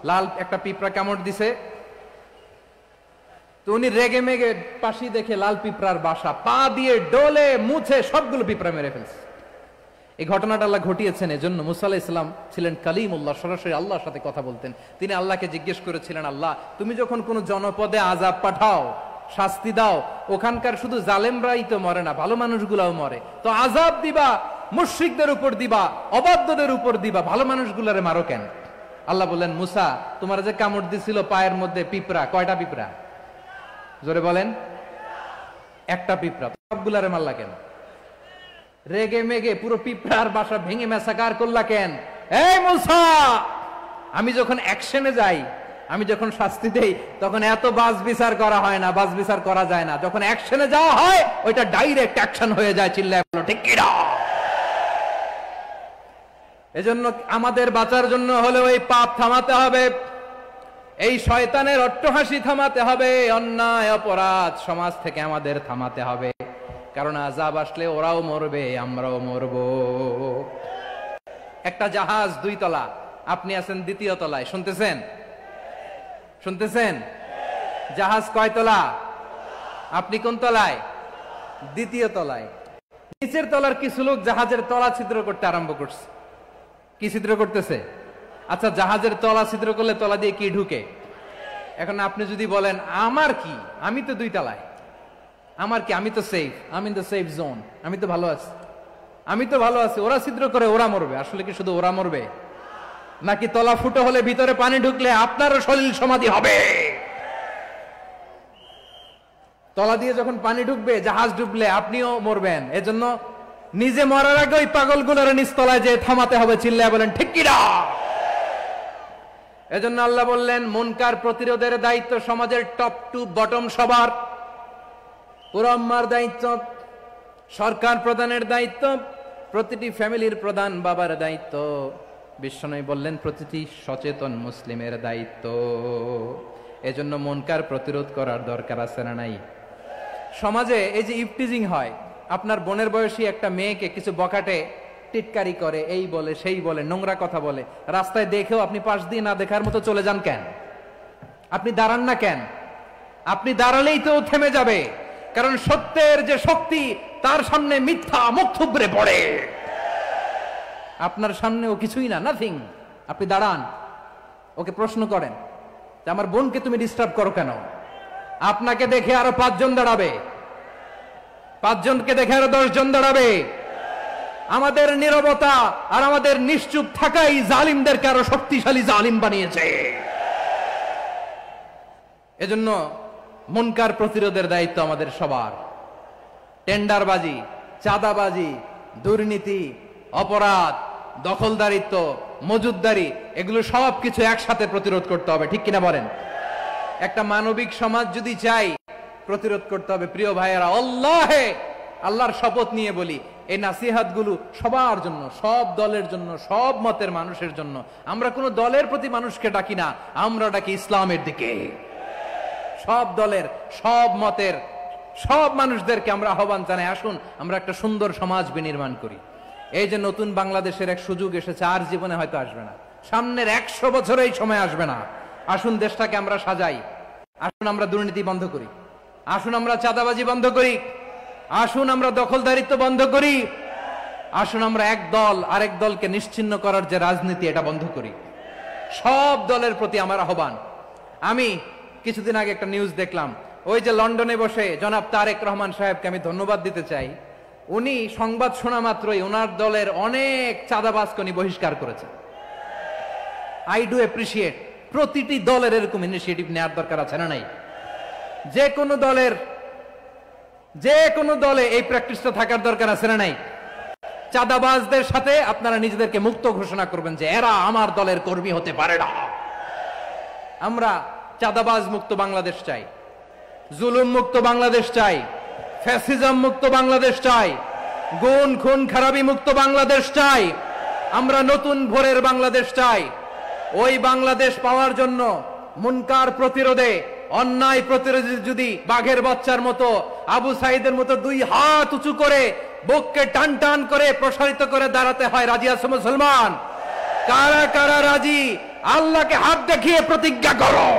লাল একটা পিঁপড়া কামড় দিছে, তো উনি রেগে মেগে পাশি দেখে লাল পিঁপড়ার বাসা, পা দিয়ে ডলে মুছে সবগুলো পিঁপড়া মেরে ফেলছে। এই ঘটনাটা আল্লাহ ঘটিয়েছেন এজন্য মুসা আলাইহিস সালাম ছিলেন কালিমুল্লাহ, সরাসরি আল্লাহর সাথে কথা বলতেন। তিনি আল্লাহকে জিজ্ঞেস করেছিলেন, আল্লাহ তুমি যখন কোনো জনপদে আযাব পাঠাও, শাস্তি দাও, ওখানকার শুধু জালেমরাই তো মরে না, ভালো মানুষগুলাও মরে, তো আযাব দিবা মুশরিকদের উপর দিবা, অবাধ্যদের উপর দিবা, ভালো মানুষগুলারে মারো কেন? আল্লাহ বললেন, মুসা তোমার যে কামড় দিছিল পায়ের মধ্যে পিঁপড়া, কয়টা পিঁপড়া? জোরে বলেন। একটা পিঁপড়া, সবগুলারে মারলা কেন? রেগে মেগে পুরো পিঁপড়ার বাসা ভেঙে মেসাকার করলা কেন? এই মুসা, আমি যখন অ্যাকশনে যাই, আমি যখন শাস্তি দেই, তখন এত বাস বিচার করা হয় না, বাস বিচার করা যায় না। যখন অ্যাকশনে যাওয়া হয় ওইটা ডাইরেক্ট অ্যাকশন হয়ে যায়। চিল্লায় বলো ঠিক কি না? এজন্য আমাদের বাঁচার জন্য হলেও এই পাপ থামাতে হবে, এই শয়তানের অট্টহাসি থামাতে হবে, অন্যায় অপরাধ সমাজ থেকে আমাদের থামাতে হবে। কারণ আযাব আসলে ওরাও মরবে, আমরাও মরব। একটা জাহাজ 2 তলা, আপনি আছেন 2য় তলায়, শুনতেছেন? শুনতেছেন? জাহাজ কয় তলা? আপনি কোন তলায়? 2য় তলায়। নিচের তলার কিছু লোক জাহাজের তলা ছিদ্র করতে আরম্ভ করছে। কি ছিদ্র করতেছে? আচ্ছা, জাহাজের তলা ছিদ্র করলে তলা দিয়ে কি ঢুকে? এখন আপনি যদি বলেন আমার কি, আমি তো 2 তলায়, আমার কি, আমি তো সেফ, আমি ইন দ্য সেফ জোন, আমি তো ভালো আছি, আমি তো ভালো আছি, ওরা ছিদ্র করে ওরা মরবে। আসলে কি শুধু ওরা মরবে? নাকি তলা ফুটো হলে ভিতরে পানি ঢুকলে আপনারও সলিল সমাধি হবে? তলা দিয়ে যখন পানি ঢুকবে, জাহাজ ডুবলে আপনিও মরবেন। এজন্য নিজে মরার আগে ওই পাগলগুলোর নিচতলায় যে থামাতে হবে। চিল্লায় বলেন ঠিক কি না? এজন্য আল্লাহ বললেন, মুনকার প্রতিরোধের দায়িত্ব সমাজের টপ টু বটম সবার। পুরো উম্মার দায়িত্ব, সরকার প্রধানের দায়িত্ব, প্রতিটি ফ্যামিলির প্রধান বাবার দায়িত্ব, বিশ্বনবী বললেন প্রতিটি সচেতন মুসলিমের দায়িত্ব। এজন্য মুনকার প্রতিরোধ করার দরকার আছে না নাই? সমাজে এই যে ইফটিজিং হয়, আপনার বোনের বয়সী একটা মেয়েকে কিছু বকাটে টিটকারি করে, এই বলে সেই বলে, নোংরা কথা বলে, রাস্তায় দেখেও আপনি পাশ দিয়ে না দেখার মতো চলে যান কেন? আপনি দাঁড়ান না কেন? আপনি দাঁড়ালেই তো থেমে যাবে, কারণ সত্যের যে শক্তি তার সামনে মিথ্যা মুখ থুবড়ে পড়ে। আপনার সামনে ও কিছুই না, নাথিং। আপনি দাঁড়ান, ওকে প্রশ্ন করেন যে আমার বোনকে তুমি ডিস্টার্ব করো কেন? আপনাকে দেখে আরো 5 জন দাঁড়াবে, 5 জনকে দেখে আরো 10 জন দাঁড়াবে। আমাদের নীরবতা আর আমাদের নিশ্চুপ থাকাই জালিমদেরকে আরো শক্তিশালী জালিম বানিয়েছে। এজন্য মুনকার প্রতিরোধের দায়িত্ব আমাদের সবার। টেন্ডারবাজি, চাঁদাবাজি, দুর্নীতি, অপরাধ, দখলদারিত্ব, মজুদদারি, এগুলো সব কিছু একসাথে প্রতিরোধ করতে হবে, ঠিক কিনা বলেন? একটা মানবিক সমাজ যদি চাই, প্রতিরোধ করতে হবে। প্রিয় ভাইয়েরা, আল্লাহর শপথ নিয়ে বলি, এই নাসিহাত গুলো সবার জন্য, সব দলের জন্য, সব মতের মানুষের জন্য। আমরা কোন দলের প্রতি মানুষকে ডাকি না, আমরা ডাকি ইসলামের দিকে। সব দলের, সব মতের, সব মানুষদেরকে আমরা আহ্বান জানাই, আসুন আমরা একটা সুন্দর সমাজ বিনির্মাণ করি। এই যে নতুন বাংলাদেশের এক সুযোগ এসেছে, আর জীবনে হয়তো আসবে না, সামনের 100 বছরে এই সময় আসবে না। আসুন দেশটাকে আমরা সাজাই, আসুন আমরা দুর্নীতি বন্ধ করি, আসুন আমরা চাঁদাবাজি বন্ধ করি, আসুন আমরা দখলদারিত্ব বন্ধ করি, আসুন আমরা এক দল আরেক দলকে নিশ্চিহ্ন করার যে রাজনীতি, এটা বন্ধ করি। সব দলের প্রতি আমার আহ্বান। আমি কিছুদিন আগে একটা নিউজ দেখলাম, ওই যে লন্ডনে বসে জনাব তারেক রহমান সাহেবকে আমি ধন্যবাদ দিতে চাই। উনি সংবাদ শোনা মাত্রই ওনার দলের অনেক চাঁদাবাজকে উনি বহিষ্কার করেছেন। I do appreciate. প্রতিটি দলের এরকম ইনিশিয়েটিভ নেওয়ার দরকার আছে না নাই? যে কোনো দলে এই প্র্যাকটিসটা থাকার দরকার আছে না নাই? চাঁদাবাজদের সাথে আপনারা নিজেদেরকে মুক্ত ঘোষণা করবেন যে এরা আমার দলের কর্মী হতে পারে না। আমরা চাঁদাবাজ মুক্ত বাংলাদেশ চাই, জুলুম মুক্ত বাংলাদেশ চাই, ফ্যাসিজম মুক্ত বাংলাদেশ চাই, গুণ খুন খারাপি মুক্ত বাংলাদেশ চাই। আমরা নতুন ভোরের বাংলাদেশ চাই। ওই বাংলাদেশ পাওয়ার জন্য মুনকার প্রতিরোধে, অন্যায় প্রতিরোধে যদি বাঘের বাচ্চার মতো, আবু সাইদের মতো 2 হাত উঁচু করে, বুককে টান টান করে প্রসারিত করে দাঁড়াতে হয়, রাজি আছো মুসলমান? কারা কারা রাজি? আল্লাহকে হাত দেখিয়ে প্রতিজ্ঞা করো।